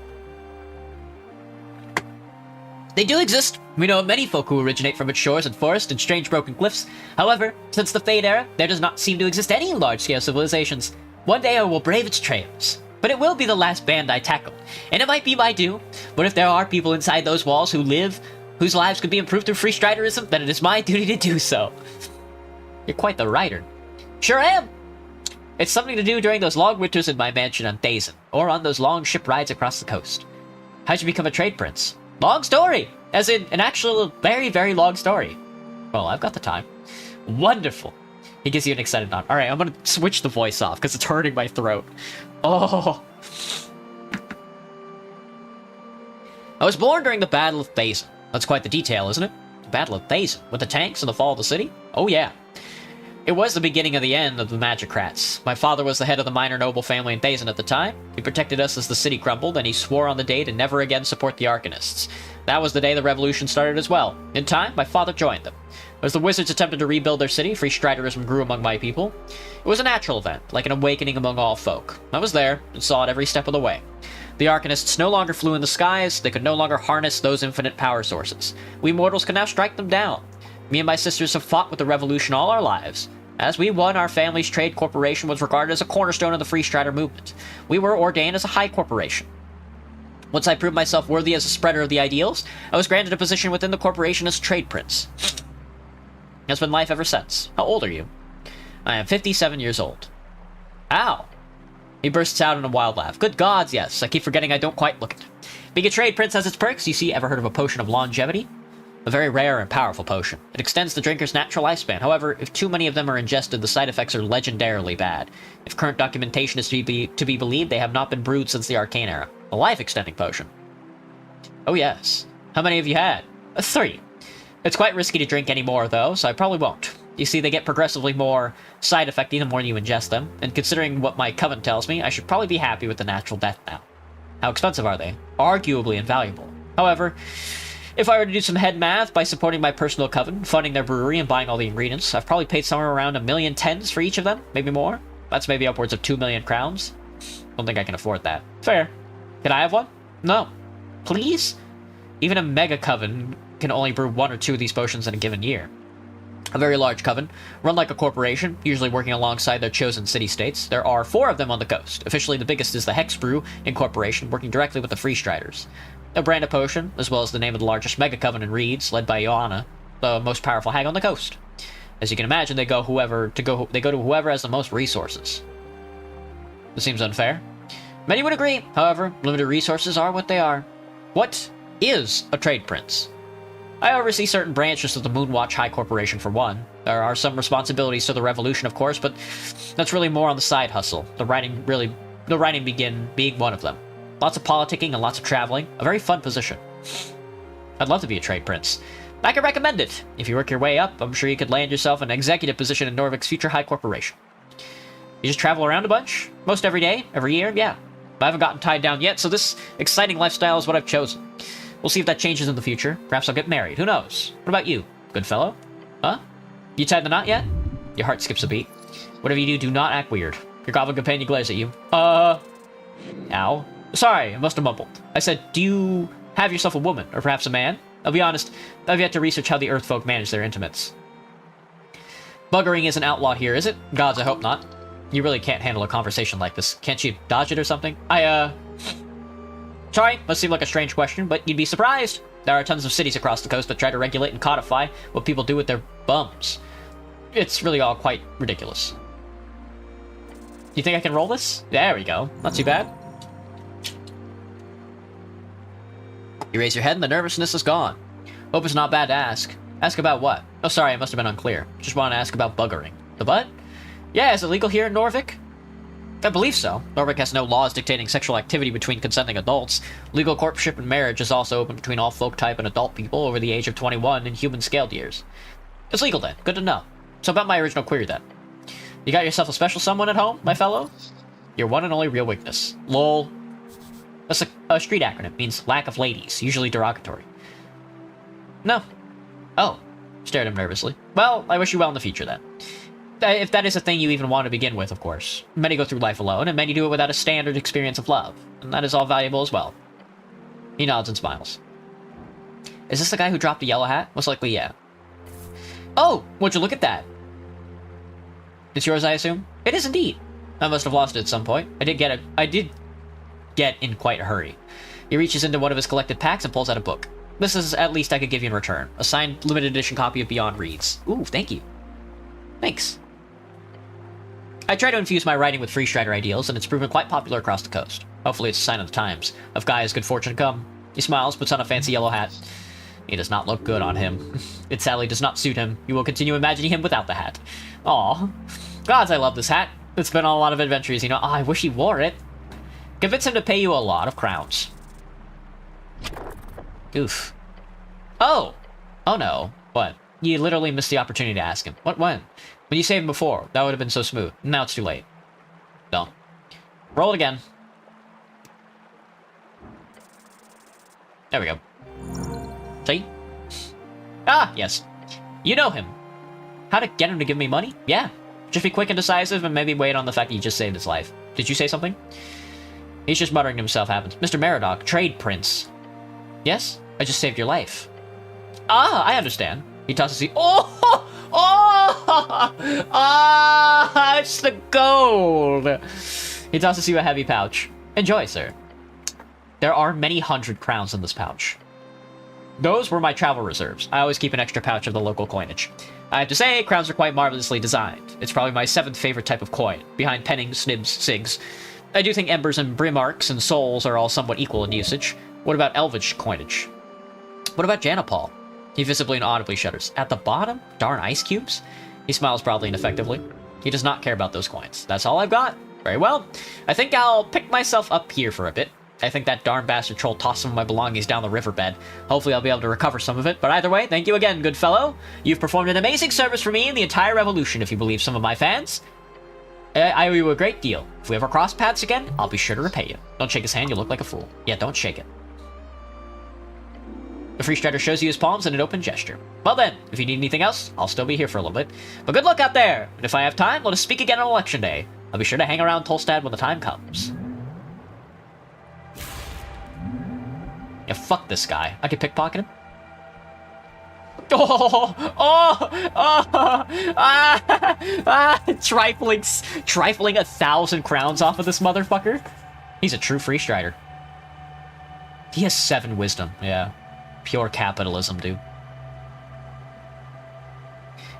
Speaker 1: They do exist. We know of many folk who originate from its shores and forests and strange broken cliffs. However, since the Fade Era, there does not seem to exist any large-scale civilizations. One day I will brave its trails. But it will be the last band I tackle. And it might be my due. But if there are people inside those walls whose lives could be improved through free striderism, then it is my duty to do so. You're quite the writer. Sure am. It's something to do during those long winters in my mansion on Dazen, or on those long ship rides across the coast. How'd you become a trade prince? Long story! As in, an actual very, very long story. Well, I've got the time. Wonderful. He gives you an excited nod. Alright, I'm gonna switch the voice off, because it's hurting my throat. Oh. I was born during the Battle of Thazen. That's quite the detail, isn't it? The Battle of Thazen, with the tanks and the fall of the city? Oh yeah. It was the beginning of the end of the Magicrats. My father was the head of the minor noble family in Thazen at the time. He protected us as the city crumbled, and he swore on the day to never again support the Arcanists. That was the day the revolution started as well. In time, my father joined them. As the wizards attempted to rebuild their city, free striderism grew among my people. It was a natural event, like an awakening among all folk. I was there, and saw it every step of the way. The Arcanists no longer flew in the skies, they could no longer harness those infinite power sources. We mortals can now strike them down. Me and my sisters have fought with the revolution all our lives. As we won, our family's trade corporation was regarded as a cornerstone of the Free Strider movement. We were ordained as a high corporation. Once I proved myself worthy as a spreader of the ideals, I was granted a position within the corporation as trade prince. It's been life ever since. How old are you? I am 57 years old. Ow. He bursts out in a wild laugh. Good gods, yes. I keep forgetting I don't quite look it. Being a trade prince has its perks. You see, ever heard of a potion of longevity? A very rare and powerful potion. It extends the drinker's natural lifespan. However, if too many of them are ingested, the side effects are legendarily bad. If current documentation is to be believed, they have not been brewed since the Arcane Era. A life-extending potion. Oh yes. How many have you had? 3. It's quite risky to drink anymore, though, so I probably won't. You see, they get progressively more side-effecty the more you ingest them, and considering what my coven tells me, I should probably be happy with the natural death now. How expensive are they? Arguably invaluable. However, if I were to do some head math by supporting my personal coven, funding their brewery, and buying all the ingredients, I've probably paid somewhere around 1,000,000 tens for each of them, maybe more. That's maybe upwards of 2 million crowns. Don't think I can afford that. Fair. Can I have one? No. Please? Even a mega coven can only brew 1 or 2 of these potions in a given year. A very large coven, run like a corporation, usually working alongside their chosen city-states. There are 4 of them on the coast. Officially, the biggest is the Hexbrew Incorporation, working directly with the Free Striders. They'll brand a potion, as well as the name of the largest mega coven in Reeds, led by Joanna, the most powerful hag on the coast. As you can imagine, they go to whoever has the most resources. This seems unfair. Many would agree. However, limited resources are what they are. What is a trade prince? I oversee certain branches of the Moonwatch High Corporation for one. There are some responsibilities to the revolution, of course, but that's really more on the side hustle. The writing being one of them. Lots of politicking and lots of traveling. A very fun position. I'd love to be a trade prince. I could recommend it. If you work your way up, I'm sure you could land yourself an executive position in Norvik's future high corporation. You just travel around a bunch? Most every day? Every year? Yeah. I haven't gotten tied down yet, so this exciting lifestyle is what I've chosen. We'll see if that changes in the future. Perhaps I'll get married. Who knows? What about you? Good fellow? Huh? You tied the knot yet? Your heart skips a beat. Whatever you do, do not act weird. Your goblin companion glares at you. Ow. Sorry, I must have mumbled. I said, do you have yourself a woman, or perhaps a man? I'll be honest, I've yet to research how the Earth folk manage their intimates. Buggering isn't outlawed here, is it? Gods, I hope not. You really can't handle a conversation like this. Can't you dodge it or something? Sorry, must seem like a strange question, but you'd be surprised. There are tons of cities across the coast that try to regulate and codify what people do with their bums. It's really all quite ridiculous. You think I can roll this? There we go. Not too bad. You raise your head and the nervousness is gone. Hope it's not bad to ask. Ask about what? Oh, sorry, I must have been unclear. Just want to ask about buggering. The butt? Yeah, is it legal here in Norvik? I believe so. Norvik has no laws dictating sexual activity between consenting adults. Legal courtship and marriage is also open between all folk type and adult people over the age of 21 in human scaled years. It's legal then. Good to know. So about my original query then. You got yourself a special someone at home, my fellow? Your one and only real weakness. LOL. That's a street acronym. Means lack of ladies. Usually derogatory. No. Oh. Stared at him nervously. Well, I wish you well in the future then. If that is a thing you even want to begin with, of course. Many go through life alone, and many do it without a standard experience of love. And that is all valuable as well. He nods and smiles. Is this the guy who dropped the yellow hat? Most likely, yeah. Oh! Would you look at that? It's yours, I assume? It is indeed. I must have lost it at some point. I did get in quite a hurry. He reaches into one of his collected packs and pulls out a book. This is at least I could give you in return. A signed limited edition copy of Beyond Reads. Ooh, thank you. Thanks. I try to infuse my writing with freestrider ideals, and it's proven quite popular across the coast. Hopefully it's a sign of the times. Of guys good fortune come. He smiles, puts on a fancy yellow hat. It does not look good on him. It sadly does not suit him. You will continue imagining him without the hat. Aw. Gods, I love this hat. It's been on a lot of adventures, you know. Oh, I wish he wore it. Convince him to pay you a lot of crowns. Oof. Oh! Oh no. What? You literally missed the opportunity to ask him. What, when? When you saved him before, that would have been so smooth. Now it's too late. No. Roll it again. There we go. See? Ah, yes. You know him. How to get him to give me money? Yeah. Just be quick and decisive and maybe wait on the fact that you just saved his life. Did you say something? He's just muttering to himself, happens. Mr. Meridoc, trade prince. Yes? I just saved your life. Ah, I understand. He tosses the... Oh! Oh! Ah! It's the gold! He tosses you a heavy pouch. Enjoy, sir. There are many hundred crowns in this pouch. Those were my travel reserves. I always keep an extra pouch of the local coinage. I have to say, crowns are quite marvelously designed. It's probably my 7th favorite type of coin, behind pennings, snibs, sigs. I do think embers and brimarks and souls are all somewhat equal in usage. What about elvish coinage? What about Janipal? He visibly and audibly shudders. At the bottom? Darn ice cubes? He smiles proudly and effectively. He does not care about those coins. That's all I've got. Very well. I think I'll pick myself up here for a bit. I think that darn bastard troll tossed some of my belongings down the riverbed. Hopefully I'll be able to recover some of it, but either way, thank you again, good fellow. You've performed an amazing service for me and the entire revolution, if you believe some of my fans. I owe you a great deal. If we ever cross paths again, I'll be sure to repay you. Don't shake his hand, you look like a fool. Yeah, don't shake it. The free strider shows you his palms in an open gesture. Well then, if you need anything else, I'll still be here for a little bit. But good luck out there, and if I have time, let us speak again on election day. I'll be sure to hang around Tolstad when the time comes. Yeah, fuck this guy. I could pickpocket him. Trifling 1,000 crowns off of this motherfucker. He's a true free strider. He has 7 wisdom. Yeah, pure capitalism, dude.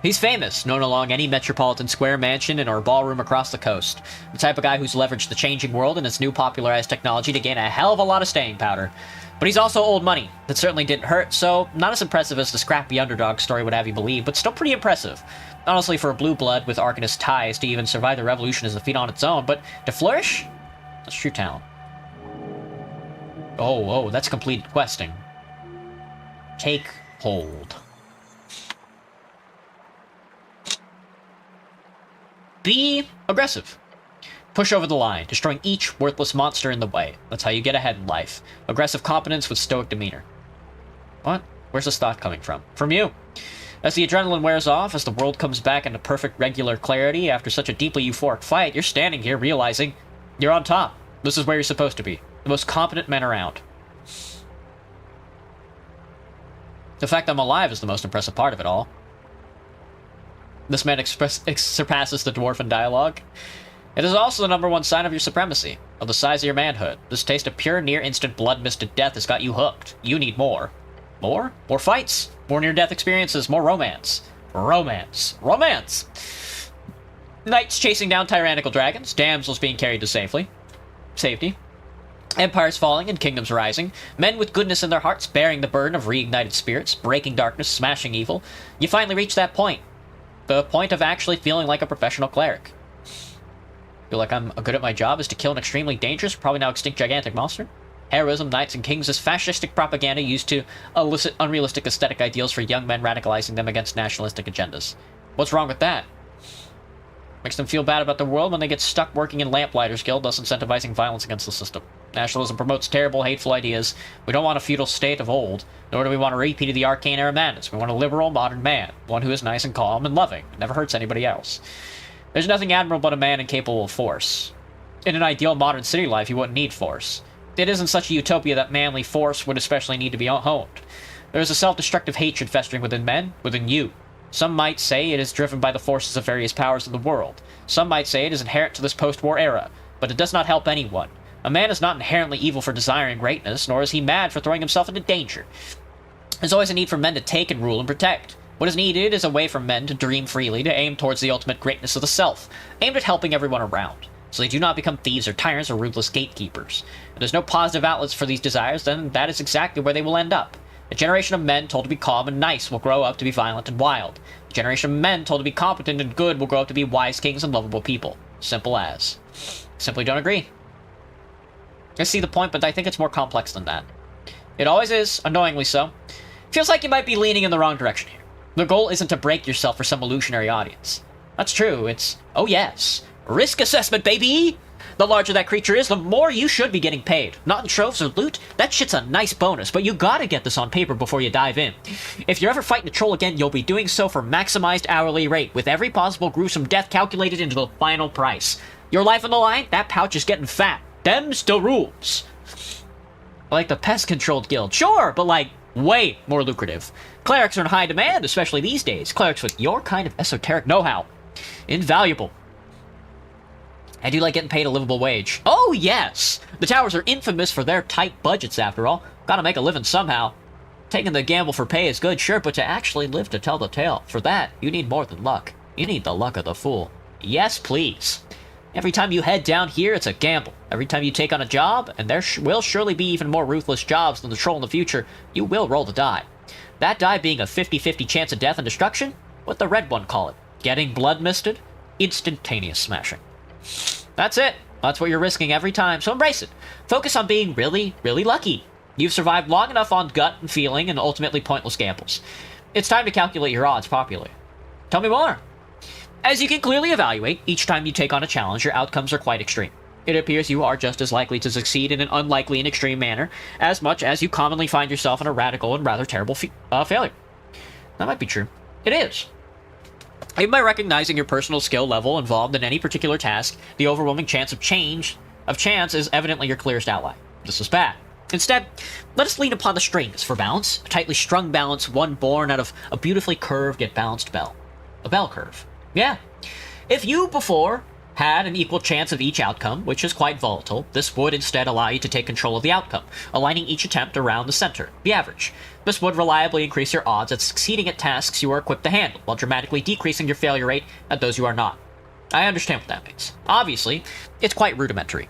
Speaker 1: He's famous, known along any metropolitan square mansion and or ballroom across the coast. The type of guy who's leveraged the changing world and its new popularized technology to gain a hell of a lot of staying power. But he's also old money. That certainly didn't hurt, so not as impressive as the scrappy underdog story would have you believe, but still pretty impressive. Honestly, for a blue blood with Arcanist ties to even survive the revolution is a feat on its own, but to flourish? That's true talent. Oh, that's completed questing. Take hold. Be aggressive. Push over the line, destroying each worthless monster in the way. That's how you get ahead in life. Aggressive competence with stoic demeanor. What? Where's this thought coming from? From you. As the adrenaline wears off, as the world comes back into perfect regular clarity after such a deeply euphoric fight, you're standing here realizing you're on top. This is where you're supposed to be. The most competent men around. The fact I'm alive is the most impressive part of it all. This man surpasses the dwarven dialogue. It is also the number one sign of your supremacy, of the size of your manhood. This taste of pure, near-instant, blood-misted death has got you hooked. You need more. More? More fights. More near-death experiences. More romance. Romance. Romance! Knights chasing down tyrannical dragons. Damsels being carried to safety. Empires falling and kingdoms rising. Men with goodness in their hearts bearing the burden of reignited spirits. Breaking darkness, smashing evil. You finally reach that point. The point of actually feeling like a professional cleric. Feel like I'm good at my job is to kill an extremely dangerous, probably now extinct gigantic monster? Heroism, knights, and kings is fascistic propaganda used to elicit unrealistic aesthetic ideals for young men, radicalizing them against nationalistic agendas. What's wrong with that? Makes them feel bad about the world when they get stuck working in Lamplighters Guild, thus incentivizing violence against the system. Nationalism promotes terrible, hateful ideas. We don't want a feudal state of old, nor do we want a repeat of the arcane era madness. We want a liberal, modern man, one who is nice and calm and loving, never hurts anybody else. There's nothing admirable but a man incapable of force. In an ideal modern city life, you wouldn't need force. It isn't such a utopia that manly force would especially need to be honed. There is a self-destructive hatred festering within men, within you. Some might say it is driven by the forces of various powers in the world. Some might say it is inherent to this post-war era, but it does not help anyone. A man is not inherently evil for desiring greatness, nor is he mad for throwing himself into danger. There's always a need for men to take and rule and protect. What is needed is a way for men to dream freely, to aim towards the ultimate greatness of the self, aimed at helping everyone around, so they do not become thieves or tyrants or ruthless gatekeepers. If there's no positive outlets for these desires, then that is exactly where they will end up. A generation of men told to be calm and nice will grow up to be violent and wild. A generation of men told to be competent and good will grow up to be wise kings and lovable people. Simple as. Simply don't agree. I see the point, but I think it's more complex than that. It always is, annoyingly so. Feels like you might be leaning in the wrong direction here. The goal isn't to break yourself for some illusionary audience. That's true, it's, oh yes, risk assessment, baby! The larger that creature is, the more you should be getting paid. Not in trophies or loot, that shit's a nice bonus, but you gotta get this on paper before you dive in. If you're ever fighting a troll again, you'll be doing so for maximized hourly rate, with every possible gruesome death calculated into the final price. Your life on the line, that pouch is getting fat. Them's the rules. Like the pest-controlled guild, sure, but like, way more lucrative. Clerics are in high demand, especially these days. Clerics with your kind of esoteric know-how. Invaluable. I do like getting paid a livable wage. Oh, yes! The towers are infamous for their tight budgets, after all. Gotta make a living somehow. Taking the gamble for pay is good, sure, but to actually live to tell the tale, for that, you need more than luck. You need the luck of the fool. Yes, please. Every time you head down here, it's a gamble. Every time you take on a job, and there will surely be even more ruthless jobs than the troll in the future, you will roll the die. That die being a 50-50 chance of death and destruction? What the red one call it? Getting blood misted? Instantaneous smashing. That's it. That's what you're risking every time, so embrace it. Focus on being really, really lucky. You've survived long enough on gut and feeling and ultimately pointless gambles. It's time to calculate your odds properly. Tell me more. As you can clearly evaluate, each time you take on a challenge, your outcomes are quite extreme. It appears you are just as likely to succeed in an unlikely and extreme manner, as much as you commonly find yourself in a radical and rather terrible failure. That might be true. It is. Even by recognizing your personal skill level involved in any particular task, the overwhelming chance of chance is evidently your clearest ally. This is bad. Instead, let us lean upon the strings for balance, a tightly strung balance, one born out of a beautifully curved yet balanced bell. A bell curve. Yeah. If you before had an equal chance of each outcome, which is quite volatile, this would instead allow you to take control of the outcome, aligning each attempt around the center, the average. This would reliably increase your odds at succeeding at tasks you are equipped to handle, while dramatically decreasing your failure rate at those you are not. I understand what that means. Obviously, it's quite rudimentary.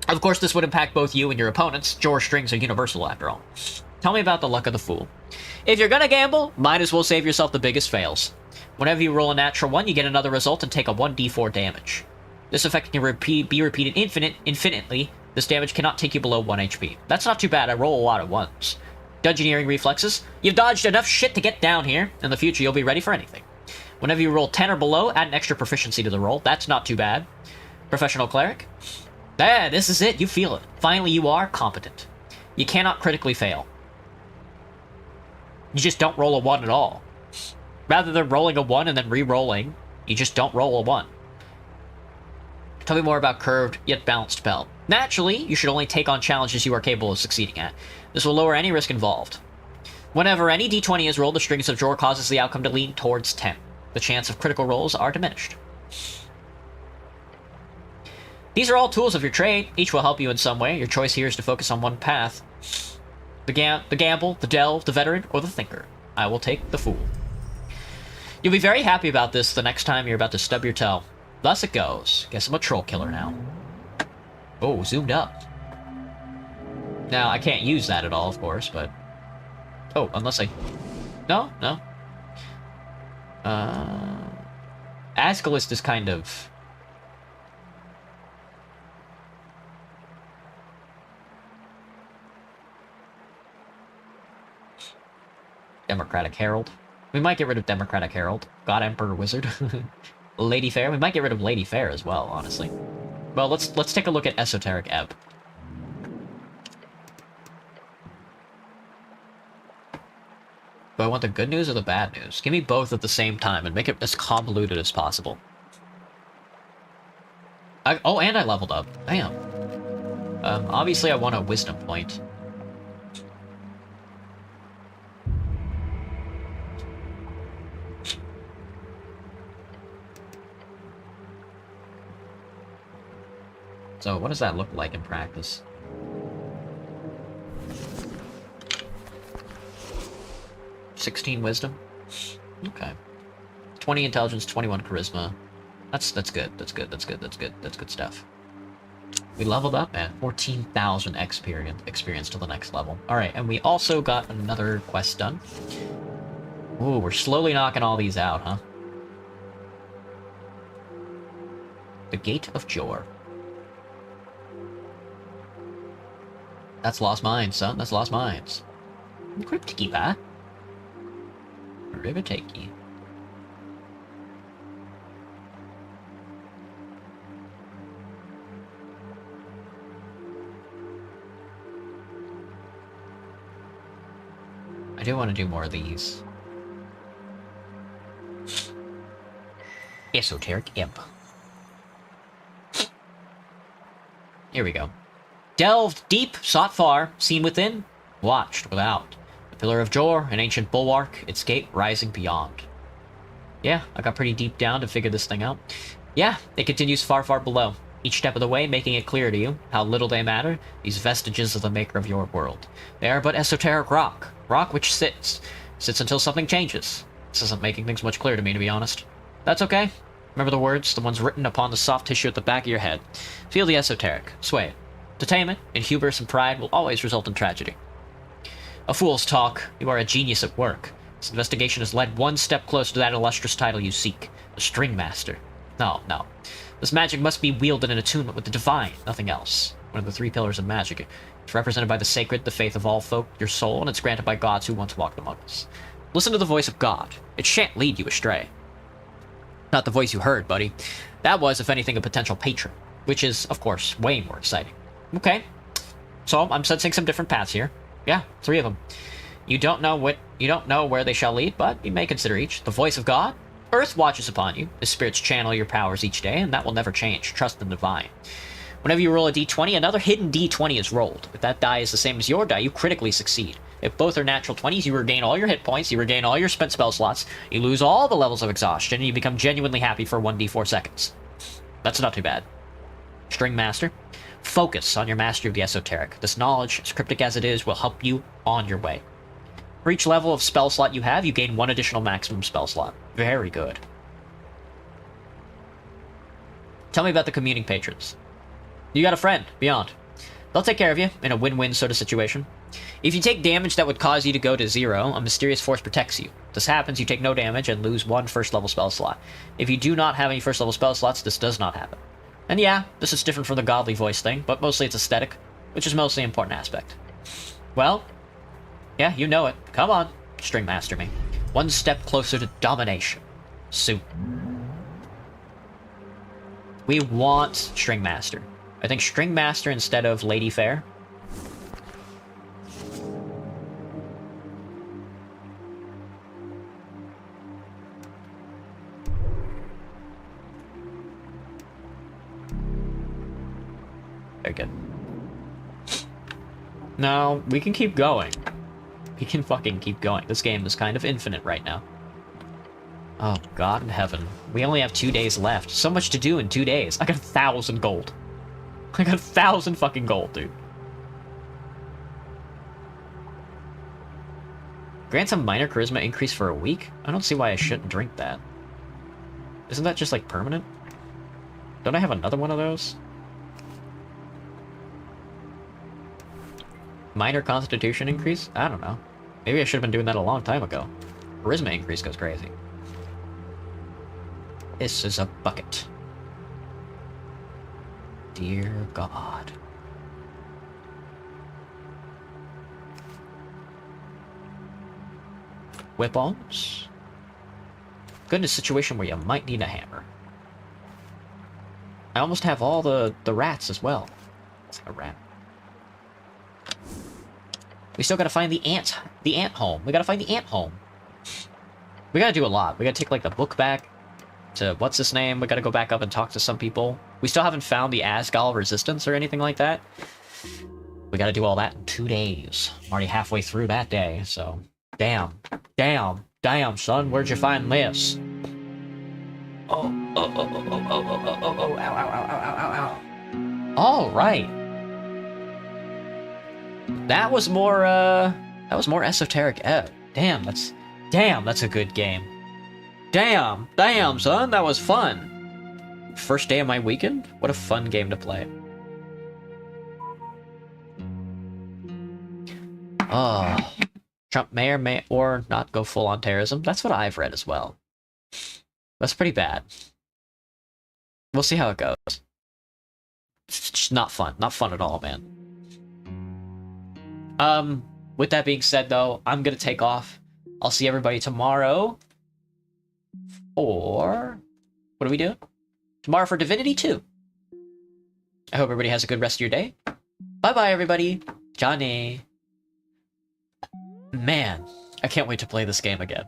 Speaker 1: Of course, this would impact both you and your opponents. Drawer strings are universal, after all. Tell me about the luck of the fool. If you're gonna gamble, might as well save yourself the biggest fails. Whenever you roll a natural 1, you get another result and take a 1d4 damage. This effect can be repeated infinitely. This damage cannot take you below 1 HP. That's not too bad, I roll a lot at once. Dungeoneering reflexes. You've dodged enough shit to get down here. In the future, you'll be ready for anything. Whenever you roll 10 or below, add an extra proficiency to the roll. That's not too bad. Professional cleric. There, this is it. You feel it. Finally, you are competent. You cannot critically fail. You just don't roll a 1 at all. Rather than rolling a 1 and then re-rolling, you just don't roll a 1. Tell me more about curved yet balanced belt. Naturally, you should only take on challenges you are capable of succeeding at. This will lower any risk involved. Whenever any d20 is rolled, the strings of drawer causes the outcome to lean towards 10. The chance of critical rolls are diminished. These are all tools of your trade. Each will help you in some way. Your choice here is to focus on one path. The gamble, the delve, the veteran, or the thinker. I will take the fool. You'll be very happy about this the next time you're about to stub your toe. Thus it goes. Guess I'm a troll killer now. Oh, zoomed up. Now, I can't use that at all, of course, but... Oh, unless I... No. Ascalist is kind of... Democratic Herald. We might get rid of Democratic Herald. God Emperor Wizard. Lady Fair. We might get rid of Lady Fair as well, honestly. Well, let's take a look at Esoteric Ebb. Do I want the good news or the bad news? Give me both at the same time and make it as convoluted as possible. Oh, and I leveled up. Damn. Obviously I want a wisdom point. So, what does that look like in practice? $16 wisdom? Okay. 20 intelligence, 21 charisma. That's good. That's good stuff. We leveled up at 14,000 experience to the next level. Alright, and we also got another quest done. Ooh, we're slowly knocking all these out, huh? The Gate of Jor. That's lost mines, son. That's lost mines. Cryptiki, ba? Riveteki. I do want to do more of these. Esoteric Ebb. Here we go. Delved deep, sought far, seen within, watched without. The Pillar of Jor, an ancient bulwark, its gate rising beyond. Yeah, I got pretty deep down to figure this thing out. Yeah, it continues far, far below, each step of the way making it clear to you how little they matter, these vestiges of the maker of your world. They are but esoteric rock which sits until something changes. This isn't making things much clearer to me, to be honest. That's okay. Remember the words, the ones written upon the soft tissue at the back of your head. Feel the esoteric, sway it. Detainment and hubris and pride will always result in tragedy. A fool's talk. You are a genius at work. This investigation has led one step closer to that illustrious title you seek, the String Master. No. This magic must be wielded in attunement with the divine, nothing else. One of the three pillars of magic. It's represented by the sacred, the faith of all folk, your soul, and it's granted by gods who once walked among us. Listen to the voice of God. It shan't lead you astray. Not the voice you heard, buddy. That was, if anything, a potential patron, which is, of course, way more exciting. Okay, so I'm sensing some different paths here. Yeah, 3 of them. You don't know where they shall lead, but you may consider each. The voice of God. Earth watches upon you. The spirits channel your powers each day, and that will never change. Trust in the divine. Whenever you roll a d20, another hidden d20 is rolled. If that die is the same as your die, you critically succeed. If both are natural 20s, you regain all your hit points, you regain all your spent spell slots, you lose all the levels of exhaustion, and you become genuinely happy for 1d4 seconds. That's not too bad. String Master. Focus on your mastery of the esoteric. This knowledge, as cryptic as it is, will help you on your way. For each level of spell slot you have, you gain 1 additional maximum spell slot. Very good. Tell me about the communing patrons. You got a friend, Beyond. They'll take care of you, in a win-win sort of situation. If you take damage that would cause you to go to 0, a mysterious force protects you. If this happens, you take no damage and lose 1 first-level spell slot. If you do not have any first-level spell slots, this does not happen. And yeah, this is different from the godly voice thing, but mostly it's aesthetic, which is mostly an important aspect. Well, yeah, you know it. Come on, String Master me. 1 step closer to domination. Soon. We want String Master. I think String Master instead of Lady Fair. take it. No, we can keep going. We can fucking keep going. This game is kind of infinite right now. Oh, God in heaven. We only have 2 days left. So much to do in 2 days. I got 1,000 gold. I got 1,000 fucking gold, dude. Grants a minor charisma increase for a week? I don't see why I shouldn't drink that. Isn't that just, like, permanent? Don't I have another one of those? Minor constitution increase? I don't know. Maybe I should have been doing that a long time ago. Charisma increase goes crazy. This is a bucket. Dear God. Weapons. Good in a situation where you might need a hammer. I almost have all the rats as well. It's like a rat. We still gotta find the ant home. We gotta find the ant home. We gotta do a lot. We gotta take, like, the book back to, what's his name? We gotta go back up and talk to some people. We still haven't found the Asgal resistance or anything like that. We gotta do all that in 2 days. I'm already halfway through that day, so... Damn, son, where'd you find this? Oh, ow, ow. All right. That was more Esoteric Ebb. Damn, that's a good game. Damn, son, that was fun. First day of my weekend? What a fun game to play. Oh... Trump may or not go full on terrorism. That's what I've read as well. That's pretty bad. We'll see how it goes. It's just not fun. Not fun at all, man. With that being said, though, I'm gonna take off. I'll see everybody tomorrow. Or... what are we doing? Tomorrow for Divinity 2. I hope everybody has a good rest of your day. Bye-bye, everybody. Johnny. Man, I can't wait to play this game again.